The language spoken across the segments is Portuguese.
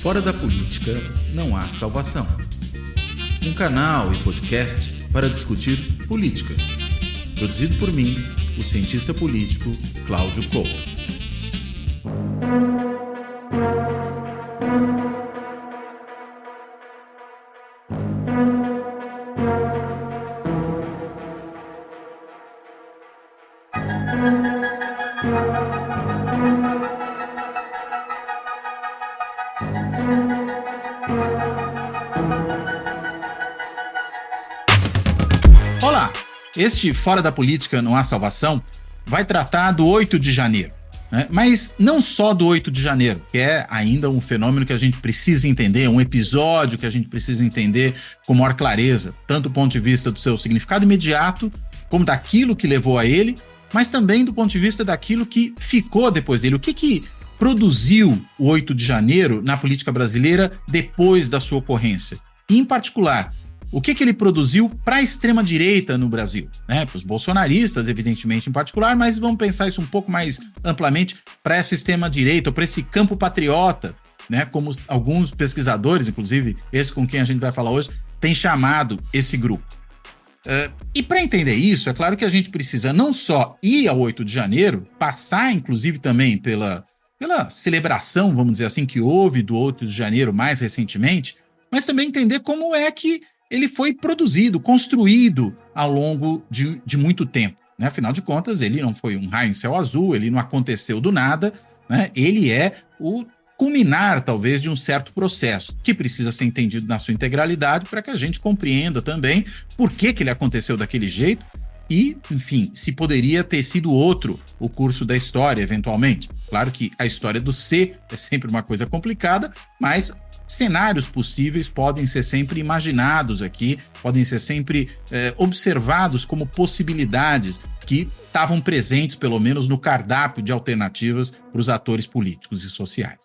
Fora da política não há salvação. Um canal e podcast para discutir política. Produzido por mim, o cientista político Cláudio Couto. Olá! Este Fora da Política Não Há Salvação vai tratar do 8 de janeiro, né? Mas não só do 8 de janeiro, que é ainda um fenômeno que a gente precisa entender, um episódio que a gente precisa entender com maior clareza, tanto do ponto de vista do seu significado imediato, como daquilo que levou a ele, mas também do ponto de vista daquilo que ficou depois dele. O que produziu o 8 de janeiro na política brasileira depois da sua ocorrência? E, em particular, o que ele produziu para a extrema-direita no Brasil? Né? Para os bolsonaristas, evidentemente, em particular, mas vamos pensar isso um pouco mais amplamente para essa extrema-direita, ou para esse campo patriota, né? Como alguns pesquisadores, inclusive esse com quem a gente vai falar hoje, têm chamado esse grupo. E para entender isso, é claro que a gente precisa não só ir ao 8 de janeiro, passar, inclusive, também pela celebração, vamos dizer assim, que houve do 8 de janeiro mais recentemente, mas também entender como é que ele foi produzido, construído ao longo de muito tempo, né? Afinal de contas, ele não foi um raio em céu azul, ele não aconteceu do nada, né? Ele é o culminar, talvez, de um certo processo que precisa ser entendido na sua integralidade para que a gente compreenda também por que ele aconteceu daquele jeito e, enfim, se poderia ter sido outro o curso da história, eventualmente. Claro que a história do ser é sempre uma coisa complicada, mas cenários possíveis podem ser sempre imaginados aqui, podem ser sempre observados como possibilidades que estavam presentes, pelo menos, no cardápio de alternativas para os atores políticos e sociais.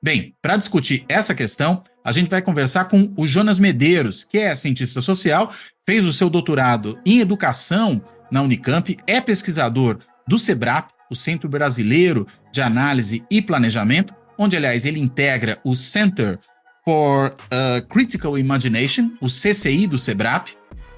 Bem, para discutir essa questão, a gente vai conversar com o Jonas Medeiros, que é cientista social, fez o seu doutorado em educação na Unicamp, é pesquisador do CEBRAP, o Centro Brasileiro de Análise e Planejamento, onde, aliás, ele integra o Center for Critical Imagination, o CCI do CEBRAP,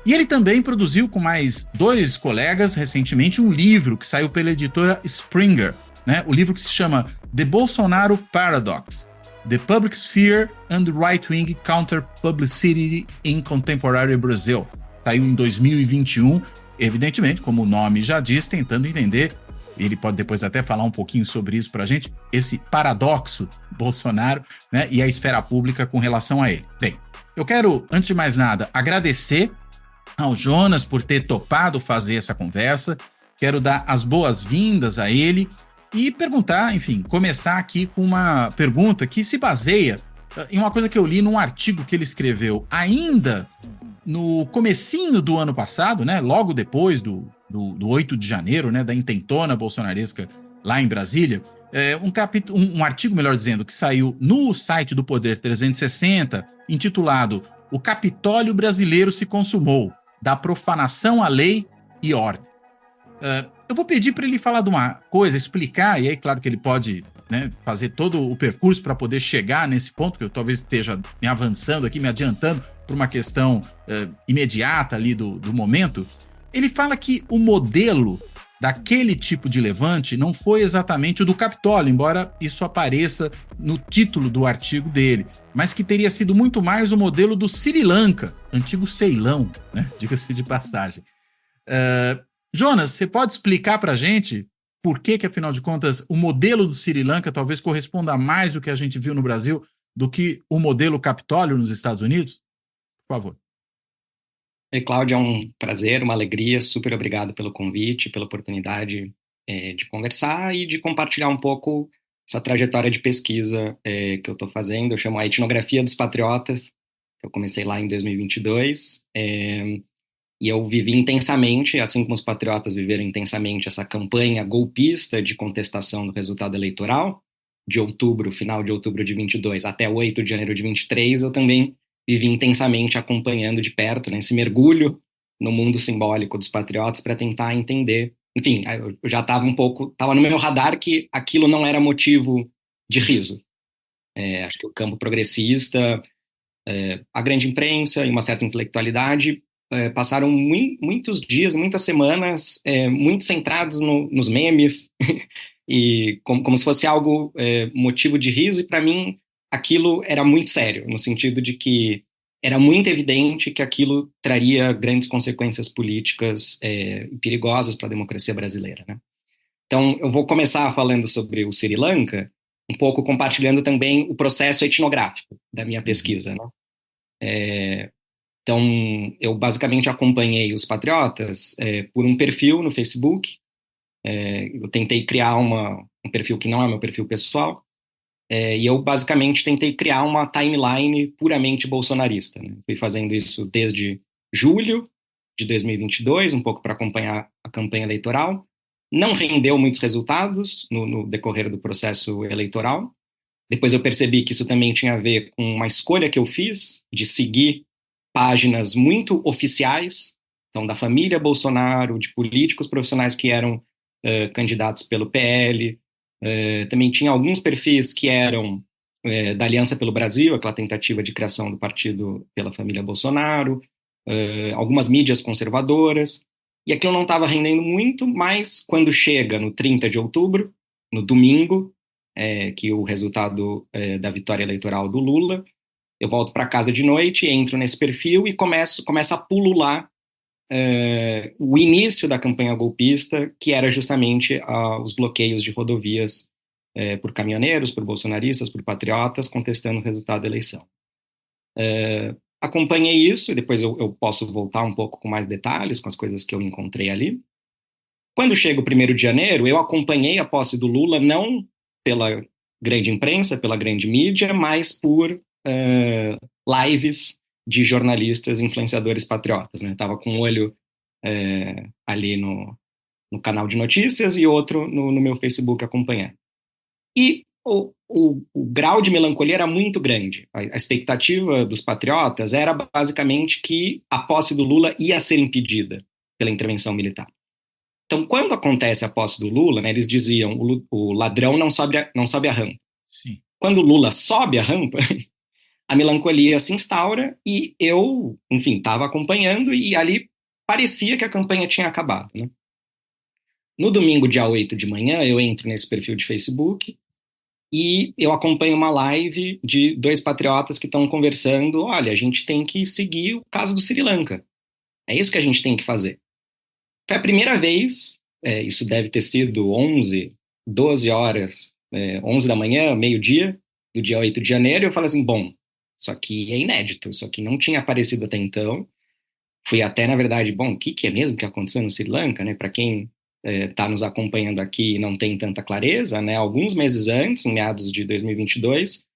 e ele também produziu com mais 2 colegas recentemente um livro que saiu pela editora Springer, né? O livro que se chama The Bolsonaro Paradox, The Public Sphere and the Right-Wing Counter-Publicity in Contemporary Brazil. Saiu em 2021, evidentemente, como o nome já diz, tentando entender, ele pode depois até falar um pouquinho sobre isso para a gente, esse paradoxo Bolsonaro, né, e a esfera pública com relação a ele. Bem, eu quero, antes de mais nada, agradecer ao Jonas por ter topado fazer essa conversa, quero dar as boas-vindas a ele e perguntar, enfim, começar aqui com uma pergunta que se baseia em uma coisa que eu li num artigo que ele escreveu ainda no comecinho do ano passado, né, logo depois do 8 de janeiro, né, da intentona bolsonaresca lá em Brasília, um artigo, melhor dizendo, que saiu no site do Poder 360, intitulado O Capitólio Brasileiro se Consumou, da profanação à lei e ordem. Eu vou pedir para ele falar de uma coisa, explicar, e aí claro que ele pode, né, fazer todo o percurso para poder chegar nesse ponto, que eu talvez esteja me avançando aqui, me adiantando por uma questão imediata ali do momento. Ele fala que o modelo daquele tipo de levante não foi exatamente o do Capitólio, embora isso apareça no título do artigo dele, mas que teria sido muito mais o modelo do Sri Lanka, antigo Ceilão, né? Diga-se de passagem. Jonas, você pode explicar para a gente por que, afinal de contas, o modelo do Sri Lanka talvez corresponda mais ao que a gente viu no Brasil do que o modelo Capitólio nos Estados Unidos? Por favor. Oi, Cláudio, é um prazer, uma alegria, super obrigado pelo convite, pela oportunidade de conversar e de compartilhar um pouco essa trajetória de pesquisa que eu estou fazendo. Eu chamo a Etnografia dos Patriotas, eu comecei lá em 2022, e eu vivi intensamente, assim como os patriotas viveram intensamente, essa campanha golpista de contestação do resultado eleitoral, de outubro, final de outubro de 22 até 8 de janeiro de 23, eu também vivi intensamente acompanhando de perto, né, esse mergulho no mundo simbólico dos patriotas para tentar entender. Enfim, eu já estava no meu radar que aquilo não era motivo de riso. Acho que o campo progressista, a grande imprensa e uma certa intelectualidade passaram muitos dias, muitas semanas muito centrados nos memes e como se fosse algo motivo de riso, e para mim aquilo era muito sério, no sentido de que era muito evidente que aquilo traria grandes consequências políticas e perigosas para a democracia brasileira, né? Então, eu vou começar falando sobre o Sri Lanka, um pouco compartilhando também o processo etnográfico da minha pesquisa, né? Então, eu basicamente acompanhei os patriotas por um perfil no Facebook. Eu tentei criar um perfil que não é meu perfil pessoal, e eu basicamente tentei criar uma timeline puramente bolsonarista, né? Fui fazendo isso desde julho de 2022, um pouco para acompanhar a campanha eleitoral. Não rendeu muitos resultados no decorrer do processo eleitoral. Depois eu percebi que isso também tinha a ver com uma escolha que eu fiz de seguir páginas muito oficiais, então da família Bolsonaro, de políticos profissionais que eram candidatos pelo PL. Também tinha alguns perfis que eram da Aliança pelo Brasil, aquela tentativa de criação do partido pela família Bolsonaro, algumas mídias conservadoras, e aquilo não estava rendendo muito, mas quando chega no 30 de outubro, no domingo, que o resultado da vitória eleitoral do Lula, eu volto para casa de noite, entro nesse perfil e começa a pulular o início da campanha golpista, que era justamente os bloqueios de rodovias por caminhoneiros, por bolsonaristas, por patriotas, contestando o resultado da eleição. Acompanhei isso, e depois eu posso voltar um pouco com mais detalhes, com as coisas que eu encontrei ali. Quando chega o 1º de janeiro, eu acompanhei a posse do Lula não pela grande imprensa, pela grande mídia, mas por lives de jornalistas, influenciadores patriotas, né? Tava com um olho ali no canal de notícias e outro no meu Facebook acompanhando. E o grau de melancolia era muito grande. A expectativa dos patriotas era basicamente que a posse do Lula ia ser impedida pela intervenção militar. Então, quando acontece a posse do Lula, né, eles diziam o ladrão não sobe a rampa. Sim. Quando o Lula sobe a rampa, a melancolia se instaura e eu, enfim, estava acompanhando e ali parecia que a campanha tinha acabado, né? No domingo, dia 8 de manhã, eu entro nesse perfil de Facebook e eu acompanho uma live de 2 patriotas que estão conversando. Olha, a gente tem que seguir o caso do Sri Lanka. É isso que a gente tem que fazer. Foi a primeira vez, isso deve ter sido 11, 12 horas, 11 da manhã, meio-dia, do dia 8 de janeiro, e eu falo assim, bom, isso aqui é inédito, isso aqui não tinha aparecido até então. Fui até, na verdade, bom, o que é mesmo que aconteceu no Sri Lanka, né? Para quem está nos acompanhando aqui e não tem tanta clareza, né? Alguns meses antes, em meados de 2022,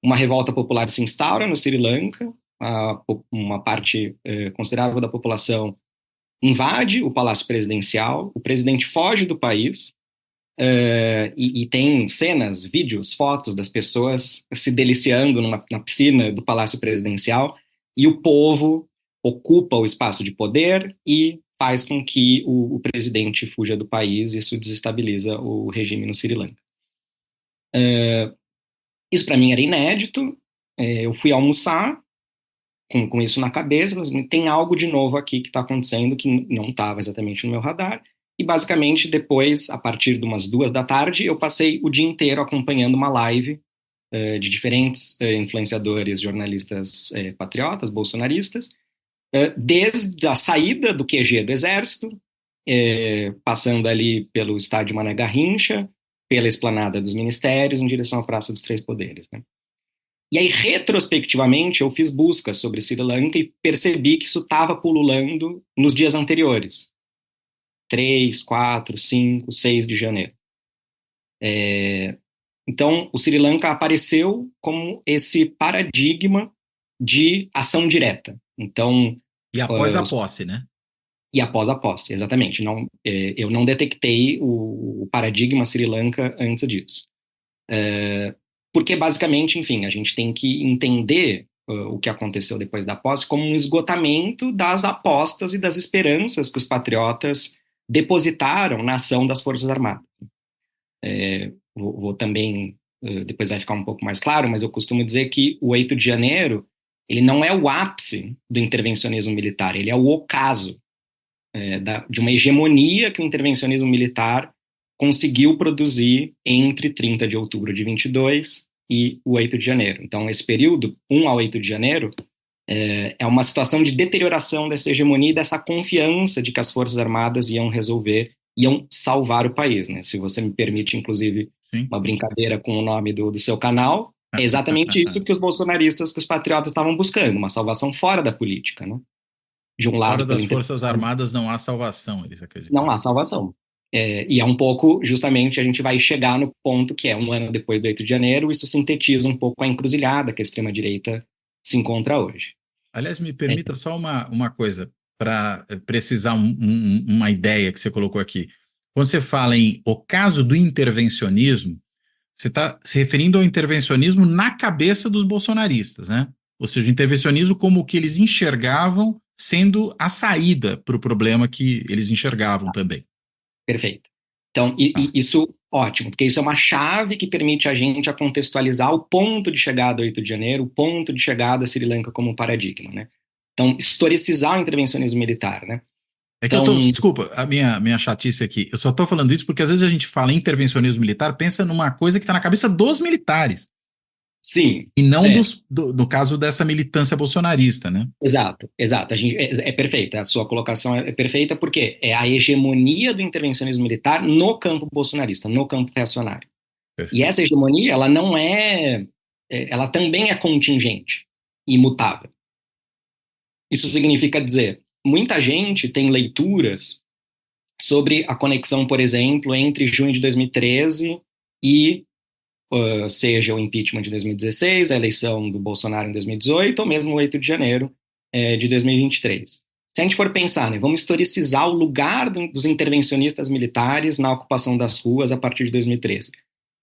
uma revolta popular se instaura no Sri Lanka, uma parte considerável da população invade o Palácio Presidencial, o presidente foge do país, e tem cenas, vídeos, fotos das pessoas se deliciando na piscina do Palácio Presidencial, e o povo ocupa o espaço de poder e faz com que o presidente fuja do país, e isso desestabiliza o regime no Sri Lanka. Isso para mim era inédito. Eu fui almoçar com isso na cabeça, mas tem algo de novo aqui que está acontecendo que não estava exatamente no meu radar. E basicamente depois, a partir de umas 2 da tarde, eu passei o dia inteiro acompanhando uma live de diferentes influenciadores, jornalistas patriotas, bolsonaristas, desde a saída do QG do Exército, passando ali pelo estádio Mané Garrincha, pela esplanada dos ministérios, em direção à Praça dos Três Poderes, né? E aí, retrospectivamente, eu fiz buscas sobre Sri Lanka e percebi que isso estava pululando nos dias anteriores. 3, 4, 5, 6 de janeiro. Então, o Sri Lanka apareceu como esse paradigma de ação direta. Então, E após a posse, né? E após a posse, exatamente. Eu não detectei o paradigma Sri Lanka antes disso. Porque, basicamente, enfim, a gente tem que entender o que aconteceu depois da posse como um esgotamento das apostas e das esperanças que os patriotas depositaram na ação das Forças Armadas. Vou também depois vai ficar um pouco mais claro, mas eu costumo dizer que o 8 de janeiro, ele não é o ápice do intervencionismo militar, ele é o ocaso de uma hegemonia que o intervencionismo militar conseguiu produzir entre 30 de outubro de 22 e o 8 de janeiro. Então, esse período, 1 ao 8 de janeiro, é uma situação de deterioração dessa hegemonia e dessa confiança de que as Forças Armadas iam resolver, iam salvar o país, né? Se você me permite, inclusive, Sim. uma brincadeira com o nome do seu canal, é exatamente isso que os bolsonaristas, que os patriotas estavam buscando, uma salvação fora da política, né? De um lado, Fora das Forças Armadas não há salvação, eles acreditam. não há salvação. E é um pouco, justamente, a gente vai chegar no ponto que é 1 ano depois do 8 de janeiro, isso sintetiza um pouco a encruzilhada que a extrema-direita se encontra hoje. Aliás, me permita só uma coisa, para precisar uma ideia que você colocou aqui. Quando você fala em o caso do intervencionismo, você está se referindo ao intervencionismo na cabeça dos bolsonaristas, né? Ou seja, o intervencionismo como o que eles enxergavam sendo a saída para o problema que eles enxergavam também. Perfeito. Então, isso, ótimo, porque isso é uma chave que permite a gente a contextualizar o ponto de chegada do 8 de janeiro, o ponto de chegada a Sri Lanka como paradigma, né? Então, historicizar o intervencionismo militar, né? É que desculpa, a minha chatice aqui, eu só estou falando isso porque às vezes a gente fala em intervencionismo militar, pensa numa coisa que está na cabeça dos militares. Sim. E não no caso dessa militância bolsonarista, né? Exato. É perfeito, a sua colocação é perfeita porque é a hegemonia do intervencionismo militar no campo bolsonarista, no campo reacionário. Perfeito. E essa hegemonia, ela não ela também é contingente, imutável. Isso significa dizer, muita gente tem leituras sobre a conexão, por exemplo, entre junho de 2013 e seja o impeachment de 2016, a eleição do Bolsonaro em 2018, ou mesmo o 8 de janeiro de 2023. Se a gente for pensar, né, vamos historicizar o lugar dos intervencionistas militares na ocupação das ruas a partir de 2013.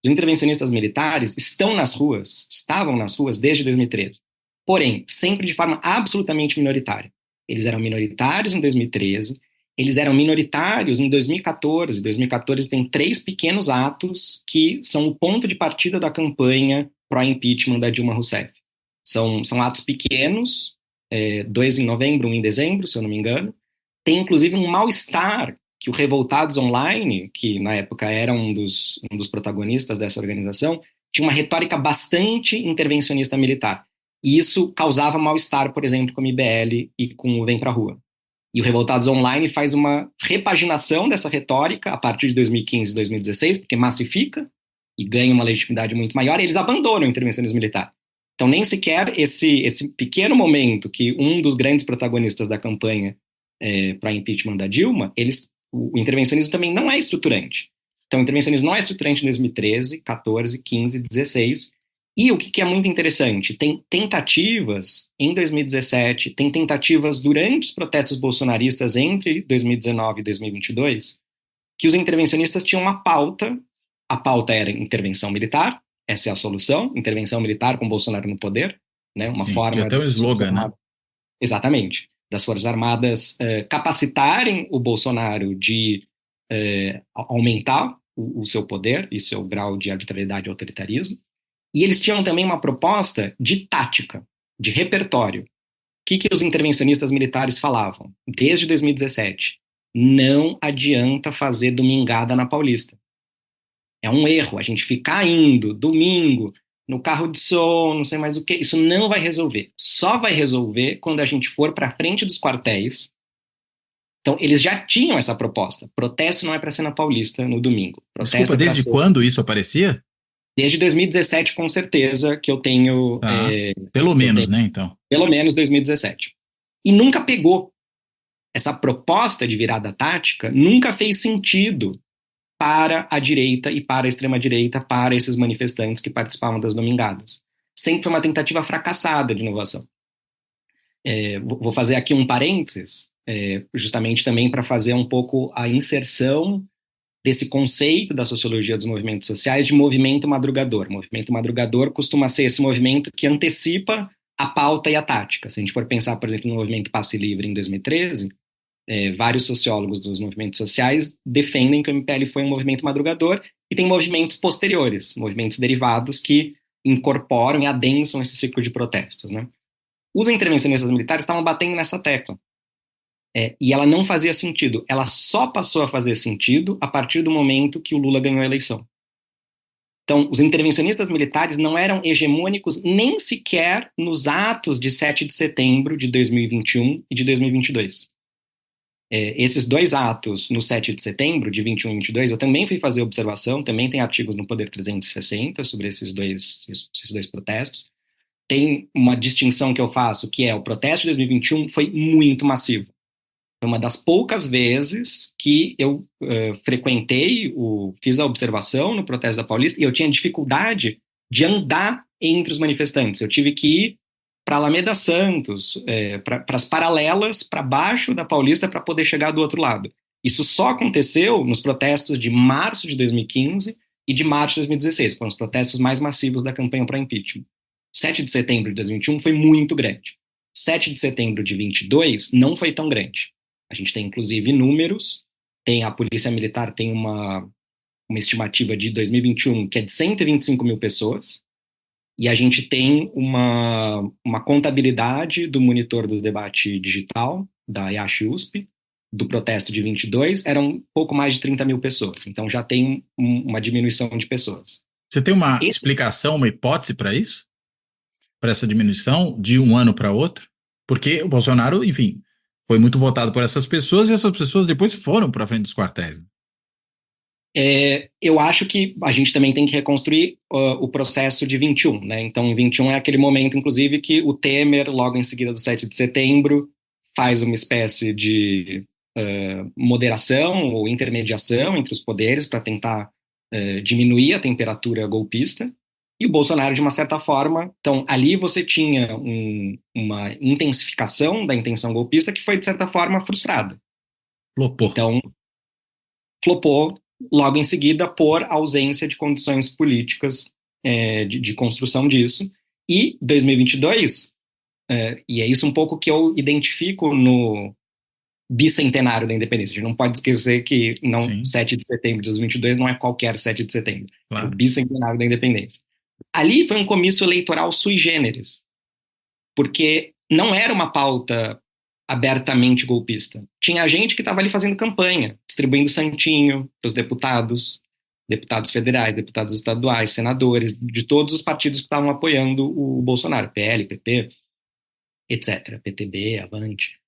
Os intervencionistas militares estavam nas ruas desde 2013. Porém, sempre de forma absolutamente minoritária. Eles eram minoritários em 2013, eles eram minoritários em 2014. 2014 tem 3 pequenos atos que são o ponto de partida da campanha pró-impeachment da Dilma Rousseff. São atos pequenos, 2 em novembro, 1 em dezembro, se eu não me engano. Tem, inclusive, um mal-estar que o Revoltados Online, que na época era um dos protagonistas dessa organização, tinha uma retórica bastante intervencionista militar. E isso causava mal-estar, por exemplo, com o MBL e com o Vem Pra Rua. E o Revoltados Online faz uma repaginação dessa retórica a partir de 2015 e 2016, porque massifica e ganha uma legitimidade muito maior, e eles abandonam o intervencionismo militar. Então, nem sequer esse pequeno momento que um dos grandes protagonistas da campanha para impeachment da Dilma, o intervencionismo também não é estruturante. Então, o intervencionismo não é estruturante em 2013, 14, 15, 16. E o que é muito interessante, tem tentativas em 2017, tem tentativas durante os protestos bolsonaristas entre 2019 e 2022, que os intervencionistas tinham uma pauta, a pauta era intervenção militar, essa é a solução, intervenção militar com Bolsonaro no poder, né, uma forma... Tinha até um slogan, né? Exatamente, das Forças Armadas capacitarem o Bolsonaro de aumentar o seu poder e seu grau de arbitrariedade e autoritarismo. E eles tinham também uma proposta de tática, de repertório. O que os intervencionistas militares falavam? Desde 2017, não adianta fazer domingada na Paulista. É um erro a gente ficar indo domingo no carro de som, não sei mais o que. Isso não vai resolver. Só vai resolver quando a gente for para frente dos quartéis. Então, eles já tinham essa proposta. Protesto não é para ser na Paulista no domingo. Desculpa, desde quando isso aparecia? Desde 2017, com certeza, que eu tenho... pelo menos, né, então? Pelo menos 2017. E nunca pegou. Essa proposta de virada tática nunca fez sentido para a direita e para a extrema-direita, para esses manifestantes que participavam das domingadas. Sempre foi uma tentativa fracassada de inovação. Vou fazer aqui um parênteses, justamente também para fazer um pouco a inserção desse conceito da sociologia dos movimentos sociais de movimento madrugador. O movimento madrugador costuma ser esse movimento que antecipa a pauta e a tática. Se a gente for pensar, por exemplo, no movimento Passe Livre em 2013, vários sociólogos dos movimentos sociais defendem que o MPL foi um movimento madrugador e tem movimentos posteriores, movimentos derivados que incorporam e adensam esse ciclo de protestos, né? Os intervencionistas militares estavam batendo nessa tecla. E ela não fazia sentido. Ela só passou a fazer sentido a partir do momento que o Lula ganhou a eleição. Então, os intervencionistas militares não eram hegemônicos nem sequer nos atos de 7 de setembro de 2021 e de 2022. Esses dois atos, no 7 de setembro, de 21 e 22, eu também fui fazer observação, também tem artigos no Poder 360 sobre esses dois protestos. Tem uma distinção que eu faço, que é o protesto de 2021 foi muito massivo. Foi uma das poucas vezes que eu fiz a observação no protesto da Paulista e eu tinha dificuldade de andar entre os manifestantes. Eu tive que ir para Alameda Santos, para as paralelas, para baixo da Paulista, para poder chegar do outro lado. Isso só aconteceu nos protestos de março de 2015 e de março de 2016, foram os protestos mais massivos da campanha para impeachment. 7 de setembro de 2021 foi muito grande. 7 de setembro de 22 não foi tão grande. A gente tem, inclusive, números. A Polícia Militar tem uma estimativa de 2021 que é de 125 mil pessoas. E a gente tem uma contabilidade do monitor do debate digital, da IACH-USP, do protesto de 22, eram um pouco mais de 30 mil pessoas. Então já tem uma diminuição de pessoas. Você tem uma explicação, uma hipótese para isso? Para essa diminuição de um ano para outro? Porque o Bolsonaro, enfim, foi muito votado por essas pessoas e essas pessoas depois foram para frente dos quartéis. Eu acho que a gente também tem que reconstruir o processo de 21, né? Então, 21 é aquele momento, inclusive, que o Temer, logo em seguida do 7 de setembro, faz uma espécie de moderação ou intermediação entre os poderes para tentar diminuir a temperatura golpista. E o Bolsonaro, de uma certa forma, então, ali você tinha uma intensificação da intenção golpista que foi, de certa forma, frustrada. Flopou. Então, flopou logo em seguida por ausência de condições políticas de construção disso. E 2022, e é isso um pouco que eu identifico no bicentenário da independência. A gente não pode esquecer que 7 de setembro de 2022 não é qualquer 7 de setembro. Claro. É o bicentenário da independência. Ali foi um comício eleitoral sui generis, porque não era uma pauta abertamente golpista. Tinha gente que estava ali fazendo campanha, distribuindo santinho para os deputados federais, deputados estaduais, senadores, de todos os partidos que estavam apoiando o Bolsonaro, PL, PP, etc., PTB, Avante.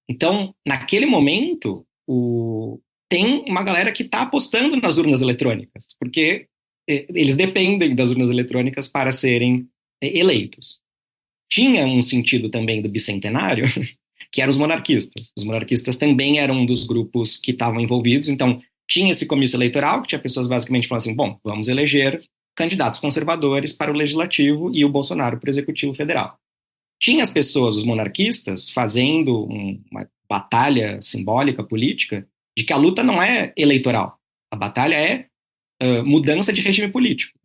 Então, naquele momento, tem uma galera que está apostando nas urnas eletrônicas, porque eles dependem das urnas eletrônicas para serem eleitos. Tinha um sentido também do bicentenário, que eram os monarquistas. Os monarquistas também eram um dos grupos que estavam envolvidos, então tinha esse comício eleitoral, que tinha pessoas basicamente falando assim, bom, vamos eleger candidatos conservadores para o legislativo e o Bolsonaro para o executivo federal. Tinha as pessoas, os monarquistas, fazendo uma batalha simbólica, política, de que a luta não é eleitoral, a batalha é mudança de regime político.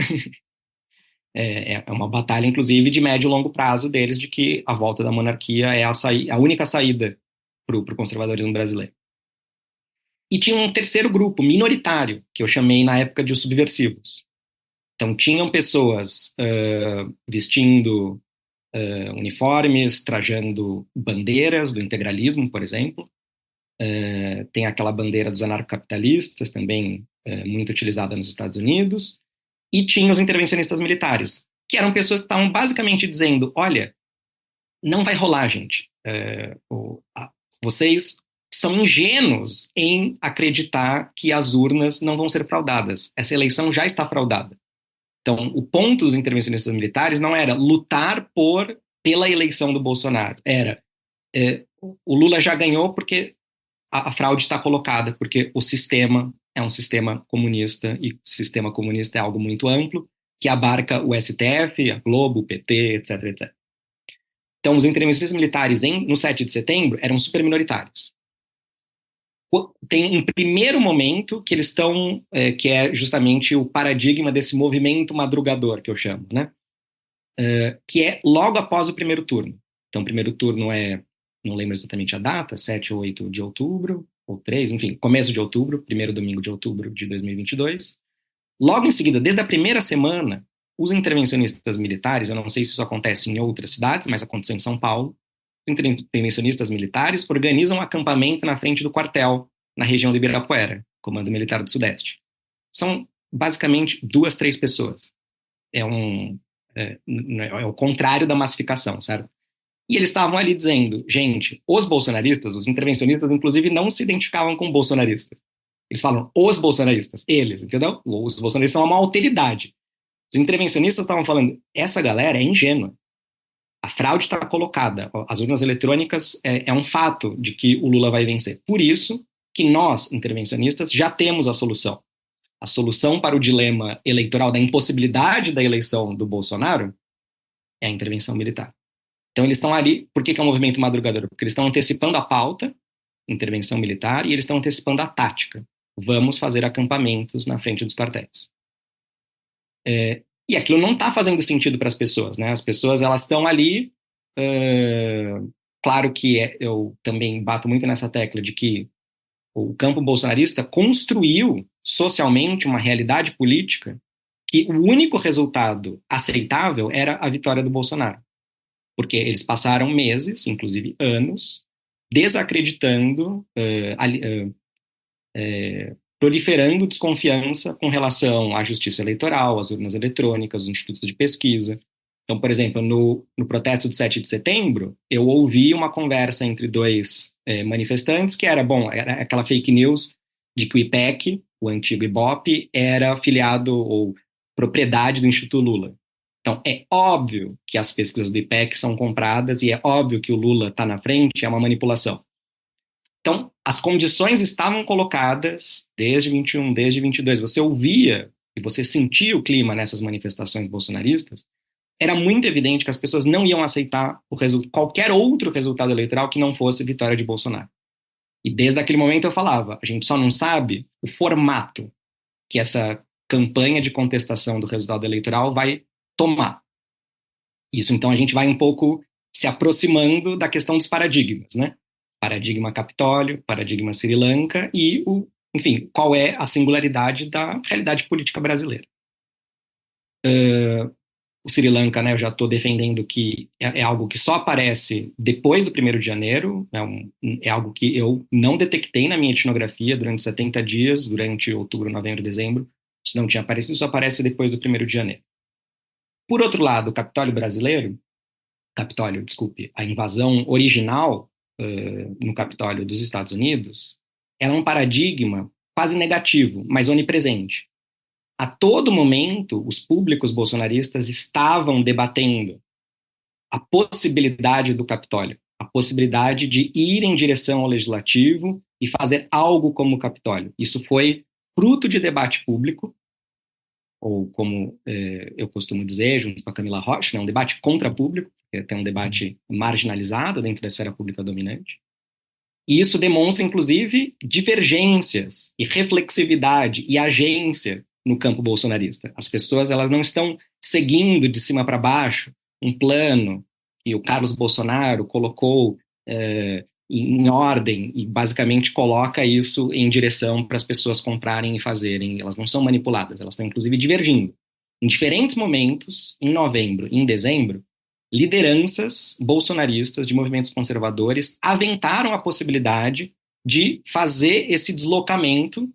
É uma batalha, inclusive, de médio e longo prazo deles, de que a volta da monarquia é a única saída para o conservadorismo brasileiro. E tinha um terceiro grupo, minoritário, que eu chamei na época de os subversivos. Então, tinham pessoas vestindo uniformes, trajando bandeiras do integralismo, por exemplo. Tem aquela bandeira dos anarcocapitalistas, também muito utilizada nos Estados Unidos. E tinha os intervencionistas militares, que eram pessoas que estavam basicamente dizendo, olha, não vai rolar, gente. Vocês são ingênuos em acreditar que as urnas não vão ser fraudadas. Essa eleição já está fraudada. Então, o ponto dos intervencionistas militares não era lutar pela eleição do Bolsonaro. Era, o Lula já ganhou porque a fraude está colocada, porque o sistema é um sistema comunista, e o sistema comunista é algo muito amplo, que abarca o STF, a Globo, o PT, etc, etc. Então, os intervencionistas militares no 7 de setembro eram super minoritários. Tem um primeiro momento que eles estão, que é justamente o paradigma desse movimento madrugador, que eu chamo, né? Que é logo após o primeiro turno. Então, o primeiro turno é não lembro exatamente a data, 7 ou 8 de outubro, ou 3, enfim, começo de outubro, primeiro domingo de outubro de 2022. Logo em seguida, desde a primeira semana, os intervencionistas militares, eu não sei se isso acontece em outras cidades, mas aconteceu em São Paulo, intervencionistas militares organizam um acampamento na frente do quartel, na região de Ibirapuera, Comando Militar do Sudeste. São basicamente 2, 3 pessoas. É o contrário da massificação, certo? E eles estavam ali dizendo, gente, os bolsonaristas, os intervencionistas, inclusive, não se identificavam com bolsonaristas. Eles falam, os bolsonaristas, eles, entendeu? Os bolsonaristas são uma alteridade. Os intervencionistas estavam falando, essa galera é ingênua. A fraude está colocada. As urnas eletrônicas é um fato de que o Lula vai vencer. Por isso que nós, intervencionistas, já temos a solução. A solução para o dilema eleitoral da impossibilidade da eleição do Bolsonaro é a intervenção militar. Então eles estão ali, por que é um movimento madrugador? Porque eles estão antecipando a pauta, intervenção militar, e eles estão antecipando a tática. Vamos fazer acampamentos na frente dos quartéis. E aquilo não está fazendo sentido para as pessoas, né? As pessoas, elas estão ali, claro que eu também bato muito nessa tecla de que o campo bolsonarista construiu socialmente uma realidade política que o único resultado aceitável era a vitória do Bolsonaro. Porque eles passaram meses, inclusive anos, desacreditando, proliferando desconfiança com relação à justiça eleitoral, às urnas eletrônicas, aos institutos de pesquisa. Então, por exemplo, no protesto de 7 de setembro, eu ouvi uma conversa entre 2 manifestantes que era aquela fake news de que o IPEC, o antigo IBOP, era afiliado ou propriedade do Instituto Lula. Então, é óbvio que as pesquisas do IPEC são compradas e é óbvio que o Lula está na frente, é uma manipulação. Então, as condições estavam colocadas desde 21, desde 22. Você ouvia e você sentia o clima nessas manifestações bolsonaristas. Era muito evidente que as pessoas não iam aceitar qualquer outro resultado eleitoral que não fosse vitória de Bolsonaro. E desde aquele momento eu falava, a gente só não sabe o formato que essa campanha de contestação do resultado eleitoral vai tomar. Isso, então, a gente vai um pouco se aproximando da questão dos paradigmas, né? Paradigma Capitólio, paradigma Sri Lanka e, enfim, qual é a singularidade da realidade política brasileira. O Sri Lanka, né, eu já estou defendendo que é algo que só aparece depois do 1º de janeiro, é algo que eu não detectei na minha etnografia durante 70 dias, durante outubro, novembro, dezembro, isso não tinha aparecido, só aparece depois do 1º de janeiro. Por outro lado, a invasão original no Capitólio dos Estados Unidos, era um paradigma quase negativo, mas onipresente. A todo momento, os públicos bolsonaristas estavam debatendo a possibilidade do Capitólio, a possibilidade de ir em direção ao legislativo e fazer algo como o Capitólio. Isso foi fruto de debate público, ou como eu costumo dizer, junto com a Camila Rocha, né, um debate contra-público, que é um debate marginalizado dentro da esfera pública dominante. E isso demonstra, inclusive, divergências e reflexividade e agência no campo bolsonarista. As pessoas, elas não estão seguindo de cima para baixo um plano que o Carlos Bolsonaro colocou em ordem e basicamente coloca isso em direção para as pessoas comprarem e fazerem. Elas não são manipuladas, elas estão inclusive divergindo. Em diferentes momentos, em novembro e em dezembro, lideranças bolsonaristas de movimentos conservadores aventaram a possibilidade de fazer esse deslocamento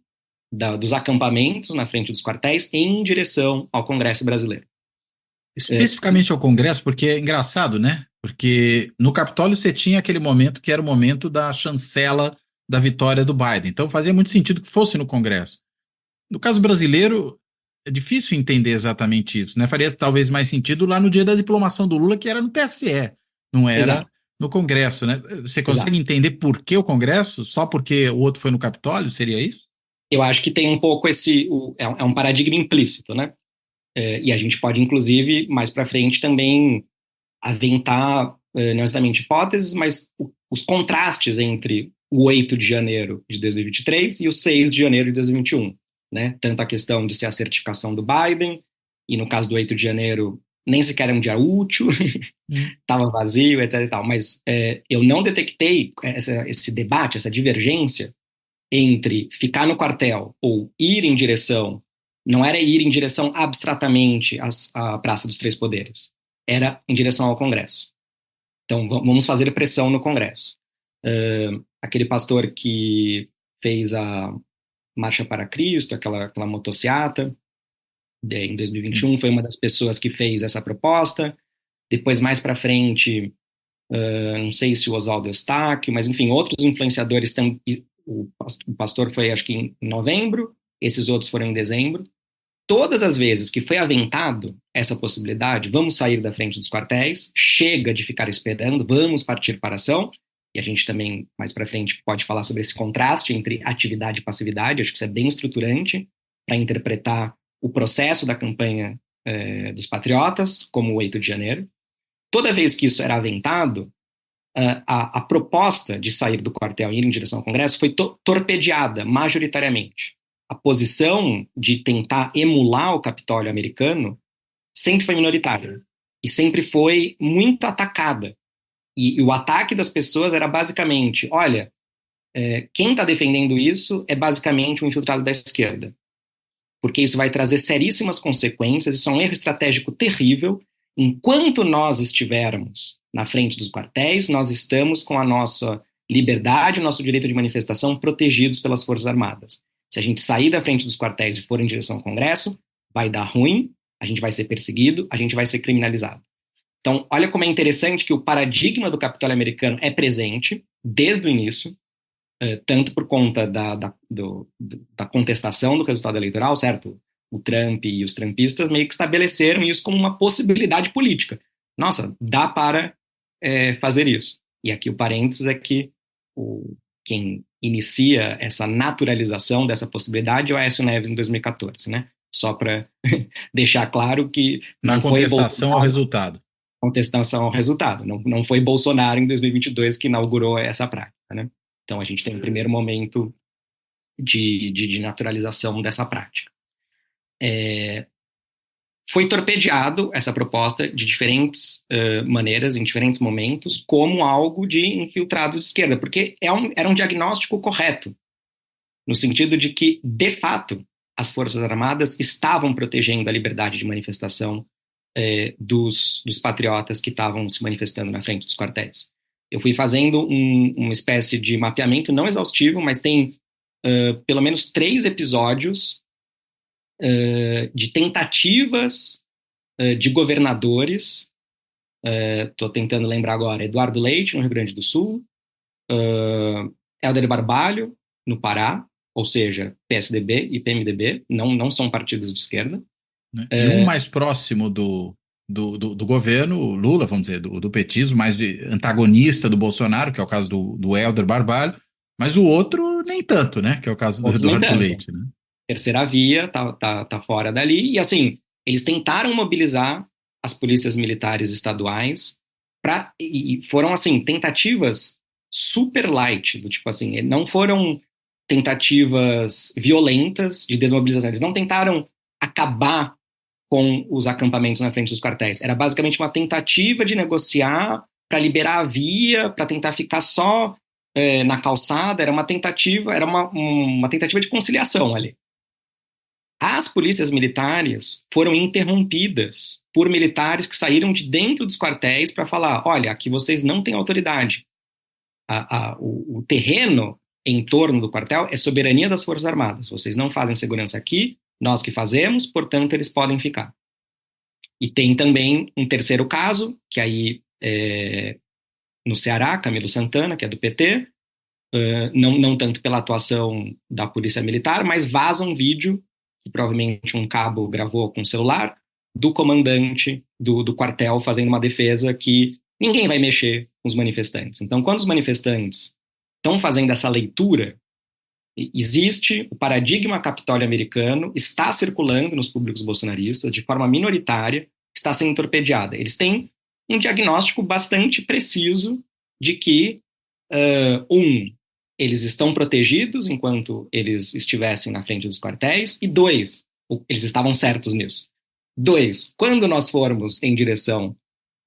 dos acampamentos na frente dos quartéis em direção ao Congresso brasileiro. Especificamente ao Congresso, porque é engraçado, né? Porque no Capitólio você tinha aquele momento que era o momento da chancela da vitória do Biden. Então fazia muito sentido que fosse no Congresso. No caso brasileiro, é difícil entender exatamente isso, né? Faria talvez mais sentido lá no dia da diplomação do Lula, que era no TSE, não era Exato. No Congresso, né? Você consegue Exato. Entender por que o Congresso? Só porque o outro foi no Capitólio? Seria isso? Eu acho que tem um pouco é um paradigma implícito, né? E a gente pode, inclusive, mais para frente também aventar, não exatamente hipóteses, mas os contrastes entre o 8 de janeiro de 2023 e o 6 de janeiro de 2021, né? Tanto a questão de ser a certificação do Biden, e no caso do 8 de janeiro, nem sequer era um dia útil, estava vazio, etc. E tal. Mas eu não detectei esse debate, essa divergência entre ficar no quartel ou ir em direção, não era ir em direção abstratamente à Praça dos Três Poderes, era em direção ao Congresso. Então, vamos fazer pressão no Congresso. Aquele pastor que fez a Marcha para Cristo, aquela motociata, em 2021, foi uma das pessoas que fez essa proposta. Depois, mais para frente, não sei se o Oswaldo Eustáquio, mas enfim, outros influenciadores também. O pastor foi, acho que em novembro, esses outros foram em dezembro. Todas as vezes que foi aventado essa possibilidade, vamos sair da frente dos quartéis, chega de ficar esperando, vamos partir para a ação. E a gente também, mais para frente, pode falar sobre esse contraste entre atividade e passividade. Acho que isso é bem estruturante para interpretar o processo da campanha dos patriotas, como o 8 de janeiro. Toda vez que isso era aventado, a proposta de sair do quartel e ir em direção ao Congresso foi torpedeada majoritariamente. A posição de tentar emular o Capitólio americano sempre foi minoritária e sempre foi muito atacada. E o ataque das pessoas era basicamente, olha, quem está defendendo isso é basicamente um infiltrado da esquerda, porque isso vai trazer seríssimas consequências, isso é um erro estratégico terrível. Enquanto nós estivermos na frente dos quartéis, nós estamos com a nossa liberdade, o nosso direito de manifestação protegidos pelas Forças Armadas. Se a gente sair da frente dos quartéis e for em direção ao Congresso, vai dar ruim, a gente vai ser perseguido, a gente vai ser criminalizado. Então, olha como é interessante que o paradigma do Capitólio americano é presente desde o início, tanto por conta da contestação do resultado eleitoral, certo? O Trump e os trumpistas meio que estabeleceram isso como uma possibilidade política. Nossa, dá para fazer isso. E aqui o parênteses é que quem inicia essa naturalização dessa possibilidade é o Aécio Neves em 2014, né? Só para deixar claro que na contestação ao resultado. Contestação ao resultado. Não foi Bolsonaro em 2022 que inaugurou essa prática, né? Então a gente tem um primeiro momento de naturalização dessa prática. Foi torpedeado essa proposta de diferentes maneiras, em diferentes momentos, como algo de infiltrados de esquerda, porque era um diagnóstico correto, no sentido de que, de fato, as Forças Armadas estavam protegendo a liberdade de manifestação dos patriotas que estavam se manifestando na frente dos quartéis. Eu fui fazendo uma espécie de mapeamento, não exaustivo, mas tem pelo menos 3 episódios de tentativas de governadores. Estou tentando lembrar agora. Eduardo Leite, no Rio Grande do Sul. Helder Barbalho, no Pará. Ou seja, PSDB e PMDB. Não são partidos de esquerda. E um mais próximo do governo, Lula, vamos dizer, do petismo, mais antagonista do Bolsonaro, que é o caso do Helder Barbalho. Mas o outro nem tanto, né? Que é o caso do Eduardo Leite, né? Terceira via tá fora dali, e assim, eles tentaram mobilizar as polícias militares estaduais e foram assim, tentativas super light, do tipo assim, não foram tentativas violentas de desmobilização, eles não tentaram acabar com os acampamentos na frente dos quartéis, era basicamente uma tentativa de negociar para liberar a via, para tentar ficar só na calçada, era uma tentativa de conciliação ali. As polícias militares foram interrompidas por militares que saíram de dentro dos quartéis para falar, olha, aqui vocês não têm autoridade. O terreno em torno do quartel é soberania das Forças Armadas. Vocês não fazem segurança aqui, nós que fazemos, portanto, eles podem ficar. E tem também um terceiro caso, que aí no Ceará, Camilo Santana, que é do PT, não tanto pela atuação da polícia militar, mas vaza um vídeo que provavelmente um cabo gravou com o celular, do comandante do quartel fazendo uma defesa que ninguém vai mexer com os manifestantes. Então, quando os manifestantes estão fazendo essa leitura, existe o paradigma Capitólio americano, está circulando nos públicos bolsonaristas de forma minoritária, está sendo torpedeada. Eles têm um diagnóstico bastante preciso de que, eles estão protegidos enquanto eles estivessem na frente dos quartéis, e 2, eles estavam certos nisso. Dois, quando nós formos em direção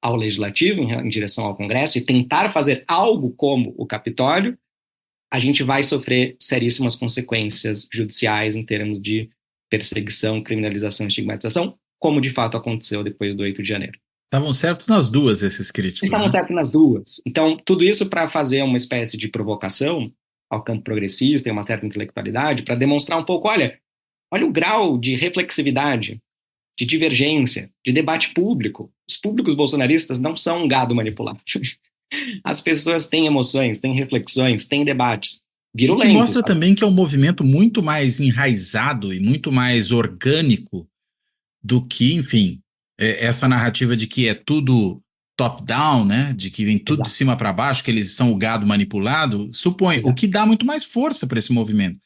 ao Legislativo, em direção ao Congresso, e tentar fazer algo como o Capitólio, a gente vai sofrer seríssimas consequências judiciais em termos de perseguição, criminalização e estigmatização, como de fato aconteceu depois do 8 de janeiro. Estavam certos nas duas, esses críticos, Estavam né? certos nas duas. Então, tudo isso para fazer uma espécie de provocação ao campo progressista e uma certa intelectualidade, para demonstrar um pouco, olha o grau de reflexividade, de divergência, de debate público. Os públicos bolsonaristas não são um gado manipulado. As pessoas têm emoções, têm reflexões, têm debates O que virulentos, mostra sabe? também que é um movimento muito mais enraizado e muito mais orgânico do que, enfim, essa narrativa de que é tudo top-down, né? De que vem tudo de Exato, cima para baixo, que eles são o gado manipulado, supõe, o exato. que dá muito mais força para esse movimento.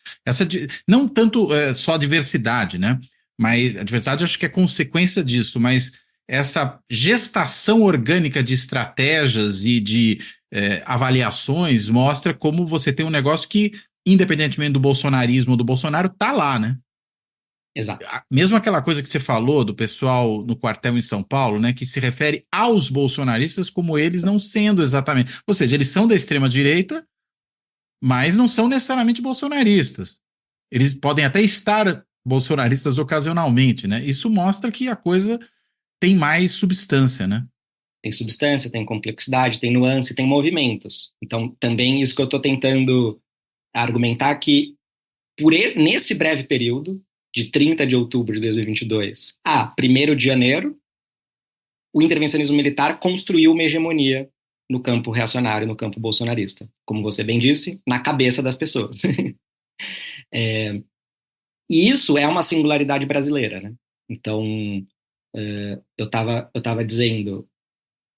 Não tanto só a diversidade, né? Mas a diversidade acho que é consequência disso, mas essa gestação orgânica de estratégias e de avaliações mostra como você tem um negócio que, independentemente do bolsonarismo ou do Bolsonaro, tá lá, né? Exato. Mesmo aquela coisa que você falou do pessoal no quartel em São Paulo, né, que se refere aos bolsonaristas como eles não sendo exatamente. Ou seja, eles são da extrema-direita, mas não são necessariamente bolsonaristas. Eles podem até estar bolsonaristas ocasionalmente, né? Isso mostra que a coisa tem mais substância, né? Tem substância, tem complexidade, tem nuance, tem movimentos. Então, também isso que eu estou tentando argumentar que nesse breve período, de 30 de outubro de 2022 a 1º de janeiro, o intervencionismo militar construiu uma hegemonia no campo reacionário, no campo bolsonarista. Como você bem disse, na cabeça das pessoas. E isso é uma singularidade brasileira, né? Então, eu tava dizendo,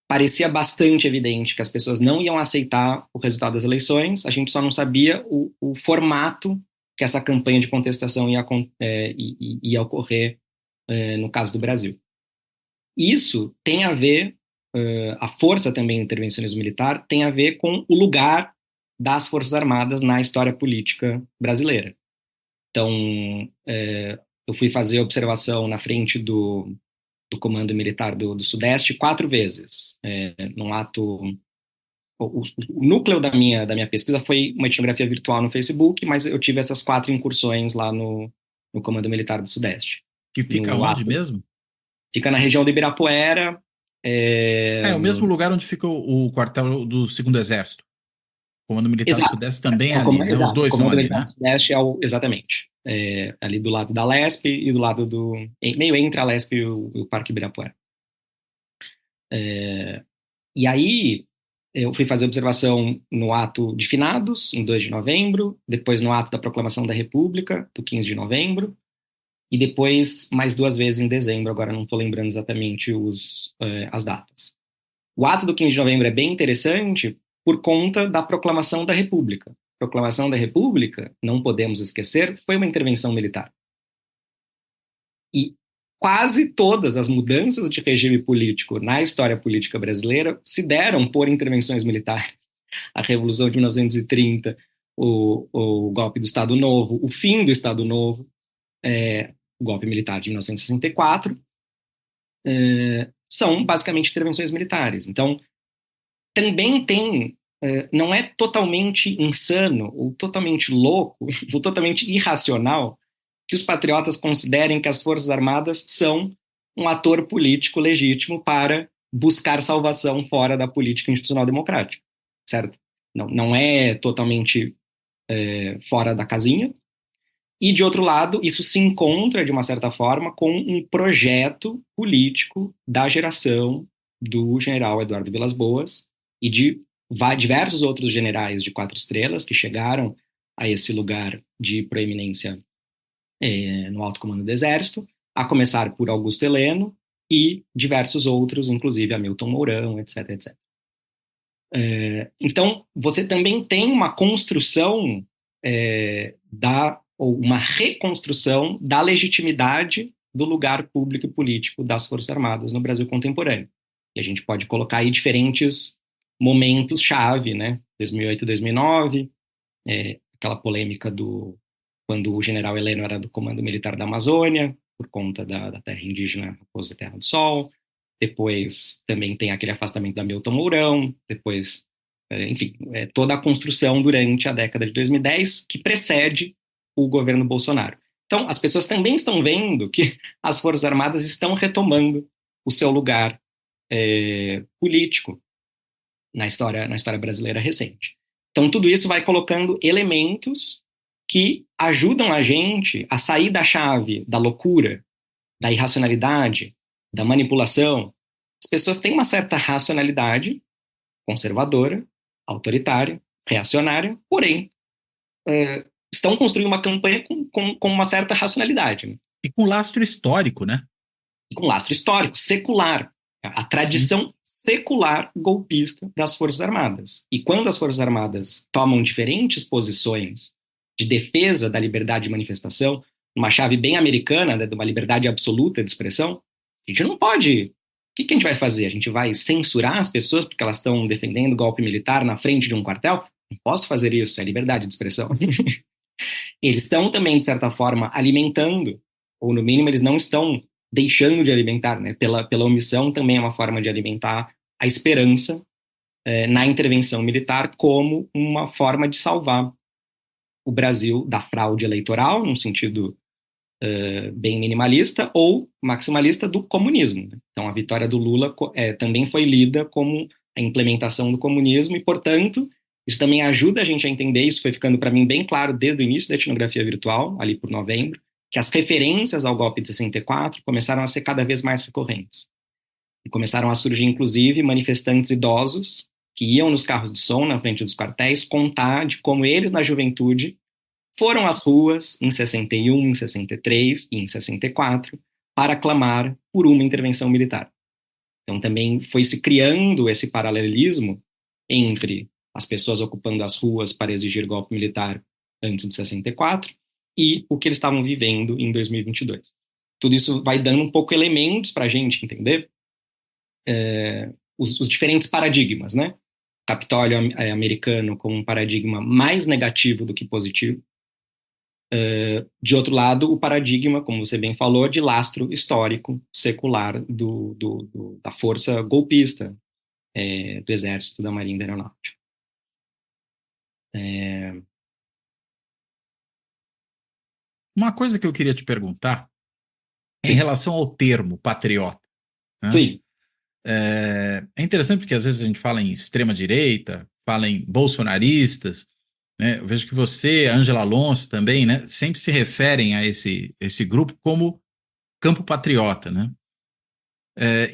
parecia bastante evidente que as pessoas não iam aceitar o resultado das eleições, a gente só não sabia o formato que essa campanha de contestação ia ocorrer no caso do Brasil. Isso tem a ver, a força também do intervencionismo militar tem a ver com o lugar das Forças Armadas na história política brasileira. Então, eu fui fazer observação na frente do Comando Militar do Sudeste 4 vezes, num ato. O núcleo da minha pesquisa foi uma etnografia virtual no Facebook, mas eu tive essas 4 incursões lá no Comando Militar do Sudeste. Que fica No onde ato. mesmo? Fica na região do Ibirapuera. É o mesmo lugar onde fica o quartel do Segundo Exército. O Comando Militar do Exato. Sudeste também é ali, né? Os Exato. O dois são Comando ali, Militar né? do Sudeste exatamente. Ali do lado da Lesp e do lado meio entre a Lesp e o Parque Ibirapuera. E aí, eu fui fazer observação no ato de finados, em 2 de novembro, depois no ato da proclamação da República, do 15 de novembro, e depois mais 2 vezes em dezembro, agora não estou lembrando exatamente as datas. O ato do 15 de novembro é bem interessante por conta da proclamação da República. A proclamação da República, não podemos esquecer, foi uma intervenção militar. E quase todas as mudanças de regime político na história política brasileira se deram por intervenções militares. A Revolução de 1930, o golpe do Estado Novo, o fim do Estado Novo, o golpe militar de 1964, são basicamente intervenções militares. Então, também não é totalmente insano, ou totalmente louco, ou totalmente irracional que os patriotas considerem que as Forças Armadas são um ator político legítimo para buscar salvação fora da política institucional democrática, certo? Não é totalmente fora da casinha. E, de outro lado, isso se encontra, de uma certa forma, com um projeto político da geração do general Eduardo Vilas Boas e de diversos outros generais de 4 estrelas que chegaram a esse lugar de proeminência no alto comando do Exército, a começar por Augusto Heleno e diversos outros, inclusive Hamilton Mourão, etc, etc. Então, você também tem uma construção ou uma reconstrução da legitimidade do lugar público e político das Forças Armadas no Brasil contemporâneo. E a gente pode colocar aí diferentes momentos-chave, né? 2008, 2009, aquela polêmica quando o general Heleno era do Comando Militar da Amazônia, por conta da terra indígena Raposa Terra do Sol. Depois também tem aquele afastamento da Milton Mourão. Depois, enfim, toda a construção durante a década de 2010 que precede o governo Bolsonaro. Então, as pessoas também estão vendo que as Forças Armadas estão retomando o seu lugar político na história brasileira recente. Então, tudo isso vai colocando elementos que ajudam a gente a sair da chave da loucura, da irracionalidade, da manipulação. As pessoas têm uma certa racionalidade conservadora, autoritária, reacionária, porém, estão construindo uma campanha com uma certa racionalidade. Né? E com lastro histórico, né? E com lastro histórico, secular. A tradição secular golpista das Forças Armadas. E quando as Forças Armadas tomam diferentes posições de defesa da liberdade de manifestação, uma chave bem americana, né, de uma liberdade absoluta de expressão, a gente não pode... O que a gente vai fazer? A gente vai censurar as pessoas porque elas estão defendendo golpe militar na frente de um quartel? Não posso fazer isso, é liberdade de expressão. Eles estão também, de certa forma, alimentando, ou no mínimo eles não estão deixando de alimentar, né? Pela omissão também é uma forma de alimentar a esperança na intervenção militar como uma forma de salvar o Brasil da fraude eleitoral, num sentido bem minimalista, ou maximalista do comunismo. Né? Então a vitória do Lula também foi lida como a implementação do comunismo e, portanto, isso também ajuda a gente a entender, isso foi ficando para mim bem claro desde o início da etnografia virtual, ali por novembro, que as referências ao golpe de 64 começaram a ser cada vez mais recorrentes. E começaram a surgir, inclusive, manifestantes idosos que iam nos carros de som na frente dos quartéis contar de como eles, na juventude, foram às ruas em 61, em 63 e em 64 para clamar por uma intervenção militar. Então também foi se criando esse paralelismo entre as pessoas ocupando as ruas para exigir golpe militar antes de 64 e o que eles estavam vivendo em 2022. Tudo isso vai dando um pouco elementos para a gente entender os diferentes paradigmas, né? O Capitólio americano como um paradigma mais negativo do que positivo. De outro lado, o paradigma, como você bem falou, de lastro histórico, secular da força golpista, do Exército, da Marinha e da Aeronáutica. Uma coisa que eu queria te perguntar é em relação ao termo patriota. Né? Sim. É interessante porque às vezes a gente fala em extrema-direita, fala em bolsonaristas, né? Eu vejo que você, Ângela Alonso também, né, sempre se referem a esse grupo como campo patriota, né?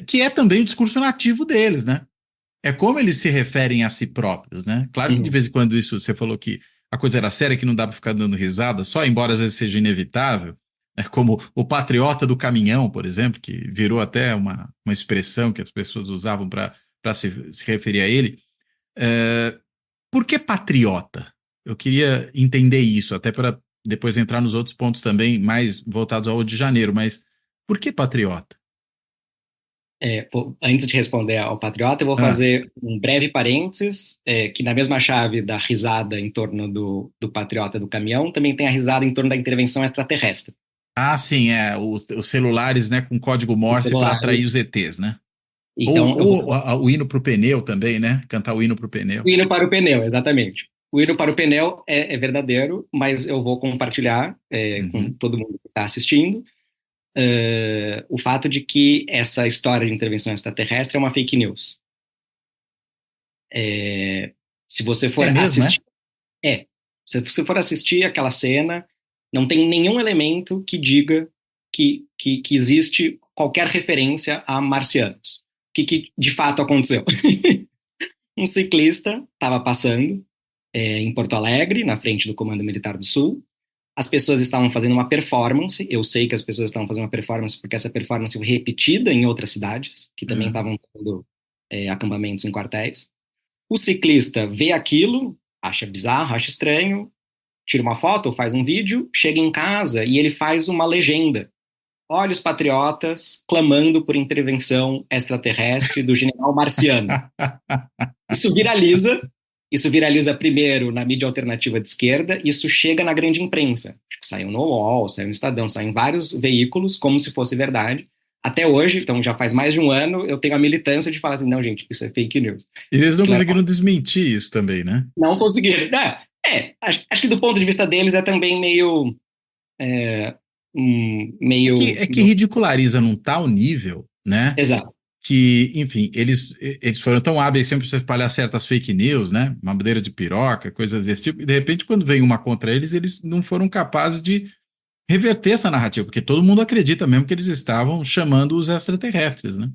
Que é também o discurso nativo deles, né? É como eles se referem a si próprios, né? Claro que de vez em quando isso, você falou que a coisa era séria, que não dá para ficar dando risada, só embora às vezes seja inevitável, como o patriota do caminhão, por exemplo, que virou até uma expressão que as pessoas usavam para se referir a ele. Por que patriota? Eu queria entender isso, até para depois entrar nos outros pontos também, mais voltados ao Rio de Janeiro, mas por que patriota? Antes de responder ao patriota, eu vou fazer um breve parênteses, que na mesma chave da risada em torno do patriota do caminhão, também tem a risada em torno da intervenção extraterrestre. Ah, sim, os celulares, né, com código Morse para atrair os ETs, né? Então, o hino pro pneu também, né? Cantar o hino pro pneu. O hino para o pneu, exatamente. O hino para o pneu é verdadeiro, mas eu vou compartilhar com todo mundo que está assistindo o fato de que essa história de intervenção extraterrestre é uma fake news. Se você for assistir... Se você for assistir aquela cena, não tem nenhum elemento que diga que existe qualquer referência a marcianos. O que de fato aconteceu? Um ciclista estava passando em Porto Alegre, na frente do Comando Militar do Sul. As pessoas estavam fazendo uma performance. Eu sei que as pessoas estavam fazendo uma performance porque essa performance foi repetida em outras cidades, que também estavam tendo acampamentos em quartéis. O ciclista vê aquilo, acha bizarro, acha estranho, tira uma foto, faz um vídeo, chega em casa e ele faz uma legenda. Olha os patriotas clamando por intervenção extraterrestre do general Marciano. Isso viraliza Isso viraliza primeiro na mídia alternativa de esquerda, isso chega na grande imprensa. Acho que saiu no UOL, saiu no Estadão, saiu em vários veículos, como se fosse verdade. Até hoje, então já faz mais de um ano, eu tenho a militância de falar assim, não, gente, isso é fake news. E eles não conseguiram desmentir isso também, né? Não conseguiram. Acho que do ponto de vista deles é também meio... É que ridiculariza num tal nível, né? Exato. Que, enfim, eles foram tão hábeis sempre para espalhar certas fake news, né? Mamadeira de piroca, coisas desse tipo, e de repente, quando vem uma contra eles, eles não foram capazes de reverter essa narrativa, porque todo mundo acredita mesmo que eles estavam chamando os extraterrestres, né?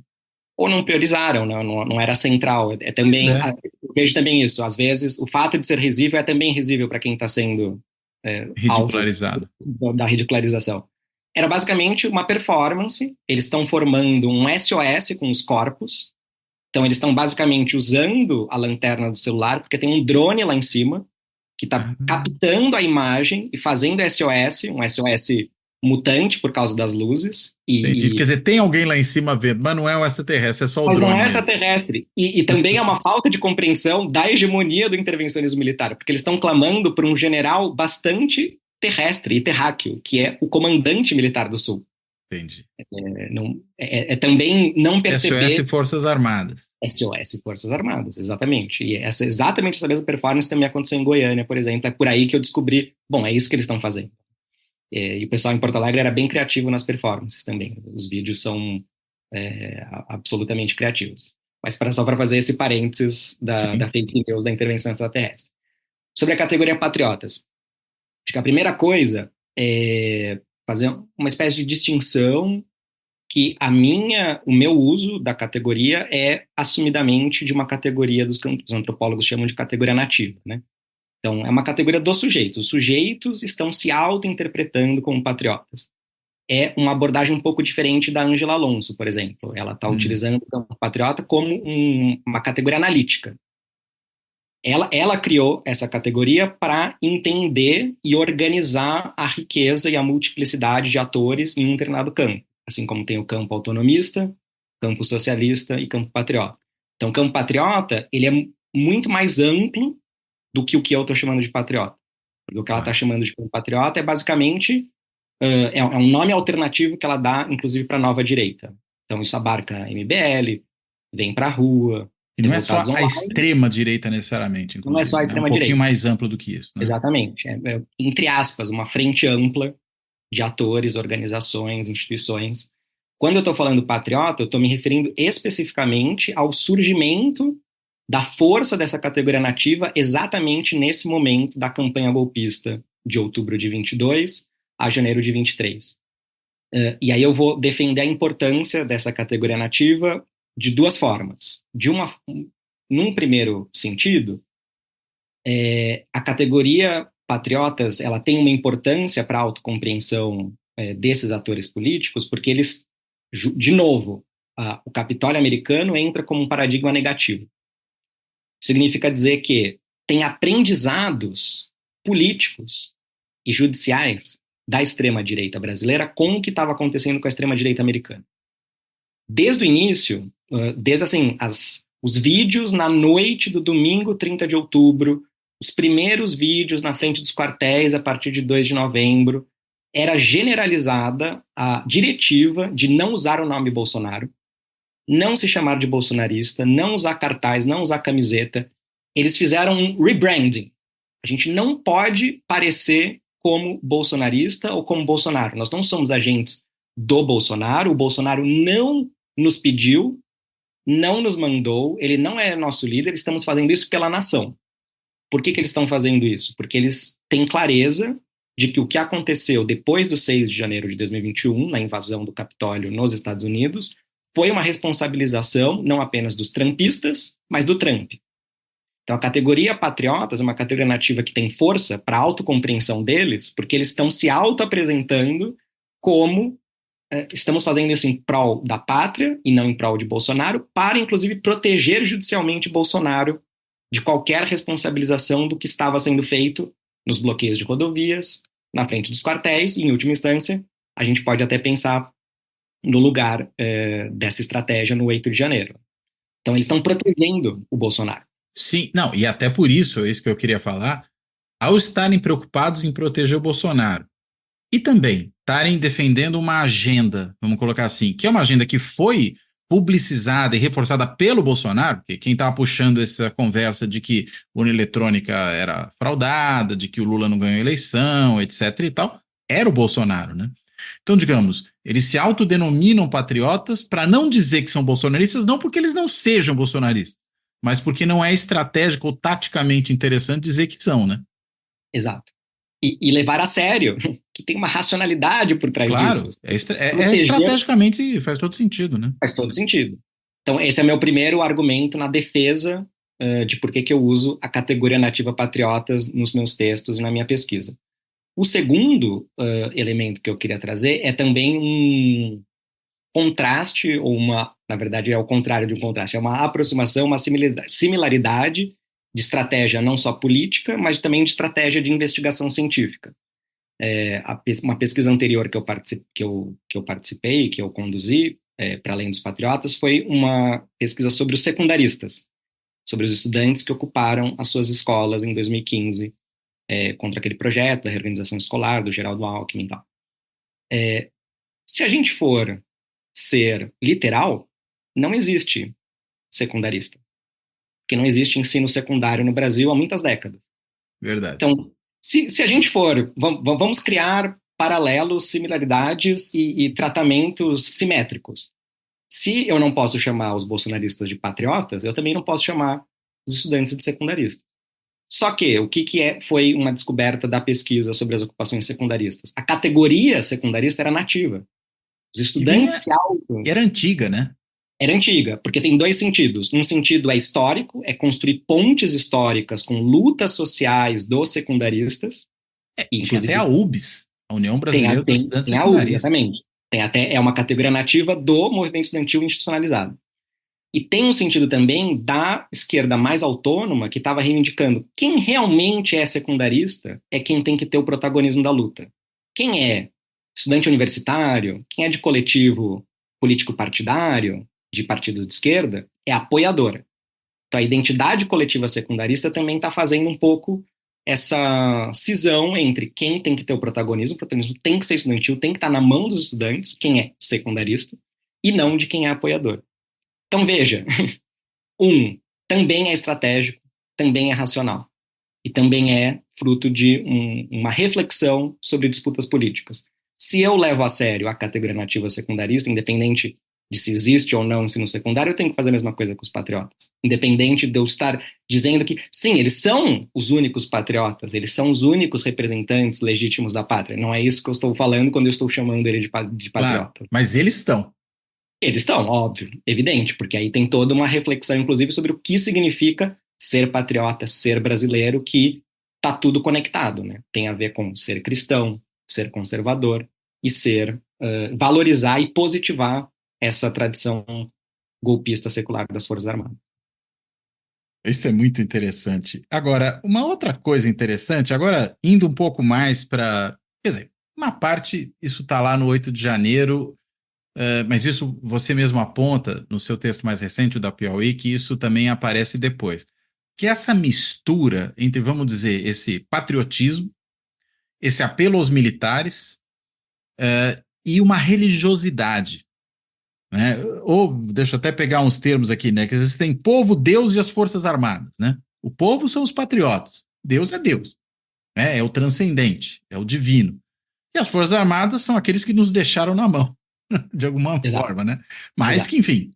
Ou não priorizaram, não era central. É Pois também, é, eu vejo também isso. Às vezes, o fato de ser risível é também risível para quem está sendo alvo ridicularizado. da ridicularização. Era basicamente uma performance. Eles estão formando um SOS com os corpos. Então, eles estão basicamente usando a lanterna do celular, porque tem um drone lá em cima que está Ah, captando a imagem e fazendo SOS, um SOS mutante por causa das luzes. entendi. Quer dizer, tem alguém lá em cima vendo, mas não é um extraterrestre, é só o Mas não drone é mesmo. extraterrestre. E também é uma falta de compreensão da hegemonia do intervencionismo militar, porque eles estão clamando por um general bastante terrestre e terráqueo, que é o comandante militar do Sul. Entendi. Também não perceber SOS Forças Armadas. SOS Forças Armadas, exatamente. E exatamente essa mesma performance também aconteceu em Goiânia, por exemplo. É por aí que eu descobri, bom, é isso que eles estão fazendo. E o pessoal em Porto Alegre era bem criativo nas performances também. Os vídeos são absolutamente criativos. Mas só para fazer esse parênteses da Sim. fake news da intervenção extraterrestre. Sobre a categoria patriotas. Acho que a primeira coisa é fazer uma espécie de distinção que o meu uso da categoria é assumidamente de uma categoria dos antropólogos chamam de categoria nativa, né? Então, é uma categoria dos sujeitos. Os sujeitos estão se auto-interpretando como patriotas. É uma abordagem um pouco diferente da Ângela Alonso, por exemplo. Ela está utilizando o patriota como uma categoria analítica. Ela criou essa categoria para entender e organizar a riqueza e a multiplicidade de atores em um determinado campo. Assim como tem o campo autonomista, campo socialista e campo patriota. Então, o campo patriota, ele é muito mais amplo do que o que eu estou chamando de patriota. Porque o que ela está chamando de campo patriota é basicamente é um nome alternativo que ela dá, inclusive, para a nova direita. Então, isso abarca MBL, Vem Pra Rua, E não é só Revoltados a Online. extrema direita necessariamente, Não é só a inclusive, né? É um pouquinho extrema-direita. mais amplo do que isso, né? Exatamente. Entre aspas, uma frente ampla de atores, organizações, instituições. Quando eu estou falando patriota, eu estou me referindo especificamente ao surgimento da força dessa categoria nativa exatamente nesse momento da campanha golpista de outubro de 22 a janeiro de 23. E aí eu vou defender a importância dessa categoria nativa de duas formas. Num primeiro sentido, a categoria patriotas ela tem uma importância para a autocompreensão desses atores políticos, porque eles, de novo, o Capitólio americano entra como um paradigma negativo. Significa dizer que tem aprendizados políticos e judiciais da extrema-direita brasileira com o que estava acontecendo com a extrema-direita americana. Desde o início, desde assim, os vídeos na noite do domingo 30 de outubro, os primeiros vídeos na frente dos quartéis a partir de 2 de novembro, era generalizada a diretiva de não usar o nome Bolsonaro, não se chamar de bolsonarista, não usar cartaz, não usar camiseta. Eles fizeram um rebranding. A gente não pode parecer como bolsonarista ou como Bolsonaro. Nós não somos agentes do Bolsonaro, o Bolsonaro não nos pediu, não nos mandou, ele não é nosso líder, estamos fazendo isso pela nação. Por que eles estão fazendo isso? Porque eles têm clareza de que o que aconteceu depois do 6 de janeiro de 2021, na invasão do Capitólio nos Estados Unidos, foi uma responsabilização não apenas dos trumpistas, mas do Trump. Então, a categoria patriotas é uma categoria nativa que tem força para a autocompreensão deles, porque eles estão se auto-apresentando como estamos fazendo isso em prol da pátria e não em prol de Bolsonaro, para, inclusive, proteger judicialmente Bolsonaro de qualquer responsabilização do que estava sendo feito nos bloqueios de rodovias, na frente dos quartéis, e, em última instância, a gente pode até pensar no lugar dessa estratégia no 8 de janeiro. Então, eles estão protegendo o Bolsonaro. Sim, não, e até por isso, é isso que eu queria falar, ao estarem preocupados em proteger o Bolsonaro e também estarem defendendo uma agenda, vamos colocar assim, que é uma agenda que foi publicizada e reforçada pelo Bolsonaro, porque quem estava puxando essa conversa de que a urna eletrônica era fraudada, de que o Lula não ganhou a eleição, etc e tal, era o Bolsonaro, né? Então, digamos, eles se autodenominam patriotas para não dizer que são bolsonaristas, não porque eles não sejam bolsonaristas, mas porque não é estratégico ou taticamente interessante dizer que são, né? Exato. E levar a sério, que tem uma racionalidade por trás disso. Claro, Proteger estrategicamente faz todo sentido, né? faz todo sentido. Então, esse é meu primeiro argumento na defesa de por que eu uso a categoria nativa patriotas nos meus textos e na minha pesquisa. O segundo elemento que eu queria trazer é também um contraste, ou uma, na verdade é o contrário de um contraste, é uma aproximação, uma similaridade de estratégia não só política, mas também de estratégia de investigação científica. Uma pesquisa anterior que eu participei, que eu conduzi, para além dos patriotas, foi uma pesquisa sobre os secundaristas, sobre os estudantes que ocuparam as suas escolas em 2015, contra aquele projeto da reorganização escolar, do Geraldo Alckmin e tal. Se a gente for ser literal, não existe secundarista, porque não existe ensino secundário no Brasil há muitas décadas. Verdade. Então, se a gente for, vamos criar paralelos, similaridades e tratamentos simétricos. Se eu não posso chamar os bolsonaristas de patriotas, eu também não posso chamar os estudantes de secundaristas. Só que, o que foi uma descoberta da pesquisa sobre as ocupações secundaristas? A categoria secundarista era nativa. Os estudantes era antiga, né? Era antiga, porque tem dois sentidos. Um sentido é histórico, é construir pontes históricas com lutas sociais dos secundaristas. Tinha até a UBS, a União Brasileira dos Estudantes Tem a UBS, Secundaristas. exatamente. É uma categoria nativa do movimento estudantil institucionalizado. E tem um sentido também da esquerda mais autônoma, que estava reivindicando quem realmente é secundarista é quem tem que ter o protagonismo da luta. Quem é estudante universitário, quem é de coletivo político partidário, de partidos de esquerda, é apoiadora. Então a identidade coletiva secundarista também está fazendo um pouco essa cisão entre quem tem que ter o protagonismo tem que ser estudantil, tem que estar na mão dos estudantes, quem é secundarista, e não de quem é apoiador. Então veja, também é estratégico, também é racional, e também é fruto de uma reflexão sobre disputas políticas. Se eu levo a sério a categoria nativa secundarista, independente de se existe ou não ensino secundário, eu tenho que fazer a mesma coisa com os patriotas. Independente de eu estar dizendo que, sim, eles são os únicos patriotas, eles são os únicos representantes legítimos da pátria. Não é isso que eu estou falando quando eu estou chamando ele de patriota. Claro, mas eles estão. Eles estão, óbvio, evidente, porque aí tem toda uma reflexão, inclusive, sobre o que significa ser patriota, ser brasileiro, que está tudo conectado, né? Tem a ver com ser cristão, ser conservador e valorizar e positivar essa tradição golpista secular das Forças Armadas. Isso é muito interessante. Agora, uma outra coisa interessante, agora indo um pouco mais para. Quer dizer, uma parte, isso está lá no 8 de janeiro, mas isso você mesmo aponta no seu texto mais recente, o da Piauí, que isso também aparece depois. Que essa mistura entre, vamos dizer, esse patriotismo, esse apelo aos militares e uma religiosidade. Né? Ou, deixa eu até pegar uns termos aqui, né? Que existem povo, Deus e as Forças Armadas. Né? O povo são os patriotas, Deus é Deus, né? É o transcendente, é o divino. E as Forças Armadas são aqueles que nos deixaram na mão, de alguma forma, né? Mas que, enfim,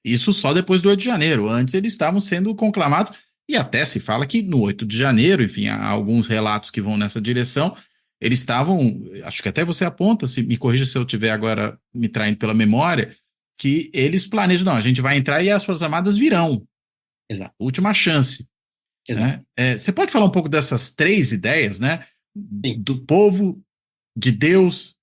isso só depois do 8 de janeiro. Antes eles estavam sendo conclamados, e até se fala que no 8 de janeiro, enfim, há alguns relatos que vão nessa direção, eles estavam, acho que até você aponta, se me corrija se eu estiver agora me traindo pela memória, que eles planejam, não, a gente vai entrar e as Forças Armadas virão. Exato. Última chance. Exato. Né? Você pode falar um pouco dessas três ideias, né? Do povo, de Deus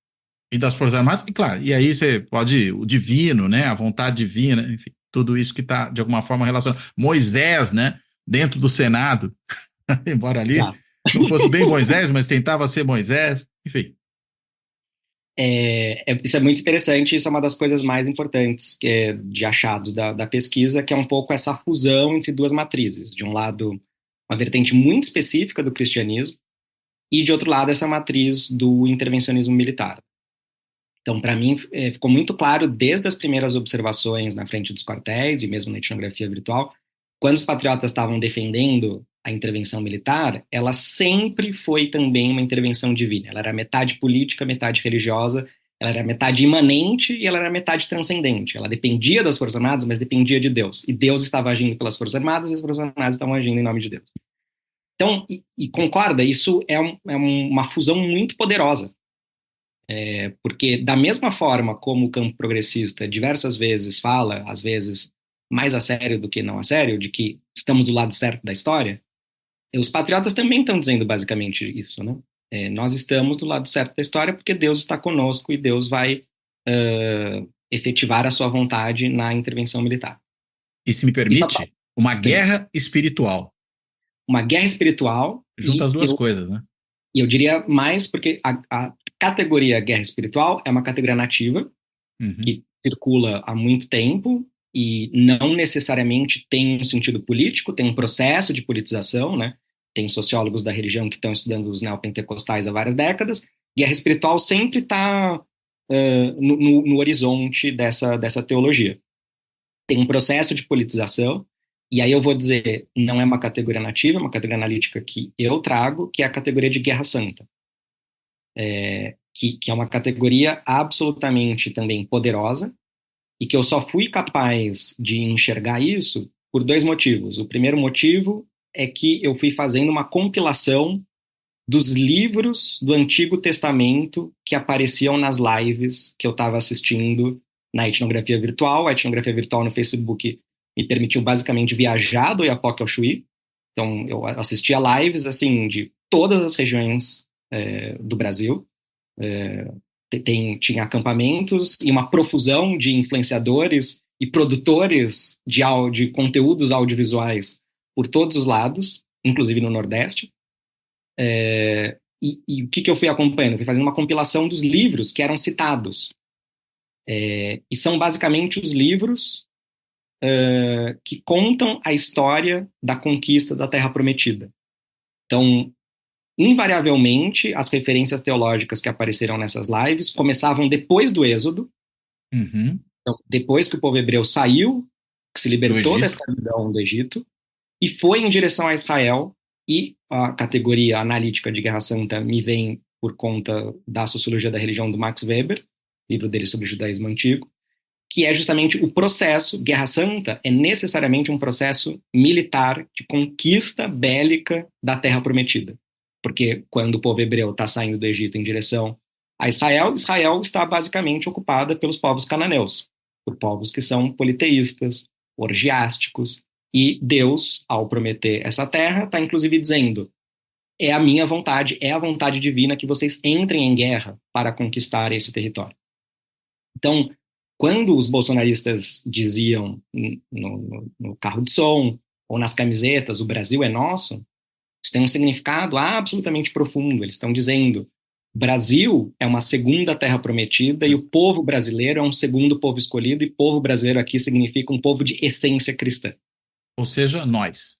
e das Forças Armadas, e claro, e aí você pode, o divino, né? A vontade divina, enfim, tudo isso que está, de alguma forma, relacionado. Moisés, né? Dentro do Senado, embora ali não fosse bem Moisés, mas tentava ser Moisés, enfim. Isso é muito interessante, isso é uma das coisas mais importantes de achados da pesquisa, que é um pouco essa fusão entre duas matrizes. De um lado, uma vertente muito específica do cristianismo, e de outro lado, essa matriz do intervencionismo militar. Então, para mim, ficou muito claro desde as primeiras observações na frente dos quartéis e mesmo na etnografia virtual, quando os patriotas estavam defendendo a intervenção militar, ela sempre foi também uma intervenção divina. Ela era metade política, metade religiosa, ela era metade imanente e ela era metade transcendente. Ela dependia das Forças Armadas, mas dependia de Deus. E Deus estava agindo pelas Forças Armadas e as Forças Armadas estavam agindo em nome de Deus. Então, concorda, isso é uma fusão muito poderosa. Porque da mesma forma como o campo progressista diversas vezes fala, às vezes mais a sério do que não a sério, de que estamos do lado certo da história, os patriotas também estão dizendo basicamente isso, né? Nós estamos do lado certo da história porque Deus está conosco e Deus vai efetivar a sua vontade na intervenção militar. E se me permite, uma Sim. guerra espiritual. Uma guerra espiritual. Junta as duas coisas, né? E eu diria mais porque a categoria guerra espiritual é uma categoria nativa, que circula há muito tempo e não necessariamente tem um sentido político, tem um processo de politização, né? Tem sociólogos da religião que estão estudando os neopentecostais há várias décadas. Guerra espiritual sempre está no horizonte dessa teologia. Tem um processo de politização, e aí eu vou dizer, não é uma categoria nativa, é uma categoria analítica que eu trago, que é a categoria de guerra santa. Que é uma categoria absolutamente também poderosa, e que eu só fui capaz de enxergar isso por dois motivos. O primeiro motivo é que eu fui fazendo uma compilação dos livros do Antigo Testamento que apareciam nas lives que eu estava assistindo na etnografia virtual. A etnografia virtual no Facebook me permitiu basicamente viajar do Oiapoque ao Chuí. Então, eu assistia lives assim, de todas as regiões do Brasil. Tinha acampamentos e uma profusão de influenciadores e produtores de conteúdos audiovisuais por todos os lados, inclusive no Nordeste. E o que eu fui acompanhando? Eu fui fazendo uma compilação dos livros que eram citados. E são basicamente os livros que contam a história da conquista da Terra Prometida. Então, invariavelmente, as referências teológicas que apareceram nessas lives começavam depois do Êxodo. Então, depois que o povo hebreu saiu, que se libertou da escravidão do Egito, e foi em direção a Israel, e a categoria analítica de Guerra Santa me vem por conta da Sociologia da Religião do Max Weber, livro dele sobre o judaísmo antigo, que é justamente o processo. Guerra Santa é necessariamente um processo militar de conquista bélica da Terra Prometida. Porque quando o povo hebreu está saindo do Egito em direção a Israel, Israel está basicamente ocupada pelos povos cananeus, por povos que são politeístas, orgiásticos, e Deus, ao prometer essa terra, está inclusive dizendo: é a minha vontade, é a vontade divina que vocês entrem em guerra para conquistar esse território. Então, quando os bolsonaristas diziam no carro de som ou nas camisetas, o Brasil é nosso, isso tem um significado absolutamente profundo. Eles estão dizendo: Brasil é uma segunda terra prometida e o povo brasileiro é um segundo povo escolhido, e povo brasileiro aqui significa um povo de essência cristã. Ou seja, nós.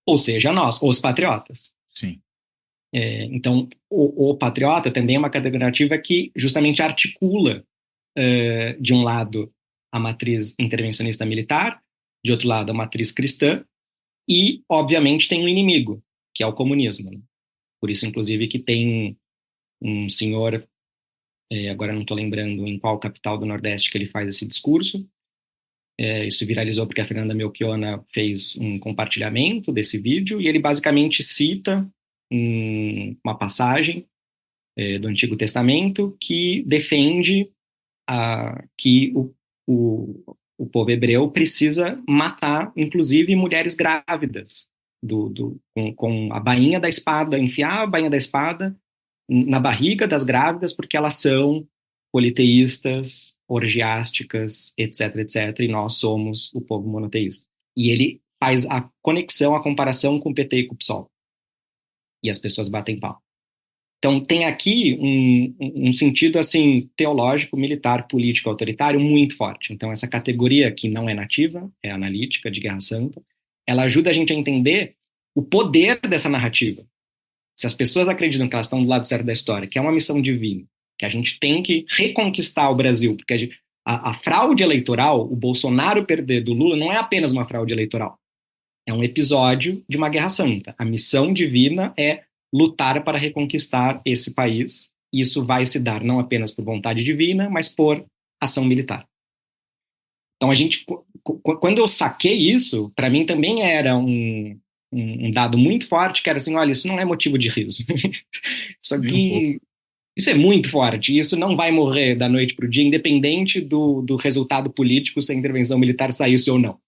Ou seja, nós, os patriotas. Sim. Então, o patriota também é uma categoria nativa que justamente articula, de um lado, a matriz intervencionista militar, de outro lado, a matriz cristã, e, obviamente, tem um inimigo, que é o comunismo. Né? Por isso, inclusive, que tem um senhor, agora não estou lembrando em qual capital do Nordeste que ele faz esse discurso. Isso viralizou porque a Fernanda Melchiona fez um compartilhamento desse vídeo, e ele basicamente cita uma passagem do Antigo Testamento que defende que o povo hebreu precisa matar, inclusive, mulheres grávidas, com a bainha da espada, enfiar a bainha da espada na barriga das grávidas, porque elas são politeístas, orgiásticas, etc, etc, e nós somos o povo monoteísta. E ele faz a conexão, a comparação com o PT e com o PSOL. E as pessoas batem pau. Então, tem aqui um sentido, assim, teológico, militar, político, autoritário muito forte. Então, essa categoria que não é nativa, é analítica, de Guerra Santa, ela ajuda a gente a entender o poder dessa narrativa. Se as pessoas acreditam que elas estão do lado certo da história, que é uma missão divina, que a gente tem que reconquistar o Brasil, porque a fraude eleitoral, o Bolsonaro perder do Lula, não é apenas uma fraude eleitoral. É um episódio de uma guerra santa. A missão divina é lutar para reconquistar esse país. E isso vai se dar não apenas por vontade divina, mas por ação militar. Então, quando eu saquei isso, para mim também era um dado muito forte, que era assim, olha, isso não é motivo de riso. Só Nem um pouco. que isso é muito forte, isso não vai morrer da noite para o dia, independente do resultado político, se a intervenção militar saísse ou não.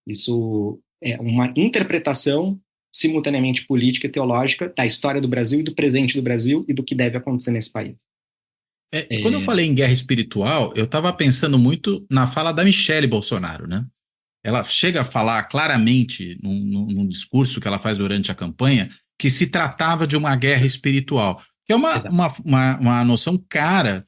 Isso é uma interpretação simultaneamente política e teológica da história do Brasil e do presente do Brasil e do que deve acontecer nesse país. E quando eu falei em guerra espiritual, eu estava pensando muito na fala da Michelle Bolsonaro, né? Ela chega a falar claramente num discurso que ela faz durante a campanha que se tratava de uma guerra espiritual, que é Exato. uma noção cara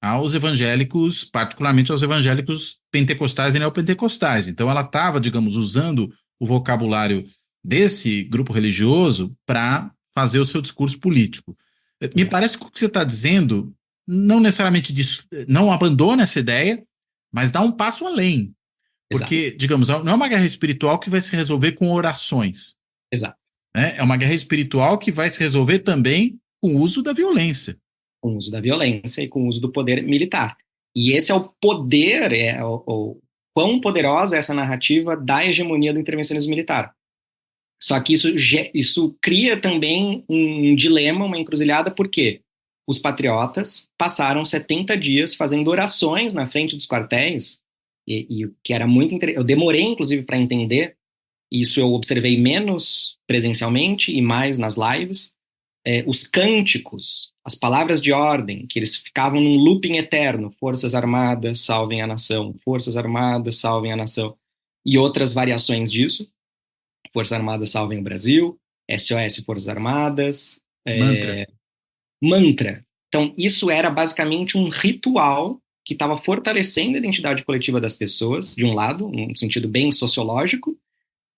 aos evangélicos, particularmente aos evangélicos pentecostais e neopentecostais. Então ela estava, digamos, usando o vocabulário desse grupo religioso para fazer o seu discurso político. Me Exato. parece que o que você está dizendo não necessariamente não abandona essa ideia, mas dá um passo além. Exato. Porque, digamos, não é uma guerra espiritual que vai se resolver com orações. Exato. Né? É uma guerra espiritual que vai se resolver também com o uso da violência. Com o uso da violência e com o uso do poder militar. E esse é o poder, quão poderosa é essa narrativa da hegemonia do intervencionismo militar. Só que isso cria também um dilema, uma encruzilhada, porque os patriotas passaram 70 dias fazendo orações na frente dos quartéis, e o que era muito interessante. Eu demorei, inclusive, para entender, isso eu observei menos presencialmente e mais nas lives, os cânticos, as palavras de ordem, que eles ficavam num looping eterno, Forças Armadas, salvem a nação, Forças Armadas, salvem a nação, e outras variações disso, Forças Armadas salvem o Brasil, SOS Forças Armadas, Mantra. mantra. Então, isso era basicamente um ritual que estava fortalecendo a identidade coletiva das pessoas, de um lado, num sentido bem sociológico,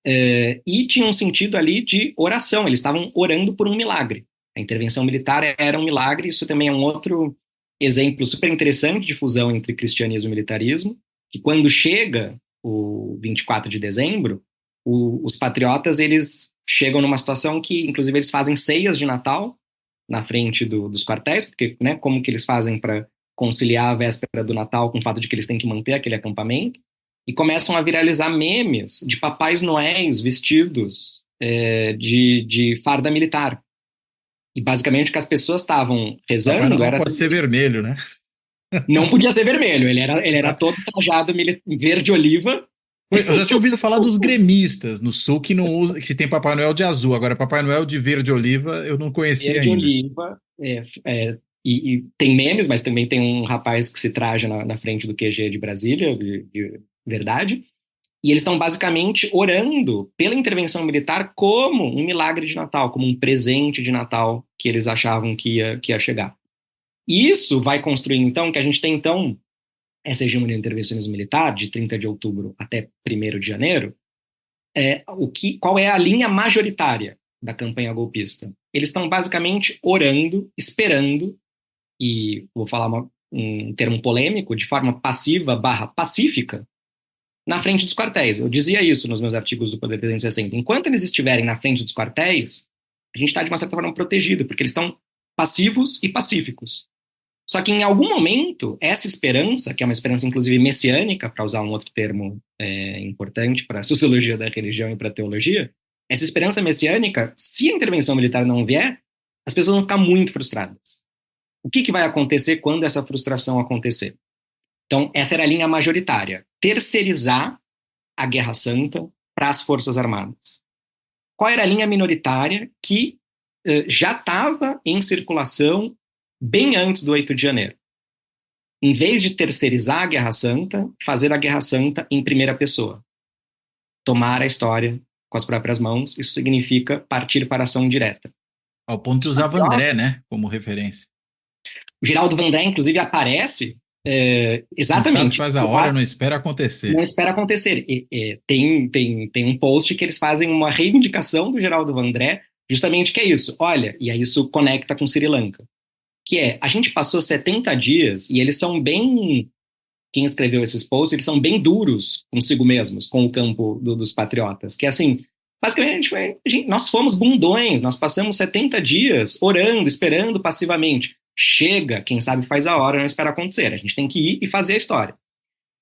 e tinha um sentido ali de oração, eles estavam orando por um milagre. A intervenção militar era um milagre, isso também é um outro exemplo super interessante de fusão entre cristianismo e militarismo, que quando chega o 24 de dezembro, os patriotas, eles chegam numa situação que, inclusive, eles fazem ceias de Natal na frente dos quartéis, porque, né, como que eles fazem para conciliar a véspera do Natal com o fato de que eles têm que manter aquele acampamento, e começam a viralizar memes de papais noéis vestidos de farda militar. E basicamente o que as pessoas estavam Papai rezando Noel era pode ser vermelho, né? não podia ser vermelho, ele era Exato. todo trajado verde-oliva. Eu já tinha ouvido falar dos gremistas no sul que não usa, que tem Papai Noel de azul. Agora, Papai Noel de verde oliva eu não conhecia ainda. Verde-oliva, e tem memes, mas também tem um rapaz que se traja na frente do QG de Brasília, de verdade, e eles estão basicamente orando pela intervenção militar como um milagre de Natal, como um presente de Natal que eles achavam que ia chegar. Isso vai construir, então, que a gente tem, então, essa hegemonia do intervencionismo militar, de 30 de outubro até 1º de janeiro, qual é a linha majoritária da campanha golpista? Eles estão basicamente orando, esperando, e vou falar um termo polêmico, de forma passiva/pacífica, na frente dos quartéis. Eu dizia isso nos meus artigos do Poder 360. Enquanto eles estiverem na frente dos quartéis, a gente está, de uma certa forma, protegido, porque eles estão passivos e pacíficos. Só que, em algum momento, essa esperança, que é uma esperança, inclusive, messiânica, para usar um outro termo importante para a sociologia da religião e para a teologia, essa esperança messiânica, se a intervenção militar não vier, as pessoas vão ficar muito frustradas. O que vai acontecer quando essa frustração acontecer? Então, essa era a linha majoritária. Terceirizar a Guerra Santa para as Forças Armadas. Qual era a linha minoritária que já estava em circulação bem antes do 8 de janeiro? Em vez de terceirizar a Guerra Santa, fazer a Guerra Santa em primeira pessoa. Tomar a história com as próprias mãos, isso significa partir para a ação direta. Ao ponto de usar Vandré, né, como referência. O Geraldo Vandré, inclusive, aparece Quem sabe exatamente. faz a hora, não espera acontecer. Não espera acontecer. Tem um post que eles fazem uma reivindicação do Geraldo Vandré, justamente que é isso. Olha, e aí isso conecta com Sri Lanka. Que é, a gente passou 70 dias e eles são bem. Quem escreveu esses posts, eles são bem duros consigo mesmos, com o campo dos patriotas. Que é assim, basicamente, nós fomos bundões, nós passamos 70 dias orando, esperando passivamente. Chega, quem sabe faz a hora, não espera acontecer. A gente tem que ir e fazer a história.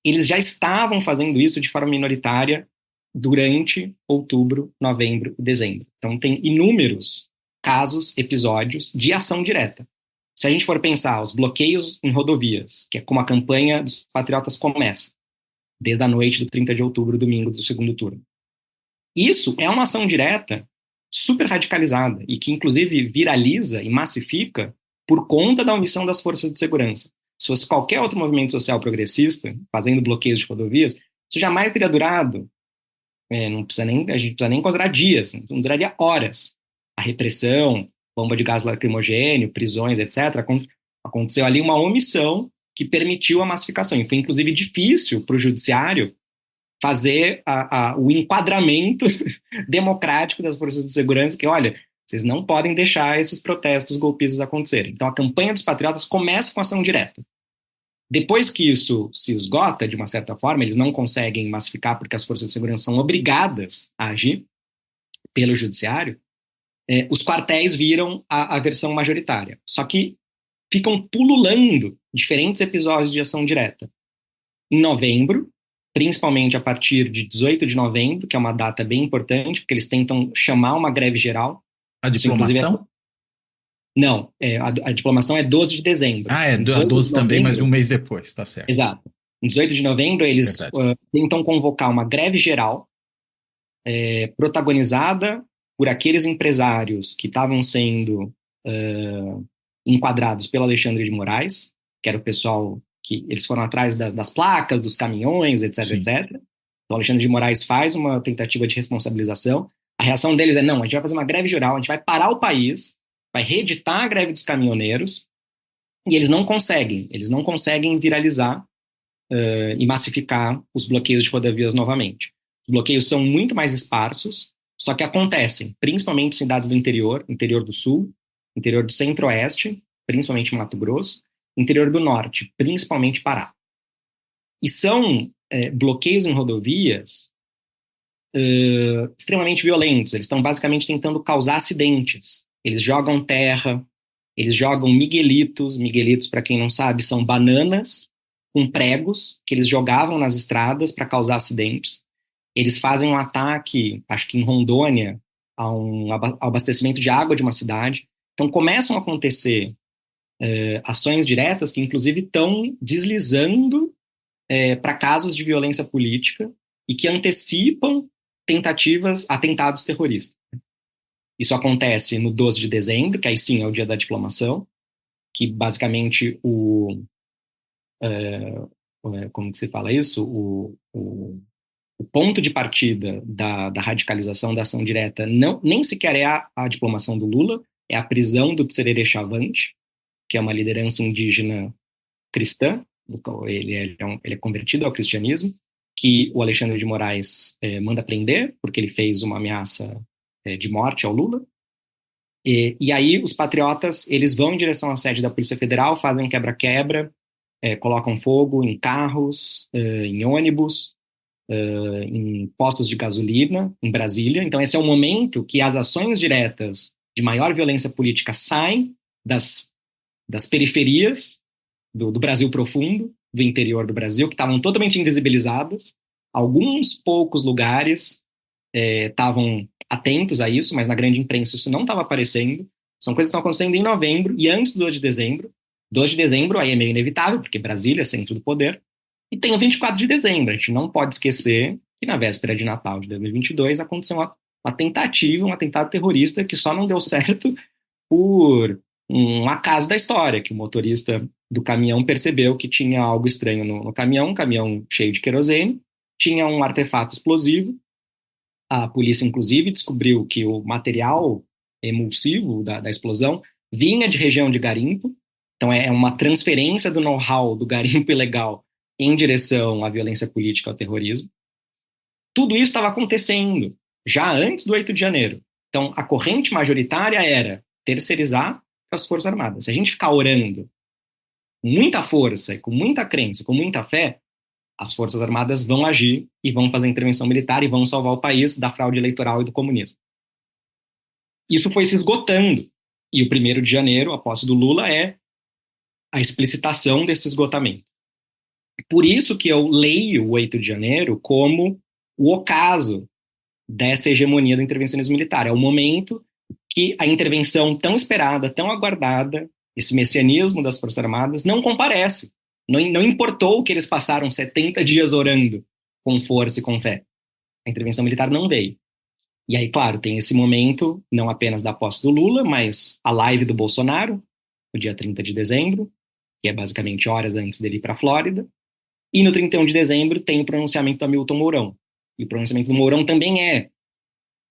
Eles já estavam fazendo isso de forma minoritária durante outubro, novembro e dezembro. Então, tem inúmeros casos, episódios de ação direta. Se a gente for pensar os bloqueios em rodovias, que é como a campanha dos patriotas começa, desde a noite do 30 de outubro, domingo do segundo turno. Isso é uma ação direta super radicalizada e que, inclusive, viraliza e massifica por conta da omissão das forças de segurança. Se fosse qualquer outro movimento social progressista, fazendo bloqueios de rodovias, isso jamais teria durado, a gente não precisa nem considerar dias, não duraria horas. A repressão, bomba de gás lacrimogênio, prisões, etc., aconteceu ali uma omissão que permitiu a massificação. E foi, inclusive, difícil para o judiciário fazer o enquadramento democrático das forças de segurança, que, olha, vocês não podem deixar esses protestos golpistas acontecerem. Então, a campanha dos patriotas começa com ação direta. Depois que isso se esgota, de uma certa forma, eles não conseguem massificar porque as forças de segurança são obrigadas a agir pelo judiciário, os quartéis viram a versão majoritária. Só que ficam pululando diferentes episódios de ação direta. Em novembro, principalmente a partir de 18 de novembro, que é uma data bem importante, porque eles tentam chamar uma greve geral. A diplomação? Não, a diplomação é 12 de dezembro. Ah, é 12 também, mas um mês depois, tá certo. Exato. Em 18 de novembro, eles tentam convocar uma greve geral protagonizada por aqueles empresários que estavam sendo enquadrados pelo Alexandre de Moraes, que era o pessoal que eles foram atrás das placas, dos caminhões, etc, Sim. etc. Então, Alexandre de Moraes faz uma tentativa de responsabilização. A reação deles é, não, a gente vai fazer uma greve geral, a gente vai parar o país, vai reeditar a greve dos caminhoneiros, e eles não conseguem viralizar e massificar os bloqueios de rodovias novamente. Os bloqueios são muito mais esparsos, só que acontecem principalmente em cidades do interior do sul, interior do centro-oeste, principalmente Mato Grosso, interior do norte, principalmente Pará. E são bloqueios em rodovias extremamente violentos. Eles estão basicamente tentando causar acidentes. Eles jogam terra, eles jogam miguelitos. Miguelitos, para quem não sabe, são bananas com pregos que eles jogavam nas estradas para causar acidentes. Eles fazem um ataque, acho que em Rondônia, ao abastecimento de água de uma cidade. Então começam a acontecer ações diretas que inclusive estão deslizando para casos de violência política e que antecipam atentados terroristas. Isso acontece no 12 de dezembro, que aí sim é o dia da diplomação, que basicamente como que se fala isso? O ponto de partida da radicalização da ação direta nem sequer é a diplomação do Lula, é a prisão do Tserere Chavante, que é uma liderança indígena cristã, ele é convertido ao cristianismo, que o Alexandre de Moraes manda prender, porque ele fez uma ameaça de morte ao Lula. E aí os patriotas, eles vão em direção à sede da Polícia Federal, fazem quebra-quebra, colocam fogo em carros, em ônibus, em postos de gasolina, em Brasília. Então esse é o momento que as ações diretas de maior violência política saem das periferias do Brasil profundo, do interior do Brasil, que estavam totalmente invisibilizadas. Alguns poucos lugares estavam atentos a isso, mas na grande imprensa isso não estava aparecendo. São coisas que estão acontecendo em novembro e antes do 2 de dezembro. 2 de dezembro aí é meio inevitável, porque Brasília é centro do poder. E tem o 24 de dezembro. A gente não pode esquecer que na véspera de Natal de 2022 aconteceu uma tentativa, um atentado terrorista que só não deu certo por um acaso da história, que o motorista do caminhão percebeu que tinha algo estranho no caminhão, um caminhão cheio de querosene, tinha um artefato explosivo. A polícia, inclusive, descobriu que o material emulsivo da explosão vinha de região de garimpo, então é uma transferência do know-how do garimpo ilegal em direção à violência política, ao terrorismo. Tudo isso estava acontecendo já antes do 8 de janeiro. Então, a corrente majoritária era terceirizar para as Forças Armadas. Se a gente ficar orando com muita força, com muita crença, com muita fé, as Forças Armadas vão agir e vão fazer intervenção militar e vão salvar o país da fraude eleitoral e do comunismo. Isso foi se esgotando. E o 1º de janeiro, a posse do Lula, é a explicitação desse esgotamento. Por isso que eu leio o 8 de janeiro como o ocaso dessa hegemonia do intervencionismo militar. É o momento que a intervenção tão esperada, tão aguardada, esse messianismo das Forças Armadas, não comparece. Não importou que eles passaram 70 dias orando com força e com fé. A intervenção militar não veio. E aí, claro, tem esse momento, não apenas da posse do Lula, mas a live do Bolsonaro, no dia 30 de dezembro, que é basicamente horas antes dele ir para a Flórida. E no 31 de dezembro tem o pronunciamento do Hamilton Mourão. E o pronunciamento do Mourão também é: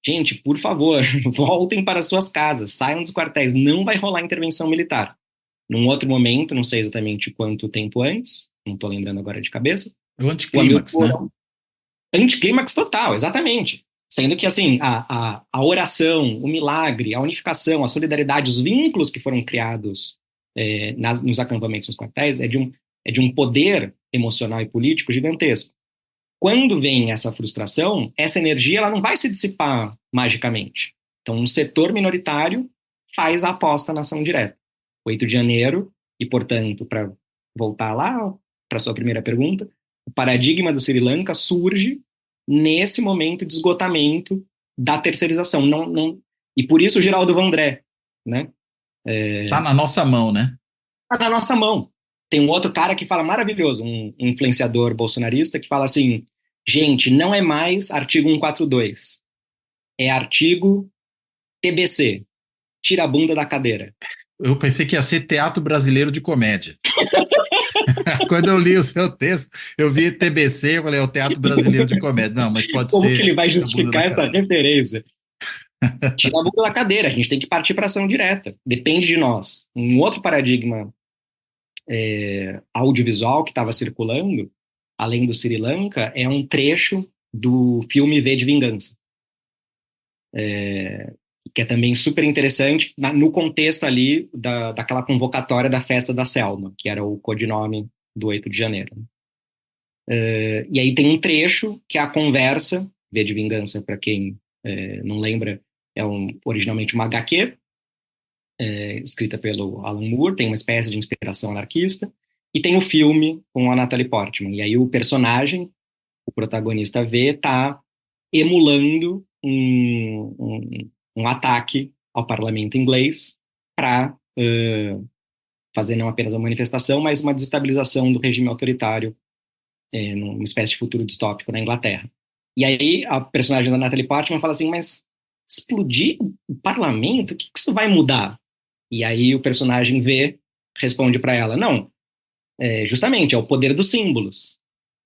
gente, por favor, voltem para suas casas, saiam dos quartéis, não vai rolar intervenção militar. Num outro momento, não sei exatamente quanto tempo antes, não estou lembrando agora de cabeça. O anticlímax, né? Anticlímax total, exatamente. Sendo que, assim, a oração, o milagre, a unificação, a solidariedade, os vínculos que foram criados nos acampamentos, nos quartéis, é de um poder emocional e político gigantesco. Quando vem essa frustração, essa energia ela não vai se dissipar magicamente. Então, um setor minoritário faz a aposta na ação direta. 8 de janeiro, e, portanto, para voltar lá para a sua primeira pergunta, o paradigma do Sri Lanka surge nesse momento de esgotamento da terceirização. E por isso o Geraldo Vandré, né? Tá na nossa mão, né? Tá na nossa mão. Tem um outro cara que fala maravilhoso, um influenciador bolsonarista, que fala assim: gente, não é mais artigo 142, é artigo TBC, tira a bunda da cadeira. Eu pensei que ia ser Teatro Brasileiro de Comédia. Quando eu li o seu texto, eu vi TBC, eu falei, é o Teatro Brasileiro de Comédia. Não, mas pode Como ser. que ele vai justificar essa referência? Tira a bunda da cadeira, a gente tem que partir para ação direta. Depende de nós. Um outro paradigma audiovisual que estava circulando, além do Sri Lanka, é um trecho do filme V de Vingança. Que é também super interessante no contexto ali daquela convocatória da festa da Selma, que era o codinome do 8 de janeiro. E aí tem um trecho que é a conversa, V de Vingança, para quem não lembra, é originalmente uma HQ, escrita pelo Alan Moore, tem uma espécie de inspiração anarquista, e tem o filme com a Natalie Portman. E aí o personagem, o protagonista V, está emulando um ataque ao parlamento inglês para fazer não apenas uma manifestação, mas uma desestabilização do regime autoritário numa espécie de futuro distópico na Inglaterra. E aí a personagem da Natalie Portman fala assim, mas explodir o parlamento, o que isso vai mudar? E aí o personagem V responde para ela, não, justamente, é o poder dos símbolos.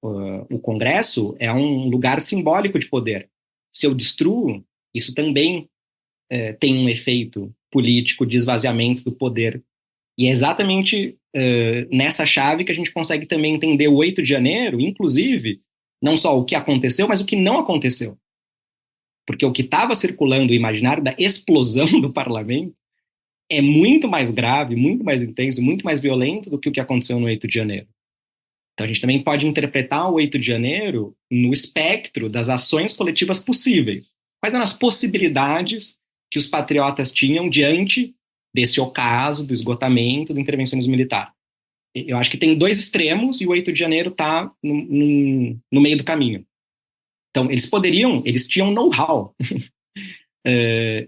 O Congresso é um lugar simbólico de poder. Se eu destruo, isso também tem um efeito político de esvaziamento do poder. E é exatamente nessa chave que a gente consegue também entender o 8 de janeiro, inclusive, não só o que aconteceu, mas o que não aconteceu. Porque o que estava circulando o imaginário da explosão do parlamento é muito mais grave, muito mais intenso, muito mais violento do que o que aconteceu no 8 de janeiro. Então a gente também pode interpretar o 8 de janeiro no espectro das ações coletivas possíveis. Quais eram as possibilidades que os patriotas tinham diante desse ocaso, do esgotamento, do intervencionismo militar? Eu acho que tem dois extremos e o 8 de janeiro está no meio do caminho. Então eles tinham know-how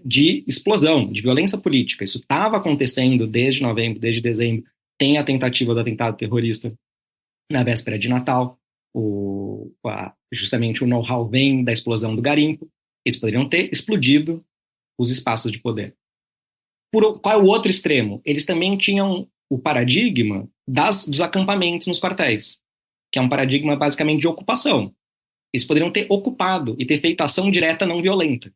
de explosão, de violência política. Isso estava acontecendo desde novembro, desde dezembro. Tem a tentativa do atentado terrorista na véspera de Natal. Justamente o know-how vem da explosão do garimpo. Eles poderiam ter explodido os espaços de poder. Qual é o outro extremo? Eles também tinham o paradigma dos acampamentos nos quartéis, que é um paradigma basicamente de ocupação. Eles poderiam ter ocupado e ter feito ação direta não violenta.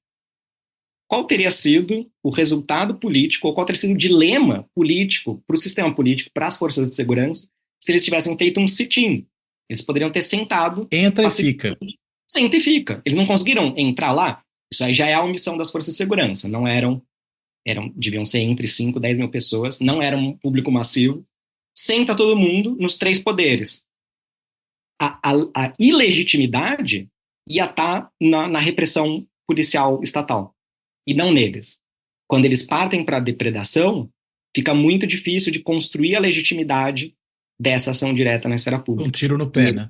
qual teria sido o resultado político, ou qual teria sido o dilema político para o sistema político, para as forças de segurança, se eles tivessem feito um sit-in. Eles poderiam ter sentado... Entra e fica. Senta e fica. Eles não conseguiram entrar lá. Isso aí já é a omissão das forças de segurança. Não deviam ser entre 5 e 10 mil pessoas, não era um público massivo. Senta todo mundo nos 3 poderes. A ilegitimidade ia estar na repressão policial estatal, e não neles. Quando eles partem para a depredação, fica muito difícil de construir a legitimidade dessa ação direta na esfera pública. Um tiro no pé, né?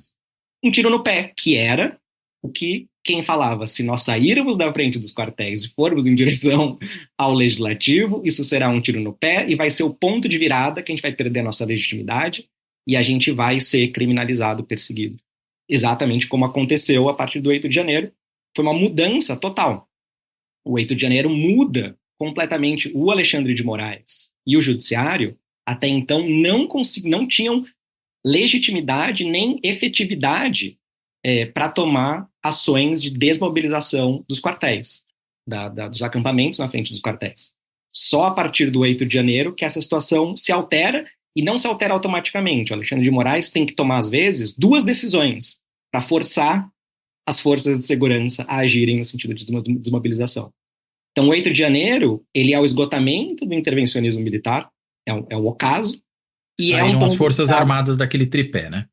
Um tiro no pé, que era o que quem falava: se nós sairmos da frente dos quartéis e formos em direção ao legislativo, isso será um tiro no pé e vai ser o ponto de virada que a gente vai perder a nossa legitimidade e a gente vai ser criminalizado, perseguido. Exatamente como aconteceu a partir do 8 de janeiro. Foi uma mudança total. O 8 de janeiro muda completamente. O Alexandre de Moraes e o judiciário, até então, não tinham legitimidade nem efetividade para tomar ações de desmobilização dos quartéis, dos acampamentos na frente dos quartéis. Só a partir do 8 de janeiro que essa situação se altera, e não se altera automaticamente. O Alexandre de Moraes tem que tomar, às vezes, 2 decisões para forçar as forças de segurança a agirem no sentido de desmobilização. Então, o 8 de janeiro, ele é o esgotamento do intervencionismo militar, é o ocaso. Saíram as forças armadas daquele tripé, né?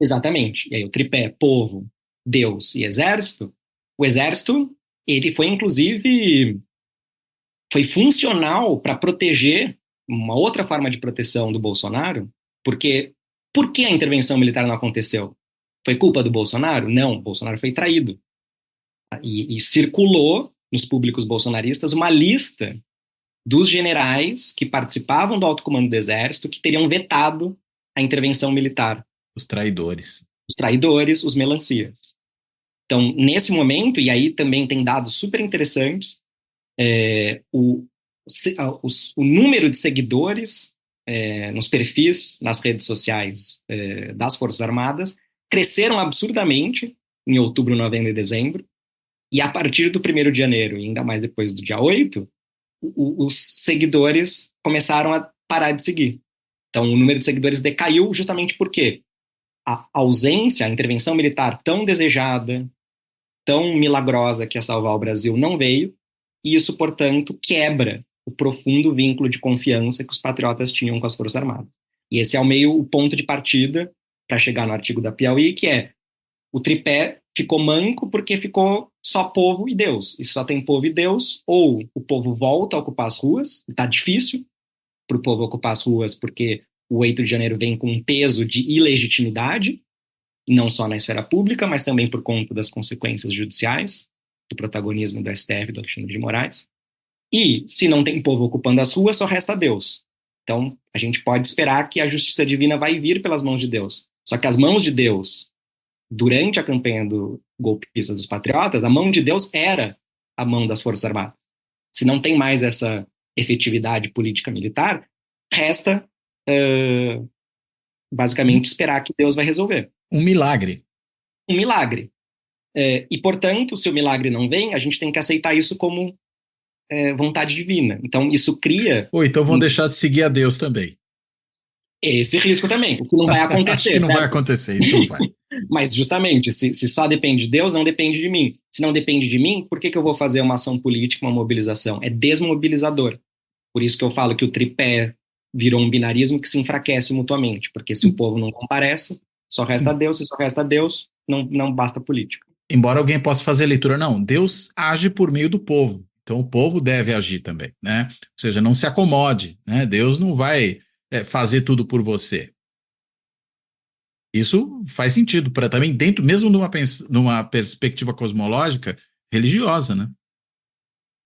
Exatamente. E aí o tripé, povo, Deus e exército. O exército, ele foi, inclusive, foi funcional para proteger uma outra forma de proteção do Bolsonaro, porque por que a intervenção militar não aconteceu? Foi culpa do Bolsonaro? Não, o Bolsonaro foi traído. E circulou nos públicos bolsonaristas uma lista dos generais que participavam do alto comando do exército que teriam vetado a intervenção militar. Os traidores. Os traidores, os melancias. Então, nesse momento, e aí também tem dados super interessantes, o número de seguidores nos perfis, nas redes sociais das Forças Armadas cresceram absurdamente em outubro, novembro e dezembro, e a partir do 1º de janeiro, e ainda mais depois do dia 8, os seguidores começaram a parar de seguir. Então, o número de seguidores decaiu justamente porque a ausência, a intervenção militar tão desejada, tão milagrosa que ia salvar o Brasil não veio, e isso, portanto, quebra o profundo vínculo de confiança que os patriotas tinham com as Forças Armadas. E esse é o ponto de partida para chegar no artigo da Piauí, que é: o tripé ficou manco porque ficou só povo e Deus. E se só tem povo e Deus, ou o povo volta a ocupar as ruas, e está difícil para o povo ocupar as ruas porque o 8 de janeiro vem com um peso de ilegitimidade, não só na esfera pública, mas também por conta das consequências judiciais, do protagonismo do STF, do Alexandre de Moraes. E, se não tem povo ocupando as ruas, só resta Deus. Então, a gente pode esperar que a justiça divina vai vir pelas mãos de Deus. Só que as mãos de Deus, durante a campanha do golpista dos patriotas, a mão de Deus era a mão das Forças Armadas. Se não tem mais essa efetividade política militar, resta basicamente esperar que Deus vai resolver. Um milagre. Um milagre. E, portanto, se o milagre não vem, a gente tem que aceitar isso como vontade divina. Então, isso cria... Ou então vão deixar de seguir a Deus também. Esse risco também, o que não vai acontecer. Acho que não vai acontecer, isso não vai. Mas, justamente, se só depende de Deus, não depende de mim. Se não depende de mim, por que eu vou fazer uma ação política, uma mobilização? É desmobilizador. Por isso que eu falo que o tripé virou um binarismo que se enfraquece mutuamente, porque se o povo não comparece, só resta Deus, se só resta Deus, não basta política. Embora alguém possa fazer a leitura, não, Deus age por meio do povo, então o povo deve agir também, né? Ou seja, não se acomode, né? Deus não vai fazer tudo por você. Isso faz sentido para também dentro, mesmo numa perspectiva cosmológica religiosa, né?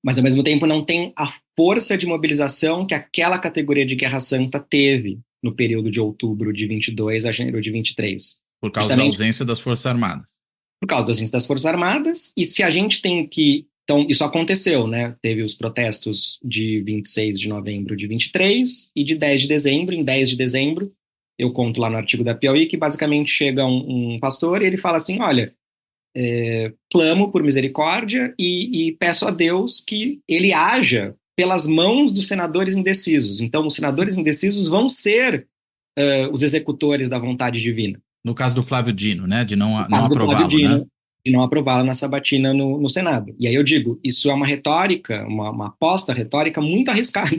Mas, ao mesmo tempo, não tem a força de mobilização que aquela categoria de Guerra Santa teve no período de outubro de 22 a janeiro de 23. Por causa da ausência das Forças Armadas. Por causa da ausência das Forças Armadas, e se a gente tem que... Então, isso aconteceu, né? Teve os protestos de 26 de novembro de 23 e de 10 de dezembro. Em 10 de dezembro, eu conto lá no artigo da Piauí que basicamente chega um pastor e ele fala assim, olha, clamo por misericórdia e peço a Deus que ele haja pelas mãos dos senadores indecisos. Então, os senadores indecisos vão ser os executores da vontade divina. No caso do Flávio Dino, né? De No não caso do Flávio aprová-lo, né? Dino, de não aprová-la na sabatina no Senado. E aí eu digo, isso é uma retórica, uma aposta retórica muito arriscada,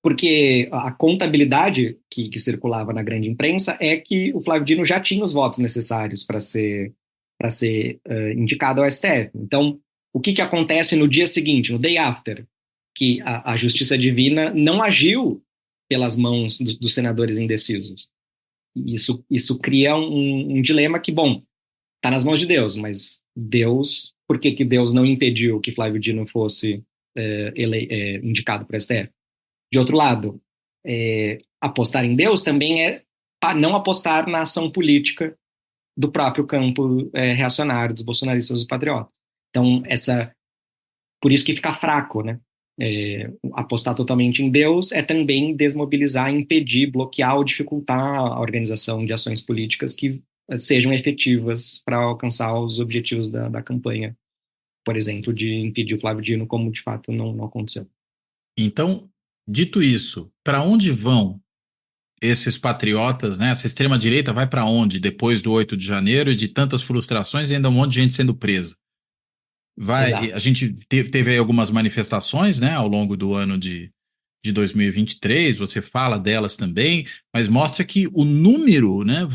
porque a contabilidade que circulava na grande imprensa é que o Flávio Dino já tinha os votos necessários para ser indicado ao STF. Então, o que acontece no dia seguinte, no day after, que a justiça divina não agiu pelas mãos dos senadores indecisos? Isso cria um dilema que, bom, está nas mãos de Deus, mas Deus, por que Deus não impediu que Flávio Dino fosse indicado para o STF? De outro lado, apostar em Deus também é não apostar na ação política do próprio campo reacionário, dos bolsonaristas, dos patriotas. Então, por isso que fica fraco, né? Apostar totalmente em Deus é também desmobilizar, impedir, bloquear ou dificultar a organização de ações políticas que sejam efetivas para alcançar os objetivos da campanha, por exemplo, de impedir o Flávio Dino, como de fato não aconteceu. Então, dito isso, para onde vão esses patriotas, né? Essa extrema-direita vai para onde depois do 8 de janeiro e de tantas frustrações e ainda um monte de gente sendo presa? Exato. A gente teve aí algumas manifestações, né, ao longo do ano de 2023, você fala delas também, mas mostra que o número, né,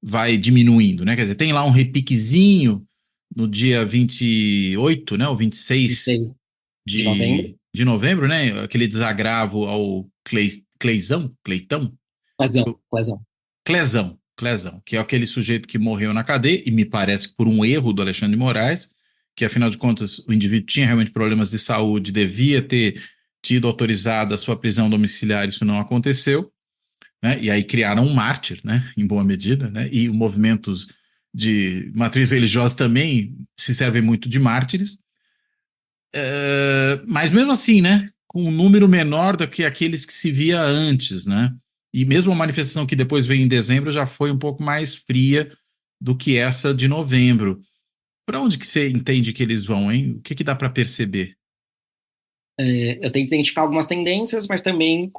vai diminuindo, né? Quer dizer, tem lá um repiquezinho no dia 28, né, ou 26 de novembro. de novembro, né? Aquele desagravo ao Cleitão? Lesão. Clezão, que é aquele sujeito que morreu na cadeia, e me parece que por um erro do Alexandre de Moraes, que afinal de contas o indivíduo tinha realmente problemas de saúde, devia ter tido autorizada a sua prisão domiciliar, isso não aconteceu, né? E aí criaram um mártir, né? Em boa medida, né? E movimentos de matriz religiosa também se servem muito de mártires, mas mesmo assim, né? Com um número menor do que aqueles que se via antes, né? E mesmo a manifestação que depois veio em dezembro já foi um pouco mais fria do que essa de novembro. Para onde que você entende que eles vão, hein? O que dá para perceber? Eu tenho que identificar algumas tendências, mas também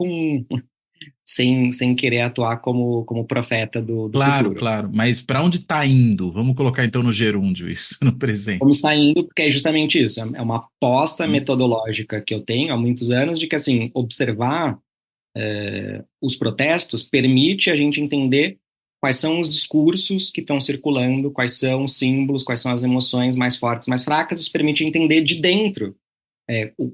sem querer atuar como profeta do Claro, futuro. claro, mas para onde está indo? Vamos colocar então no gerúndio isso, no Como presente. está indo, porque é justamente isso, é uma aposta Hum. metodológica que eu tenho há muitos anos de que, assim, observar os protestos permite a gente entender quais são os discursos que estão circulando, quais são os símbolos, quais são as emoções mais fortes, mais fracas. Isso permite entender de dentro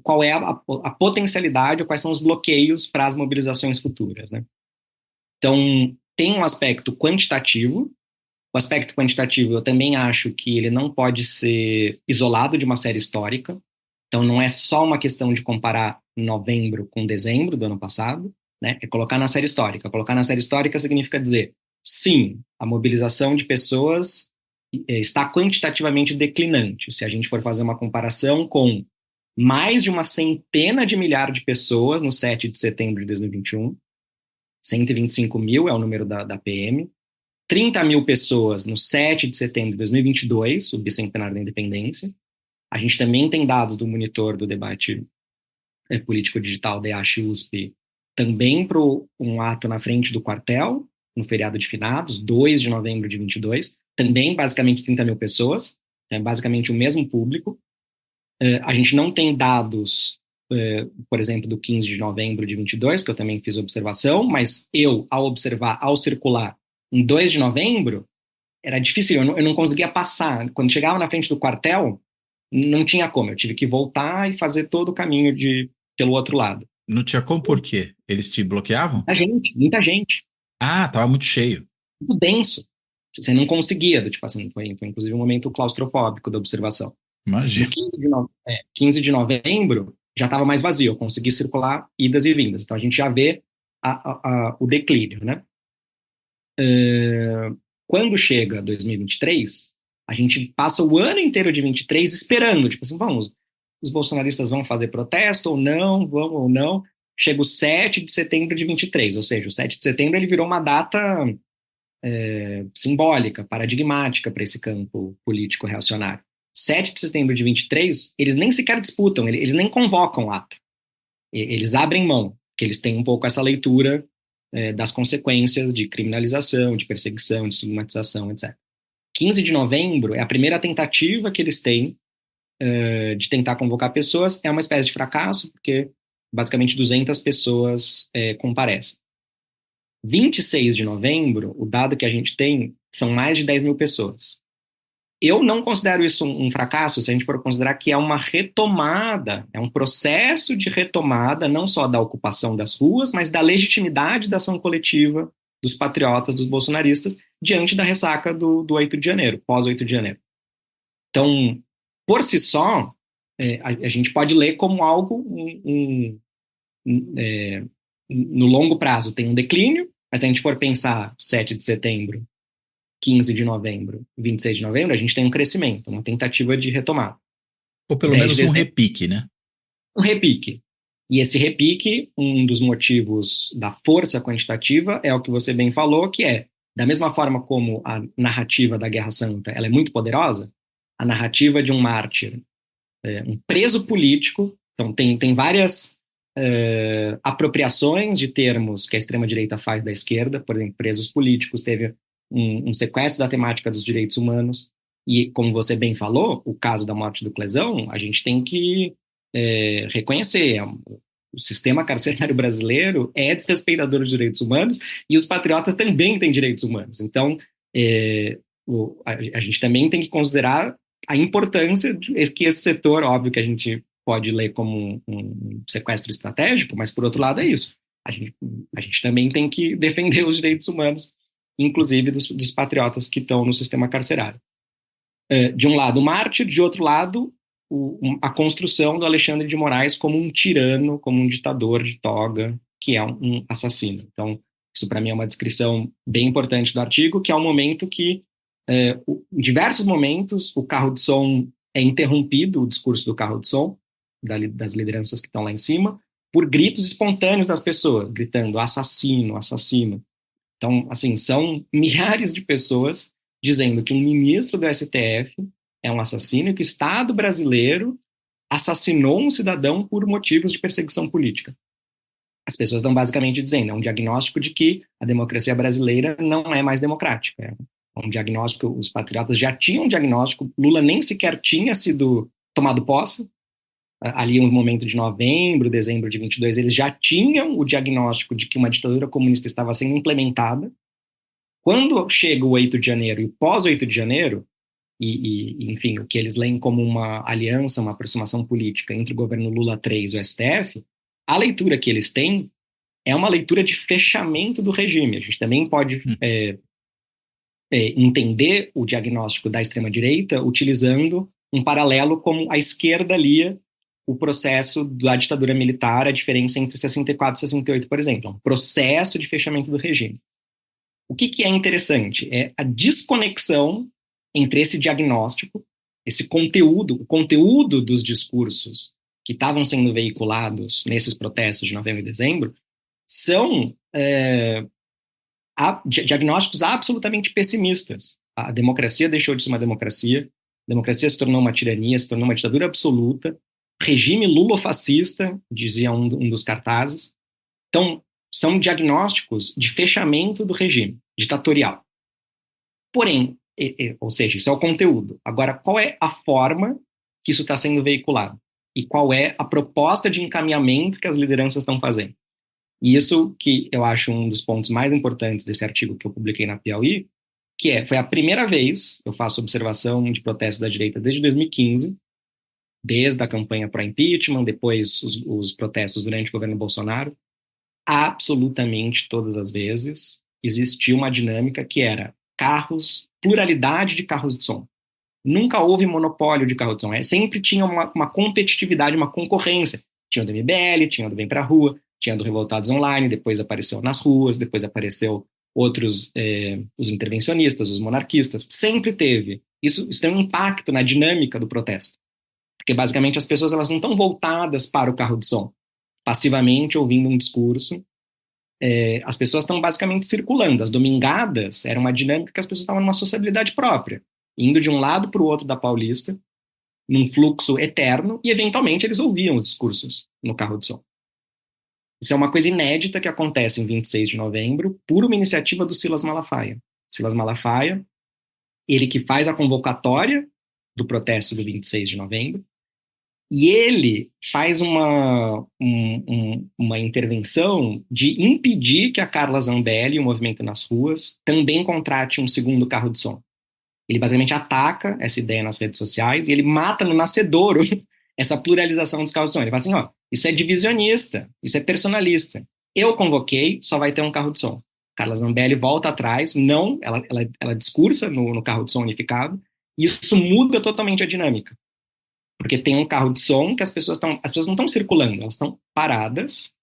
qual é a potencialidade ou quais são os bloqueios para as mobilizações futuras, né? Então, tem um aspecto quantitativo. O aspecto quantitativo, eu também acho que ele não pode ser isolado de uma série histórica. Então, não é só uma questão de comparar novembro com dezembro do ano passado, né? É colocar na série histórica. Colocar na série histórica significa dizer, sim, a mobilização de pessoas está quantitativamente declinante. Se a gente for fazer uma comparação com mais de uma centena de milhares de pessoas no 7 de setembro de 2021, 125 mil é o número da PM, 30 mil pessoas no 7 de setembro de 2022, o bicentenário da independência. A gente também tem dados do monitor do debate político digital da EASH-USP, também para um ato na frente do quartel, no feriado de finados, 2 de novembro de 22, também basicamente 30 mil pessoas, é basicamente o mesmo público. A gente não tem dados, por exemplo, do 15 de novembro de 22, que eu também fiz observação, mas ao observar, ao circular em 2 de novembro, era difícil, eu não conseguia passar. Quando chegava na frente do quartel, não tinha como, eu tive que voltar e fazer todo o caminho pelo outro lado. Não tinha como por quê? Eles te bloqueavam? Muita gente, Ah, tava muito cheio. muito denso. Você não conseguia, tipo assim, foi inclusive um momento claustrofóbico da observação. No Imagina. 15 de novembro, já estava mais vazio, eu consegui circular idas e vindas. Então a gente já vê o declínio, né? Quando chega 2023, a gente passa o ano inteiro de 23 esperando, tipo assim, vamos, os bolsonaristas vão fazer protesto ou não, vão ou não. Chega o 7 de setembro de 23, ou seja, o 7 de setembro ele virou uma data simbólica, paradigmática para esse campo político reacionário. 7 de setembro de 23, eles nem sequer disputam, eles nem convocam o ato. Eles abrem mão, que eles têm um pouco essa leitura das consequências de criminalização, de perseguição, de estigmatização, etc. 15 de novembro é a primeira tentativa que eles têm de tentar convocar pessoas, é uma espécie de fracasso, porque basicamente 200 pessoas comparecem. 26 de novembro, o dado que a gente tem são mais de 10 mil pessoas. Eu não considero isso um fracasso, se a gente for considerar que é uma retomada, é um processo de retomada, não só da ocupação das ruas, mas da legitimidade da ação coletiva dos patriotas, dos bolsonaristas, diante da ressaca do 8 de janeiro, pós 8 de janeiro. Então, por si só, a gente pode ler como algo no longo prazo tem um declínio, mas se a gente for pensar 7 de setembro, 15 de novembro, 26 de novembro, a gente tem um crescimento, uma tentativa de retomada. Ou pelo menos um repique, né? Um repique. E esse repique, um dos motivos da força quantitativa é o que você bem falou, que é, da mesma forma como a narrativa da Guerra Santa ela é muito poderosa, a narrativa de um mártir, um preso político, então tem várias apropriações de termos que a extrema-direita faz da esquerda, por exemplo, presos políticos, teve um sequestro da temática dos direitos humanos, e como você bem falou, o caso da morte do Clesão, a gente tem que reconhecer, o sistema carcerário brasileiro é desrespeitador dos direitos humanos, e os patriotas também têm direitos humanos, então a gente também tem que considerar a importância que esse setor, óbvio que a gente pode ler como um sequestro estratégico, mas por outro lado é isso, a gente também tem que defender os direitos humanos, inclusive dos patriotas que estão no sistema carcerário. De um lado o mártir, de outro lado a construção do Alexandre de Moraes como um tirano, como um ditador de toga, que é um assassino. Então, isso para mim é uma descrição bem importante do artigo, que é um momento que, em diversos momentos, o carro de som é interrompido, o discurso do carro de som, das lideranças que estão lá em cima, por gritos espontâneos das pessoas, gritando assassino, assassino. Então, assim, são milhares de pessoas dizendo que um ministro do STF é um assassino e que o Estado brasileiro assassinou um cidadão por motivos de perseguição política. As pessoas estão basicamente dizendo, é um diagnóstico de que a democracia brasileira não é mais democrática. É um diagnóstico, os patriotas já tinham um diagnóstico, Lula nem sequer tinha sido tomado posse, ali no momento de novembro, dezembro de 22, eles já tinham o diagnóstico de que uma ditadura comunista estava sendo implementada. Quando chega o 8 de janeiro e o pós-8 de janeiro, enfim, o que eles leem como uma aliança, uma aproximação política entre o governo Lula III e o STF, a leitura que eles têm é uma leitura de fechamento do regime. A gente também pode entender o diagnóstico da extrema-direita utilizando um paralelo como a esquerda lia o processo da ditadura militar, a diferença entre 64 e 68, por exemplo. Um processo de fechamento do regime. O que é interessante é a desconexão entre esse diagnóstico, esse conteúdo, o conteúdo dos discursos que estavam sendo veiculados nesses protestos de novembro e dezembro, são diagnósticos absolutamente pessimistas. A democracia deixou de ser uma democracia, a democracia se tornou uma tirania, se tornou uma ditadura absoluta, regime lulofascista, dizia um dos cartazes. Então, são diagnósticos de fechamento do regime ditatorial. Porém, ou seja, isso é o conteúdo. Agora, qual é a forma que isso está sendo veiculado? E qual é a proposta de encaminhamento que as lideranças estão fazendo? E isso que eu acho um dos pontos mais importantes desse artigo que eu publiquei na Piauí, que foi a primeira vez, eu faço observação de protestos da direita desde 2015, desde a campanha pró-impeachment, depois os protestos durante o governo Bolsonaro, absolutamente todas as vezes existia uma dinâmica que era pluralidade de carros de som. Nunca houve monopólio de carro de som. Sempre tinha uma competitividade, uma concorrência. Tinha o do MBL, tinha o do Vem Pra Rua, tinha o do Revoltados Online, depois apareceu nas ruas, depois apareceu outros, os intervencionistas, os monarquistas. Sempre teve. Isso tem um impacto na dinâmica do protesto. Porque basicamente as pessoas elas não estão voltadas para o carro de som, passivamente ouvindo um discurso as pessoas estão basicamente circulando. As domingadas era uma dinâmica que as pessoas estavam numa sociabilidade própria, indo de um lado para o outro da Paulista, num fluxo eterno, e eventualmente eles ouviam os discursos no carro de som. Isso é uma coisa inédita que acontece em 26 de novembro, por uma iniciativa do Silas Malafaia. Silas Malafaia, ele que faz a convocatória do protesto do 26 de novembro, e ele faz uma intervenção de impedir que a Carla Zambelli, o Movimento nas Ruas, também contrate um segundo carro de som. Ele basicamente ataca essa ideia nas redes sociais e ele mata no nascedouro essa pluralização dos carros de som. Ele fala assim, ó, isso é divisionista, isso é personalista. Eu convoquei, só vai ter um carro de som. Carla Zambelli volta atrás, não, ela discursa no carro de som unificado, e isso muda totalmente a dinâmica. Porque tem um carro de som que as pessoas não estão circulando, elas estão paradas,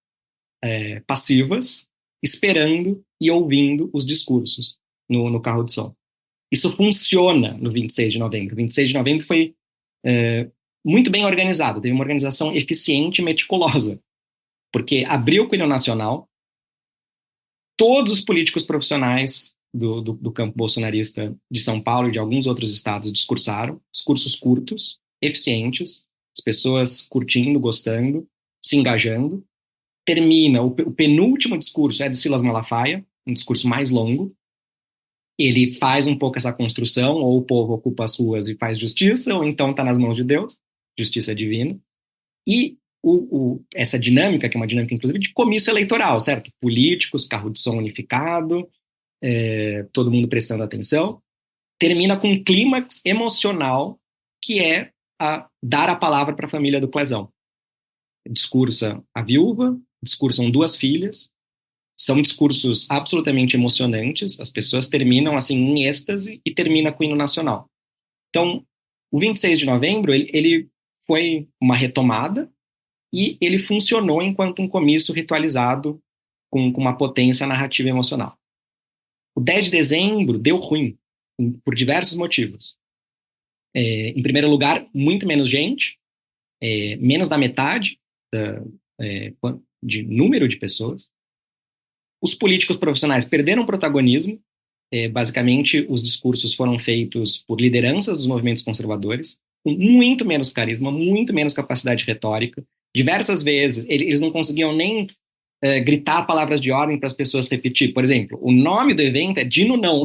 passivas, esperando e ouvindo os discursos no carro de som. Isso funciona no 26 de novembro. O 26 de novembro foi muito bem organizado, teve uma organização eficiente e meticulosa, porque abriu com o hino nacional, todos os políticos profissionais do campo bolsonarista de São Paulo e de alguns outros estados discursaram, discursos curtos, eficientes, as pessoas curtindo, gostando, se engajando. Termina, o penúltimo discurso é do Silas Malafaia, um discurso mais longo. Ele faz um pouco essa construção, ou o povo ocupa as ruas e faz justiça, ou então está nas mãos de Deus, justiça divina. E essa dinâmica, que é uma dinâmica inclusive de comício eleitoral, certo? Políticos, carro de som unificado, todo mundo prestando atenção, termina com um clímax emocional que é dar a palavra para a família do Clezão. Discursa a viúva, discursam duas filhas, são discursos absolutamente emocionantes, as pessoas terminam assim em êxtase e termina com o hino nacional. Então, o 26 de novembro, ele foi uma retomada e ele funcionou enquanto um comício ritualizado com uma potência narrativa emocional. O 10 de dezembro deu ruim, por diversos motivos. Em primeiro lugar, muito menos gente, menos da metade de número de pessoas. Os políticos profissionais perderam protagonismo, basicamente os discursos foram feitos por lideranças dos movimentos conservadores, com muito menos carisma, muito menos capacidade retórica. Diversas vezes eles não conseguiam nem gritar palavras de ordem para as pessoas repetir. Por exemplo, o nome do evento é Dino Não.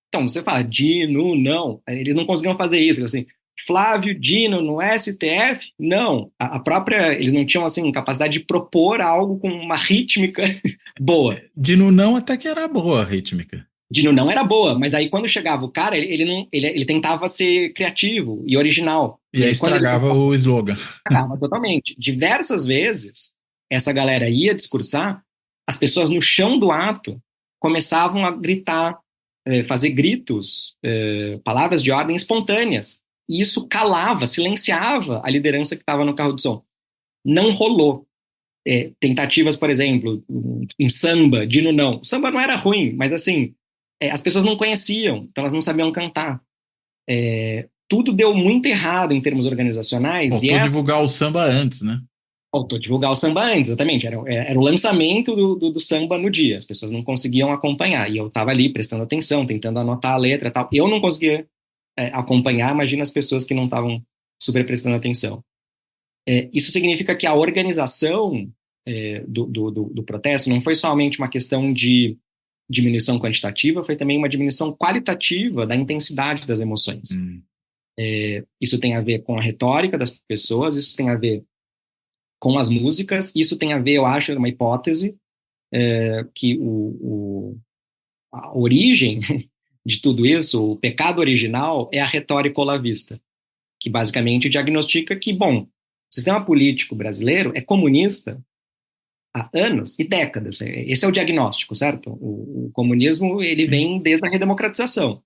Então, você fala Dino Não. Eles não conseguiam fazer isso. Assim, Flávio Dino no STF? Não. A própria... Eles não tinham, assim, capacidade de propor algo com uma rítmica boa. Dino Não até que era boa a rítmica. Dino Não era boa, mas aí quando chegava o cara, ele tentava ser criativo e original. E aí estragava o slogan. Estragava totalmente. Diversas vezes, essa galera ia discursar, as pessoas no chão do ato começavam a gritar, fazer gritos, palavras de ordem espontâneas. E isso calava, silenciava a liderança que estava no carro de som. Não rolou. Tentativas, por exemplo, um samba, Dino Não. O samba não era ruim, mas assim, as pessoas não conheciam, então elas não sabiam cantar. Tudo deu muito errado em termos organizacionais. Faltou divulgar o samba antes, né? Faltou divulgar o samba antes, exatamente. Era o lançamento do samba no dia. As pessoas não conseguiam acompanhar. E eu estava ali prestando atenção, tentando anotar a letra e tal. Eu não conseguia acompanhar, imagina as pessoas que não estavam super prestando atenção. Isso significa que a organização do protesto não foi somente uma questão de diminuição quantitativa, foi também uma diminuição qualitativa da intensidade das emoções. Isso tem a ver com a retórica das pessoas, isso tem a ver com as músicas, isso tem a ver, eu acho, uma hipótese, que a origem de tudo isso, o pecado original, é a retórica olavista, que basicamente diagnostica que, bom, o sistema político brasileiro é comunista há anos e décadas. Esse é o diagnóstico, certo? O comunismo, ele vem desde a redemocratização.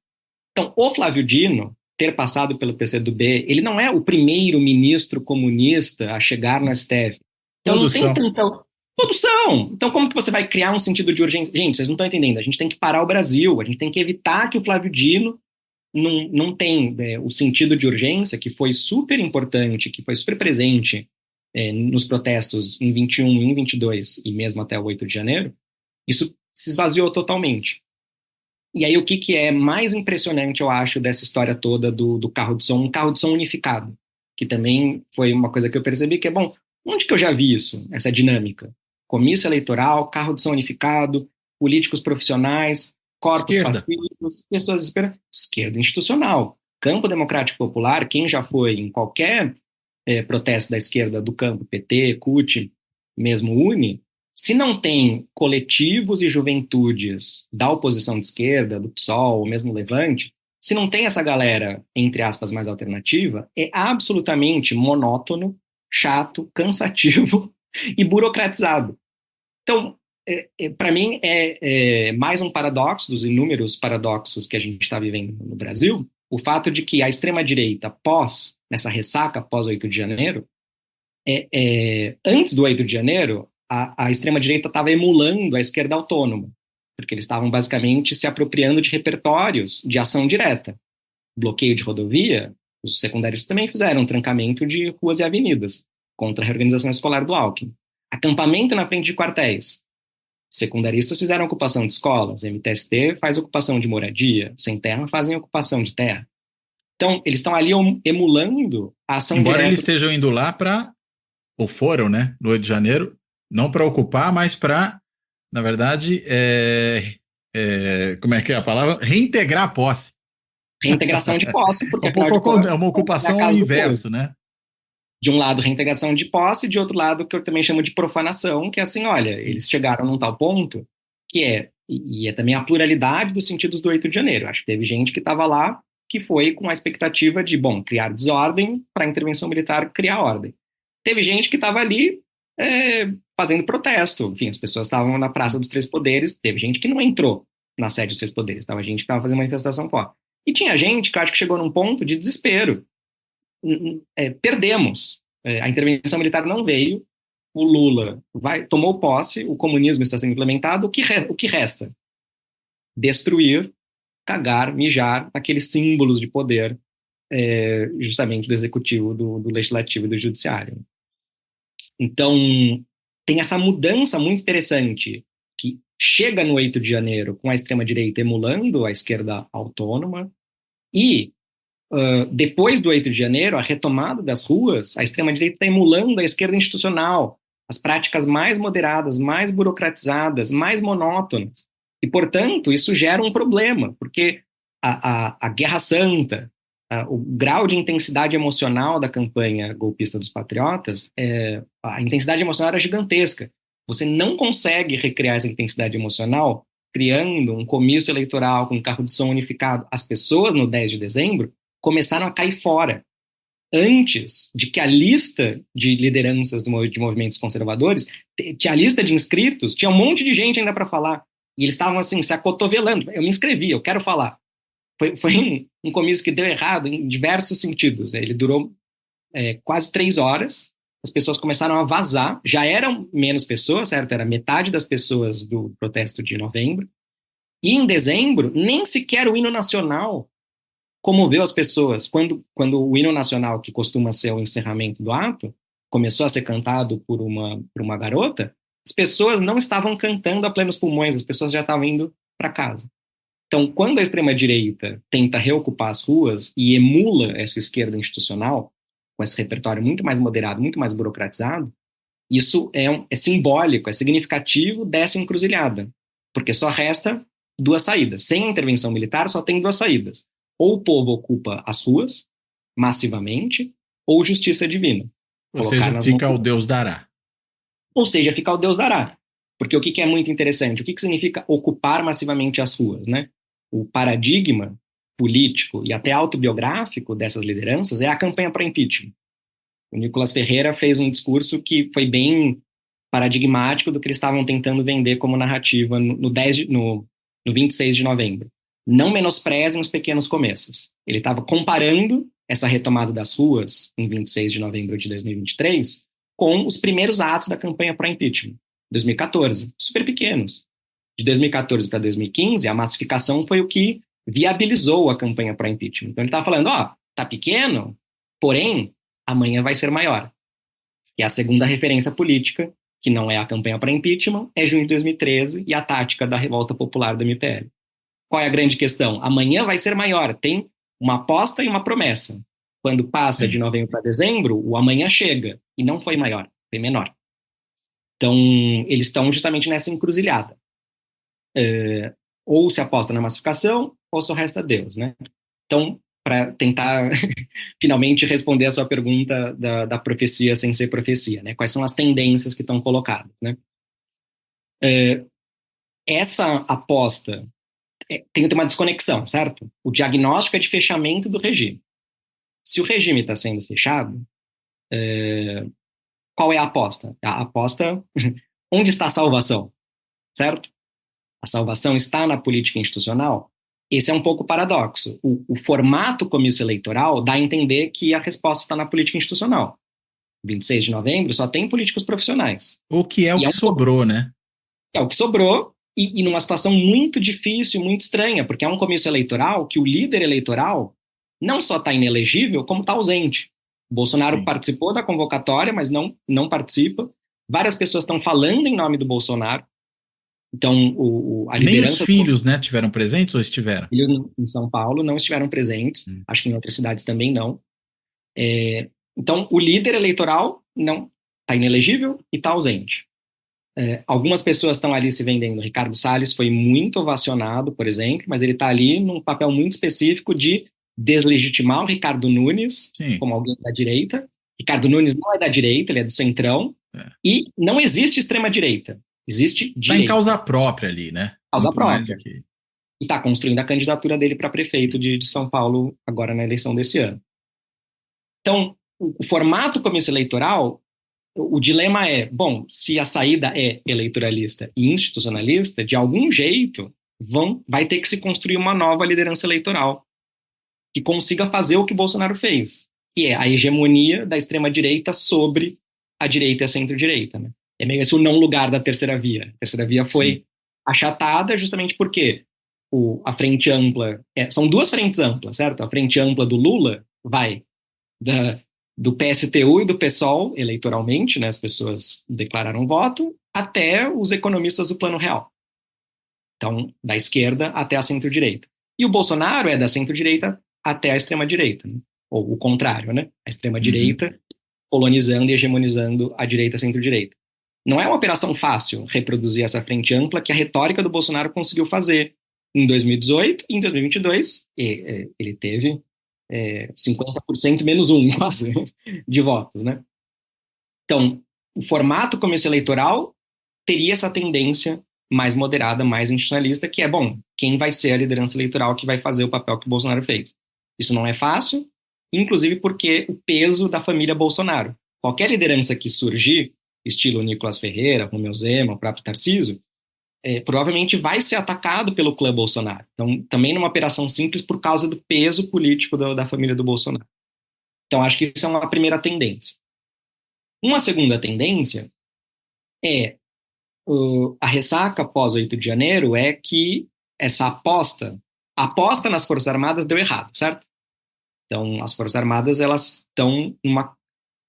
Então, o Flávio Dino ter passado pelo PCdoB, ele não é o primeiro ministro comunista a chegar no STF. Então, Todos não tem tanta... Todos são! Então, como que você vai criar um sentido de urgência? Gente, vocês não estão entendendo. A gente tem que parar o Brasil, a gente tem que evitar que o Flávio Dino não tem o sentido de urgência, que foi super importante, que foi super presente nos protestos em 21, em 22 e mesmo até o 8 de janeiro. Isso se esvaziou totalmente. E aí o que é mais impressionante, eu acho, dessa história toda do carro de som, um carro de som unificado, que também foi uma coisa que eu percebi que é, bom, onde que eu já vi isso, essa dinâmica? Comício eleitoral, carro de som unificado, políticos profissionais, corpos Esquerda. pacíficos, pessoas esperando. Esquerda institucional. Campo Democrático Popular, quem já foi em qualquer protesto da esquerda do campo, PT, CUT, mesmo UNE, se não tem coletivos e juventudes da oposição de esquerda, do PSOL, ou mesmo Levante, se não tem essa galera, entre aspas, mais alternativa, é absolutamente monótono, chato, cansativo e burocratizado. Então, para mim, é mais um paradoxo dos inúmeros paradoxos que a gente está vivendo no Brasil, o fato de que a extrema-direita, nessa ressaca pós 8 de janeiro, antes do 8 de janeiro, a extrema-direita estava emulando a esquerda autônoma, porque eles estavam basicamente se apropriando de repertórios de ação direta. Bloqueio de rodovia, os secundaristas também fizeram um trancamento de ruas e avenidas contra a reorganização escolar do Alckmin. Acampamento na frente de quartéis. Secundaristas fizeram ocupação de escolas, MTST faz ocupação de moradia, Sem Terra fazem ocupação de terra. Então, eles estão ali emulando a ação Embora direta. eles estejam indo lá ou foram, né, no 8 de janeiro, não para ocupar, mas para, na verdade, como é que é a palavra? Reintegrar a posse. Reintegração de posse, porque um pouco, de contas, é uma ocupação ao inverso, né? De um lado, reintegração de posse, de outro lado, que eu também chamo de profanação, que é assim, olha, eles chegaram num tal ponto que é também a pluralidade dos sentidos do 8 de janeiro. Acho que teve gente que estava lá que foi com a expectativa de, bom, criar desordem para a intervenção militar criar ordem. Teve gente que estava ali fazendo protesto. Enfim, as pessoas estavam na Praça dos Três Poderes, teve gente que não entrou na sede dos Três Poderes, tava gente que estava fazendo manifestação fora. E tinha gente que eu acho que chegou num ponto de desespero. Perdemos. A intervenção militar não veio, o Lula tomou posse, o comunismo está sendo implementado, o que resta? Destruir, cagar, mijar aqueles símbolos de poder, justamente do executivo, do legislativo e do judiciário. Então, tem essa mudança muito interessante que chega no 8 de janeiro com a extrema-direita emulando a esquerda autônoma e depois do 8 de janeiro, a retomada das ruas, a extrema-direita está emulando a esquerda institucional, as práticas mais moderadas, mais burocratizadas, mais monótonas. E, portanto, isso gera um problema, porque a Guerra Santa, o grau de intensidade emocional da campanha golpista dos patriotas, a intensidade emocional era gigantesca. Você não consegue recriar essa intensidade emocional criando um comício eleitoral com um carro de som unificado. As pessoas, no 10 de dezembro, começaram a cair fora. Antes de que a lista de lideranças de movimentos conservadores, tinha a lista de inscritos, tinha um monte de gente ainda para falar. E eles estavam assim, se acotovelando. Eu me inscrevi, eu quero falar. Foi um comício que deu errado em diversos sentidos. Ele durou quase 3 horas. As pessoas começaram a vazar. Já eram menos pessoas, certo? Era metade das pessoas do protesto de novembro. E em dezembro, nem sequer o hino nacional comoveu as pessoas. Quando o hino nacional, que costuma ser o encerramento do ato, começou a ser cantado por uma garota, as pessoas não estavam cantando a plenos pulmões, as pessoas já estavam indo para casa. Então, quando a extrema-direita tenta reocupar as ruas e emula essa esquerda institucional, com esse repertório muito mais moderado, muito mais burocratizado, isso é simbólico, é significativo dessa encruzilhada, porque só resta 2 saídas. Sem intervenção militar, só tem 2 saídas. Ou o povo ocupa as ruas, massivamente, ou justiça divina. Ou seja, fica o Deus dará. Ou seja, fica o Deus dará. Porque o que é muito interessante? O que significa ocupar massivamente as ruas, né? O paradigma político e até autobiográfico dessas lideranças é a campanha para impeachment. O Nicolas Ferreira fez um discurso que foi bem paradigmático do que eles estavam tentando vender como narrativa no 26 de novembro. Não menosprezem os pequenos começos. Ele estava comparando essa retomada das ruas em 26 de novembro de 2023 com os primeiros atos da campanha para impeachment, 2014, super pequenos. De 2014 para 2015, a massificação foi o que viabilizou a campanha para impeachment. Então ele estava falando, tá pequeno, porém, amanhã vai ser maior. Que é a segunda referência política que não é a campanha para impeachment, é junho de 2013 e a tática da revolta popular do MPL. Qual é a grande questão? Amanhã vai ser maior. Tem uma aposta e uma promessa. Quando passa de novembro para dezembro, o amanhã chega. E não foi maior, foi menor. Então, eles estão justamente nessa encruzilhada. Ou se aposta na massificação, ou só resta Deus, né? Então, para tentar finalmente responder a sua pergunta da profecia sem ser profecia, né? Quais são as tendências que estão colocadas, né? Essa aposta tem uma desconexão, certo? O diagnóstico é de fechamento do regime. Se o regime está sendo fechado, qual é a aposta? A aposta, onde está a salvação, certo? A salvação está na política institucional? Esse é um pouco o paradoxo. O formato comício eleitoral dá a entender que a resposta está na política institucional. 26 de novembro só tem políticos profissionais. O que é o que sobrou, né? É o que sobrou, e numa situação muito difícil, muito estranha, porque é um comício eleitoral que o líder eleitoral não só está inelegível, como está ausente. O Bolsonaro participou da convocatória, mas não participa. Várias pessoas estão falando em nome do Bolsonaro. Então, a liderança... Nem os filhos, né, tiveram presentes ou estiveram? Filhos em São Paulo não estiveram presentes. Acho que em outras cidades também não. Então, o líder eleitoral não está inelegível e está ausente. Algumas pessoas estão ali se vendendo. O Ricardo Salles foi muito ovacionado, por exemplo, mas ele está ali num papel muito específico de deslegitimar o Ricardo Nunes como alguém da direita. Ricardo Nunes não é da direita, ele é do centrão. E não existe extrema-direita. Existe direita. Está em causa própria ali, né? Causa muito própria. E está construindo a candidatura dele para prefeito de São Paulo agora na eleição desse ano. Então, o formato comício eleitoral, o dilema é, bom, se a saída é eleitoralista e institucionalista, de algum jeito vai ter que se construir uma nova liderança eleitoral que consiga fazer o que Bolsonaro fez, que é a hegemonia da extrema-direita sobre a direita e a centro-direita, né? É meio esse o não lugar da terceira via. A terceira via foi achatada justamente porque a frente ampla... são duas frentes amplas, certo? A frente ampla do Lula vai do PSTU e do PSOL, eleitoralmente, né? As pessoas declararam voto, até os economistas do Plano Real. Então, da esquerda até a centro-direita. E o Bolsonaro é da centro-direita até a extrema-direita, né? Ou o contrário, né? A extrema-direita colonizando e hegemonizando a direita e a centro-direita. Não é uma operação fácil reproduzir essa frente ampla que a retórica do Bolsonaro conseguiu fazer em 2018 e em 2022. Ele teve 50% menos um, quase, de votos, né? Então, o formato comício eleitoral teria essa tendência mais moderada, mais institucionalista, que é, bom, quem vai ser a liderança eleitoral que vai fazer o papel que o Bolsonaro fez? Isso não é fácil, inclusive porque o peso da família Bolsonaro. Qualquer liderança que surgir, estilo Nicolas Ferreira, Romeu Zema, o próprio Tarcísio, provavelmente vai ser atacado pelo clã Bolsonaro. Então, também numa operação simples por causa do peso político da família do Bolsonaro. Então, acho que isso é uma primeira tendência. Uma segunda tendência é a ressaca pós 8 de janeiro é que essa aposta nas Forças Armadas deu errado, certo? Então, as Forças Armadas, elas estão numa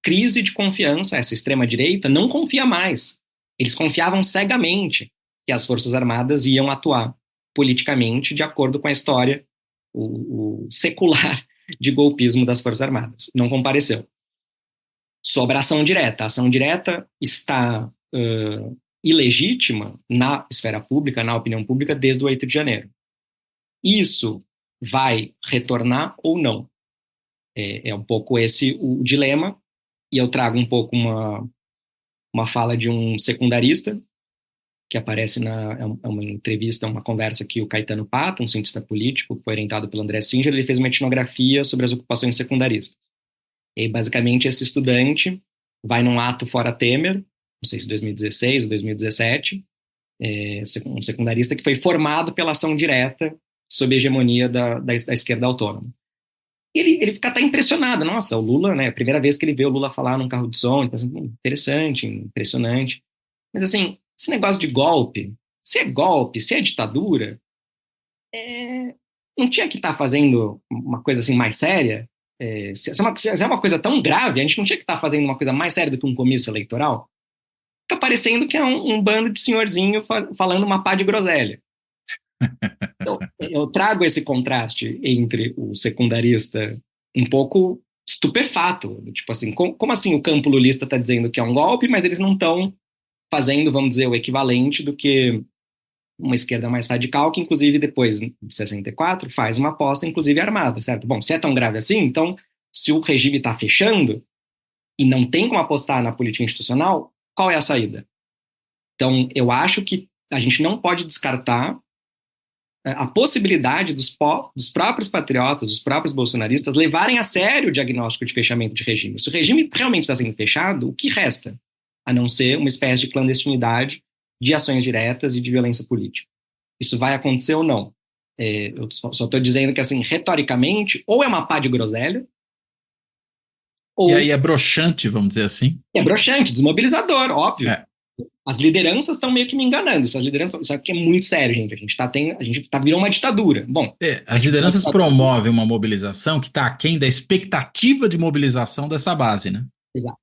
crise de confiança. Essa extrema-direita não confia mais. Eles confiavam cegamente que as Forças Armadas iam atuar politicamente de acordo com a história o secular de golpismo das Forças Armadas. Não compareceu. Sobre a ação direta. A ação direta está ilegítima na esfera pública, na opinião pública, desde o 8 de janeiro. Isso vai retornar ou não? É um pouco esse o dilema, e eu trago um pouco uma fala de um secundarista, que aparece uma entrevista, uma conversa que o Caetano Pata, um cientista político, que foi orientado pelo André Singer, ele fez uma etnografia sobre as ocupações secundaristas. E basicamente esse estudante vai num ato fora Temer, não sei se 2016 ou 2017, um secundarista que foi formado pela ação direta sob a hegemonia da esquerda autônoma. Ele fica até impressionado. Nossa, o Lula, né? A primeira vez que ele vê o Lula falar num carro de som, ele pensa, interessante, impressionante. Mas assim, esse negócio de golpe, se é ditadura, não tinha que estar fazendo uma coisa assim mais séria? Se é uma coisa tão grave, a gente não tinha que estar fazendo uma coisa mais séria do que um comício eleitoral? fica parecendo que é um bando de senhorzinho falando uma pá de groselha. Então, eu trago esse contraste entre o secundarista um pouco estupefato, tipo assim, como assim o campo lulista está dizendo que é um golpe, mas eles não estão fazendo, vamos dizer, o equivalente do que uma esquerda mais radical, que inclusive depois de 64 faz uma aposta, inclusive armada, certo? Bom, se é tão grave assim, então se o regime está fechando e não tem como apostar na política institucional, qual é a saída? Então, eu acho que a gente não pode descartar a possibilidade dos próprios patriotas, dos próprios bolsonaristas, levarem a sério o diagnóstico de fechamento de regime. Se o regime realmente está sendo fechado, o que resta? A não ser uma espécie de clandestinidade de ações diretas e de violência política. Isso vai acontecer ou não? Eu só estou dizendo que, assim, retoricamente, ou é uma pá de groselha, E ou aí é broxante, vamos dizer assim. é broxante, desmobilizador, óbvio. É. As lideranças estão meio que me enganando. Isso aqui é muito sério, gente. A gente virando uma ditadura. Bom, As lideranças promovem uma mobilização que está aquém da expectativa de mobilização dessa base, né? exato,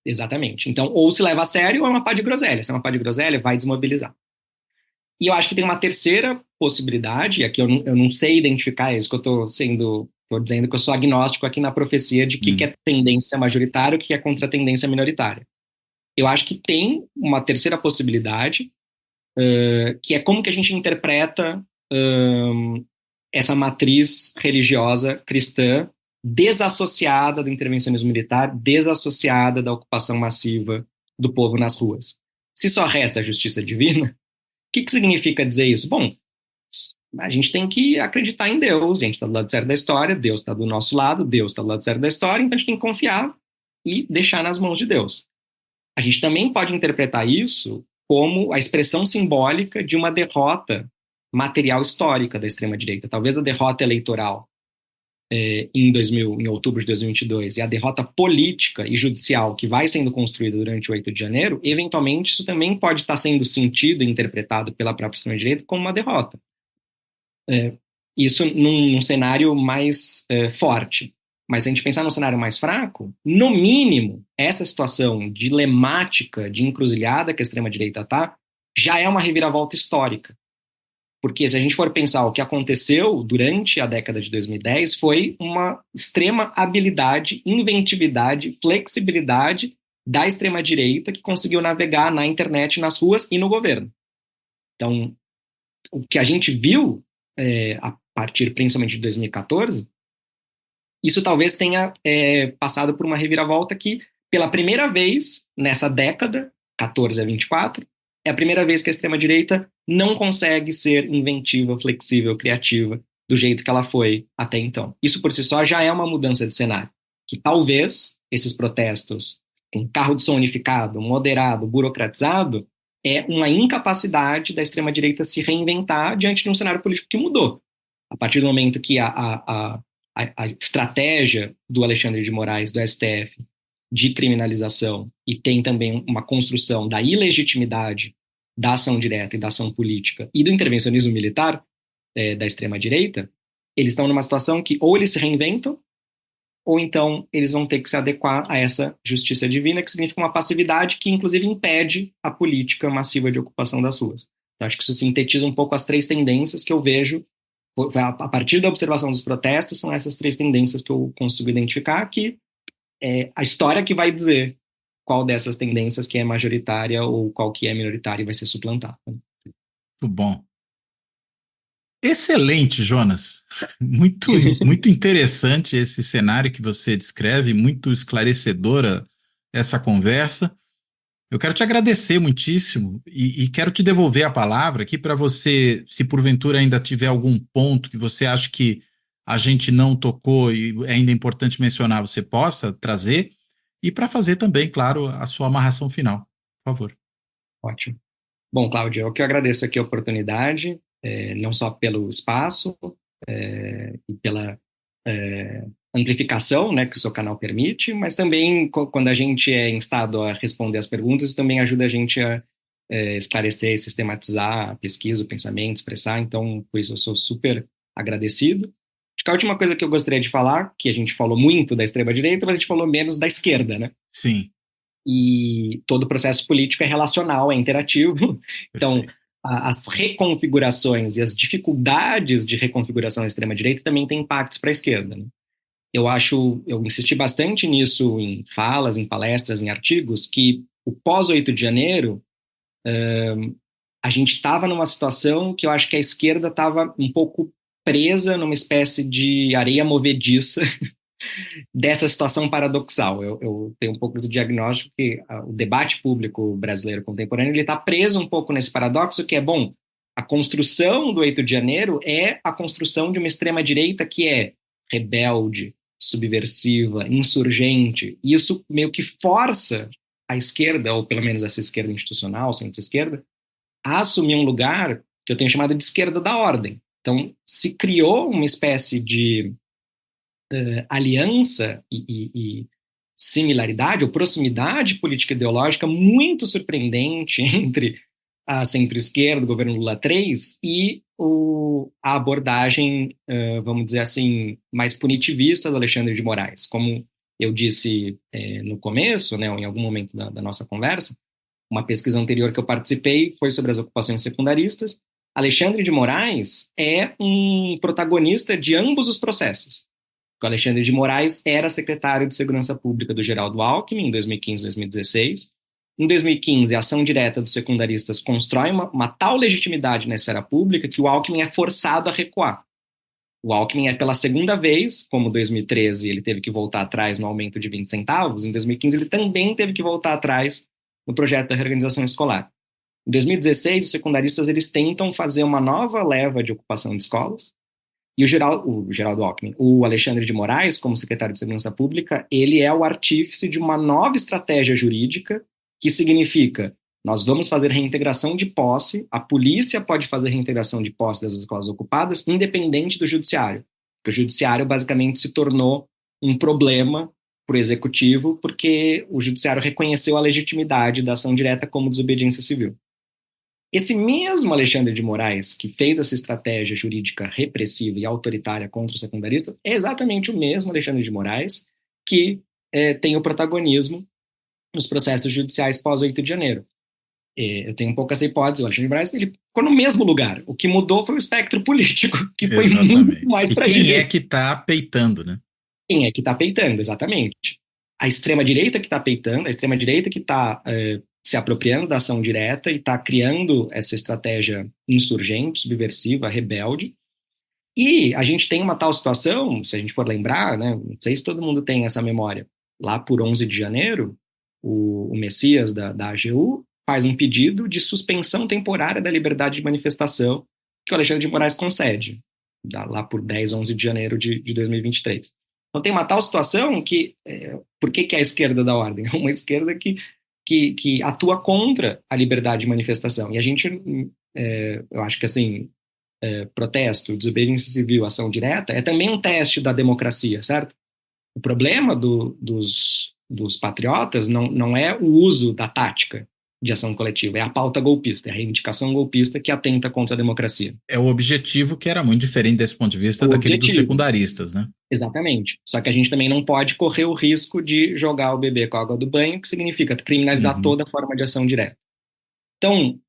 exatamente. Então, ou se leva a sério ou é uma pá de groselha. Se é uma pá de groselha, vai desmobilizar. E eu acho que tem uma terceira possibilidade, e aqui eu não sei identificar, é isso que eu estou dizendo que eu sou agnóstico aqui na profecia de que é tendência majoritária e o que é contra a tendência minoritária. Eu acho que tem uma terceira possibilidade, que é como que a gente interpreta essa matriz religiosa cristã desassociada do intervencionismo militar, desassociada da ocupação massiva do povo nas ruas. Se só resta a justiça divina, o que significa dizer isso? Bom, a gente tem que acreditar em Deus, a gente está do lado certo da história, Deus está do nosso lado, Deus está do lado certo da história, então a gente tem que confiar e deixar nas mãos de Deus. A gente também pode interpretar isso como a expressão simbólica de uma derrota material histórica da extrema-direita. Talvez a derrota eleitoral em outubro de 2022 e a derrota política e judicial que vai sendo construída durante o 8 de janeiro, eventualmente isso também pode estar sendo sentido e interpretado pela própria extrema-direita como uma derrota. Isso num cenário mais forte. Mas se a gente pensar num cenário mais fraco, no mínimo, essa situação dilemática, de encruzilhada que a extrema-direita está, já é uma reviravolta histórica. Porque se a gente for pensar o que aconteceu durante a década de 2010, foi uma extrema habilidade, inventividade, flexibilidade da extrema-direita que conseguiu navegar na internet, nas ruas e no governo. Então, o que a gente viu, a partir principalmente de 2014, isso talvez tenha passado por uma reviravolta que, pela primeira vez nessa década, 14 a 24, é a primeira vez que a extrema-direita não consegue ser inventiva, flexível, criativa, do jeito que ela foi até então. Isso por si só já é uma mudança de cenário, que talvez esses protestos com carro de som unificado, moderado, burocratizado, é uma incapacidade da extrema-direita se reinventar diante de um cenário político que mudou. A partir do momento que a estratégia do Alexandre de Moraes, do STF, de criminalização, e tem também uma construção da ilegitimidade da ação direta e da ação política e do intervencionismo militar da extrema-direita, eles estão numa situação que ou eles se reinventam, ou então eles vão ter que se adequar a essa justiça divina, que significa uma passividade que, inclusive, impede a política massiva de ocupação das ruas. Então, acho que isso sintetiza um pouco as três tendências que eu vejo. A partir da observação dos protestos, são essas três tendências que eu consigo identificar, que é a história que vai dizer qual dessas tendências que é majoritária ou qual que é minoritária e vai ser suplantada. Muito bom. Excelente, Jonas. Muito, muito interessante esse cenário que você descreve, muito esclarecedora essa conversa. Eu quero te agradecer muitíssimo e quero te devolver a palavra aqui para você, se porventura ainda tiver algum ponto que você acha que a gente não tocou e ainda é importante mencionar, você possa trazer, e para fazer também, claro, a sua amarração final, por favor. Ótimo. Bom, Cláudio, eu que agradeço aqui a oportunidade, não só pelo espaço e pela amplificação, né, que o seu canal permite, mas também quando a gente é instado a responder as perguntas, também ajuda a gente a esclarecer, sistematizar a pesquisa, o pensamento, expressar. Então, por isso eu sou super agradecido. Acho que a última coisa que eu gostaria de falar, que a gente falou muito da extrema-direita, mas a gente falou menos da esquerda, né? Sim. e todo o processo político é relacional, é interativo. Então, as reconfigurações e as dificuldades de reconfiguração da extrema-direita também têm impactos para a esquerda, né? Eu insisti bastante nisso em falas, em palestras, em artigos, que o pós-8 de janeiro, a gente estava numa situação que eu acho que a esquerda estava um pouco presa numa espécie de areia movediça dessa situação paradoxal. Eu tenho um pouco esse diagnóstico que o debate público brasileiro contemporâneo ele está preso um pouco nesse paradoxo que é, bom, a construção do 8 de janeiro é a construção de uma extrema-direita que é rebelde, subversiva, insurgente, e isso meio que força a esquerda, ou pelo menos essa esquerda institucional, centro-esquerda, a assumir um lugar que eu tenho chamado de esquerda da ordem. Então, se criou uma espécie de aliança e similaridade ou proximidade política ideológica muito surpreendente entre a centro-esquerda, o governo Lula 3, e a abordagem, vamos dizer assim, mais punitivista do Alexandre de Moraes. Como eu disse no começo, né, ou em algum momento da nossa conversa, uma pesquisa anterior que eu participei foi sobre as ocupações secundaristas. Alexandre de Moraes é um protagonista de ambos os processos. O Alexandre de Moraes era secretário de Segurança Pública do Geraldo Alckmin em 2015 e 2016. Em 2015, a ação direta dos secundaristas constrói uma tal legitimidade na esfera pública que o Alckmin é forçado a recuar. O Alckmin é pela segunda vez, como em 2013 ele teve que voltar atrás no aumento de 20 centavos, em 2015 ele também teve que voltar atrás no projeto da reorganização escolar. Em 2016, os secundaristas eles tentam fazer uma nova leva de ocupação de escolas, e o Geraldo Alckmin, o Alexandre de Moraes, como secretário de Segurança Pública, ele é o artífice de uma nova estratégia jurídica que significa, nós vamos fazer reintegração de posse, a polícia pode fazer reintegração de posse das escolas ocupadas, independente do judiciário. Porque o judiciário basicamente se tornou um problema para o executivo, porque o judiciário reconheceu a legitimidade da ação direta como desobediência civil. Esse mesmo Alexandre de Moraes, que fez essa estratégia jurídica repressiva e autoritária contra o secundarista, é exatamente o mesmo Alexandre de Moraes que tem o protagonismo nos processos judiciais pós-8 de janeiro. Eu tenho um pouco essa hipótese, o Alexandre de Moraes ele ficou no mesmo lugar. O que mudou foi o espectro político, que foi muito mais para a direita. Quem é que está peitando, né? Quem é que está peitando, exatamente. A extrema-direita que está peitando, a extrema-direita que está se apropriando da ação direta e está criando essa estratégia insurgente, subversiva, rebelde. E a gente tem uma tal situação, se a gente for lembrar, né, não sei se todo mundo tem essa memória, lá por 11 de janeiro, o Messias da AGU faz um pedido de suspensão temporária da liberdade de manifestação que o Alexandre de Moraes concede, lá por 10, 11 de janeiro de 2023. Então tem uma tal situação que, por que é a esquerda da ordem? É uma esquerda que atua contra a liberdade de manifestação. E a gente, eu acho que assim, protesto, desobediência civil, ação direta, é também um teste da democracia, certo? O problema dos patriotas não é o uso da tática de ação coletiva, é a pauta golpista, é a reivindicação golpista que atenta contra a democracia. É o objetivo que era muito diferente desse ponto de vista daquele dos secundaristas, né? Exatamente. Só que a gente também não pode correr o risco de jogar o bebê com a água do banho, que significa criminalizar toda forma de ação direta. Então,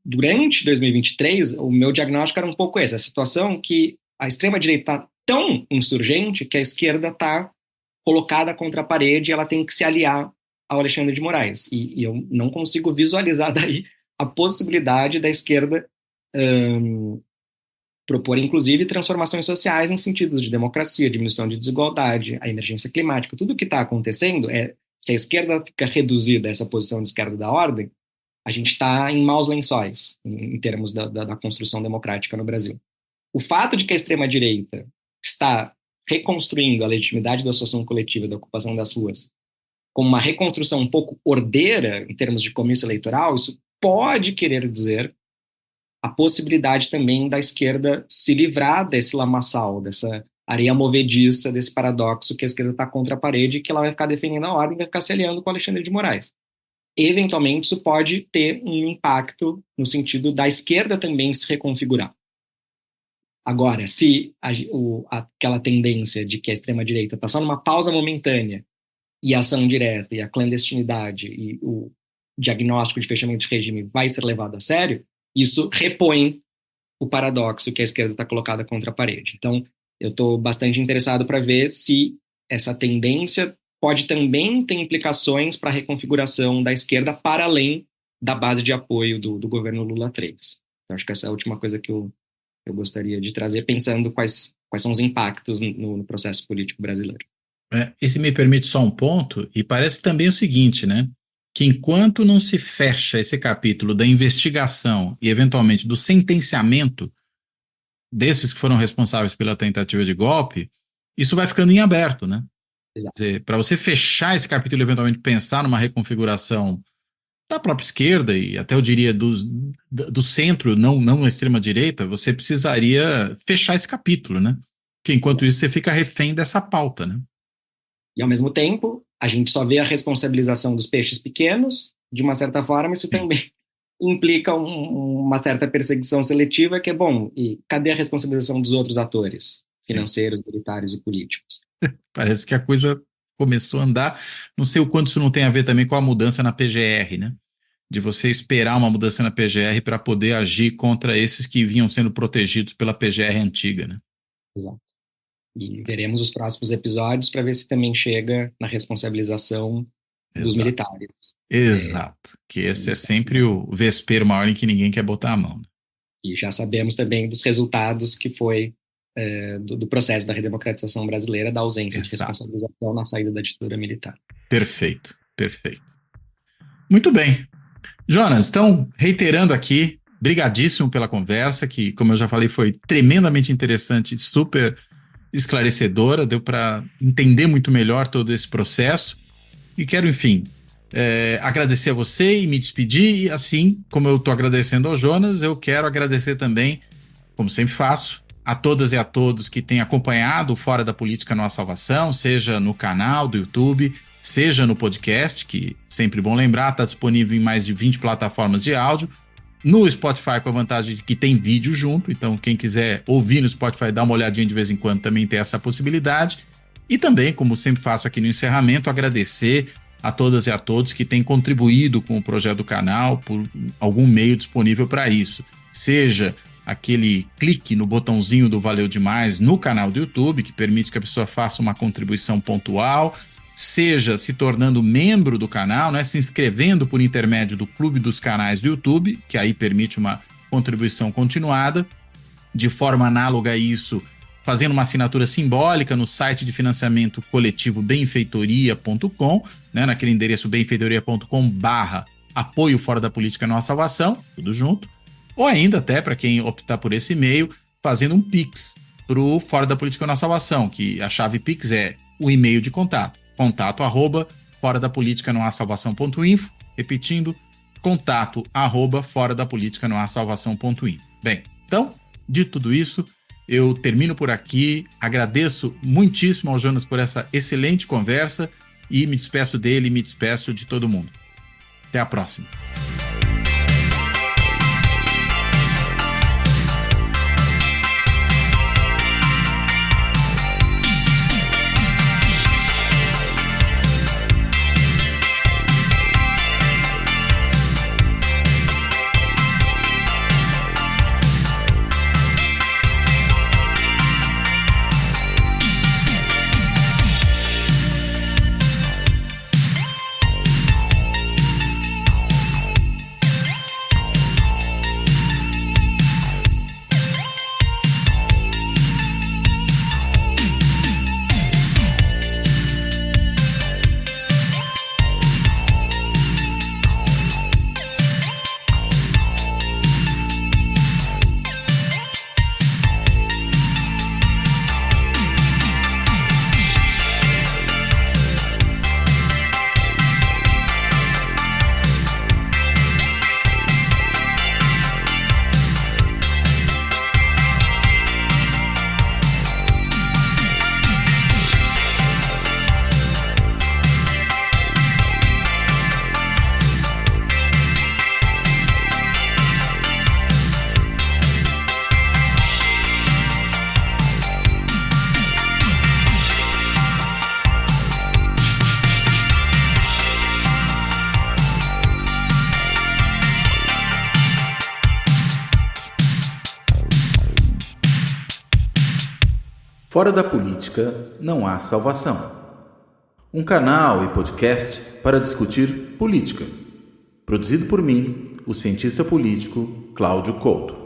durante 2023, o meu diagnóstico era um pouco esse, a situação que a extrema-direita está tão insurgente que a esquerda está colocada contra a parede e ela tem que se aliar ao Alexandre de Moraes. E eu não consigo visualizar daí a possibilidade da esquerda propor, inclusive, transformações sociais em sentidos de democracia, diminuição de desigualdade, a emergência climática. Tudo o que está acontecendo se a esquerda fica reduzida a essa posição de esquerda da ordem, a gente está em maus lençóis, em termos da construção democrática no Brasil. O fato de que a extrema-direita está reconstruindo a legitimidade da associação coletiva da ocupação das ruas como uma reconstrução um pouco ordeira em termos de comício eleitoral, isso pode querer dizer a possibilidade também da esquerda se livrar desse lamaçal, dessa areia movediça, desse paradoxo que a esquerda está contra a parede e que ela vai ficar defendendo a ordem e vai ficar se aliando com o Alexandre de Moraes. Eventualmente, isso pode ter um impacto no sentido da esquerda também se reconfigurar. Agora, se aquela tendência de que a extrema-direita está só numa pausa momentânea e a ação direta e a clandestinidade e o diagnóstico de fechamento de regime vai ser levado a sério, isso repõe o paradoxo que a esquerda está colocada contra a parede. Então, eu estou bastante interessado para ver se essa tendência pode também ter implicações para a reconfiguração da esquerda para além da base de apoio do governo Lula 3. Então, acho que essa é a última coisa que eu gostaria de trazer, pensando quais são os impactos no processo político brasileiro. Esse me permite só um ponto, e parece também o seguinte, né? Que enquanto não se fecha esse capítulo da investigação e, eventualmente, do sentenciamento desses que foram responsáveis pela tentativa de golpe, isso vai ficando em aberto, né? Exato. Quer dizer, para você fechar esse capítulo e, eventualmente, pensar numa reconfiguração da própria esquerda e até eu diria do centro, não a extrema-direita, você precisaria fechar esse capítulo, né? Porque enquanto isso você fica refém dessa pauta, né? E, ao mesmo tempo, a gente só vê a responsabilização dos peixes pequenos, de uma certa forma, isso também implica uma certa perseguição seletiva, que é bom, e cadê a responsabilização dos outros atores financeiros, militares e políticos? Parece que a coisa começou a andar, não sei o quanto isso não tem a ver também com a mudança na PGR, né? De você esperar uma mudança na PGR para poder agir contra esses que vinham sendo protegidos pela PGR antiga, né? Exato. E veremos os próximos episódios para ver se também chega na responsabilização dos militares. Exato, que esse é sempre o vespeiro maior em que ninguém quer botar a mão. E já sabemos também dos resultados que foi do processo da redemocratização brasileira, da ausência de responsabilização na saída da ditadura militar. Perfeito, perfeito. Muito bem. Jonas, então, reiterando aqui, brigadíssimo pela conversa, que, como eu já falei, foi tremendamente interessante, super esclarecedora, deu para entender muito melhor todo esse processo. E quero, enfim, agradecer a você e me despedir. E assim como eu estou agradecendo ao Jonas, eu quero agradecer também, como sempre faço, a todas e a todos que têm acompanhado o Fora da Política Não Há Salvação, seja no canal do YouTube, seja no podcast, que sempre bom lembrar, está disponível em mais de 20 plataformas de áudio, no Spotify com a vantagem de que tem vídeo junto, então quem quiser ouvir no Spotify, dá uma olhadinha de vez em quando, também tem essa possibilidade. E também, como sempre faço aqui no encerramento, agradecer a todas e a todos que têm contribuído com o projeto do canal por algum meio disponível para isso, seja aquele clique no botãozinho do Valeu Demais no canal do YouTube, que permite que a pessoa faça uma contribuição pontual, seja se tornando membro do canal, né, se inscrevendo por intermédio do Clube dos Canais do YouTube, que aí permite uma contribuição continuada, de forma análoga a isso, fazendo uma assinatura simbólica no site de financiamento coletivo benfeitoria.com, né, naquele endereço benfeitoria.com/apoio Fora da Política Não Há Salvação, tudo junto, ou ainda até, para quem optar por esse e-mail, fazendo um Pix para o Fora da Política Não Há Salvação, que a chave Pix é o e-mail de contato@foradapolítica-não-há-salvação.info, repetindo, contato@foradapolítica-não-há-salvação.info. Bem, então, de tudo isso, eu termino por aqui, agradeço muitíssimo ao Jonas por essa excelente conversa e me despeço dele e me despeço de todo mundo. Até a próxima. Fora da política não há salvação. Um canal e podcast para discutir política. Produzido por mim, o cientista político Cláudio Couto.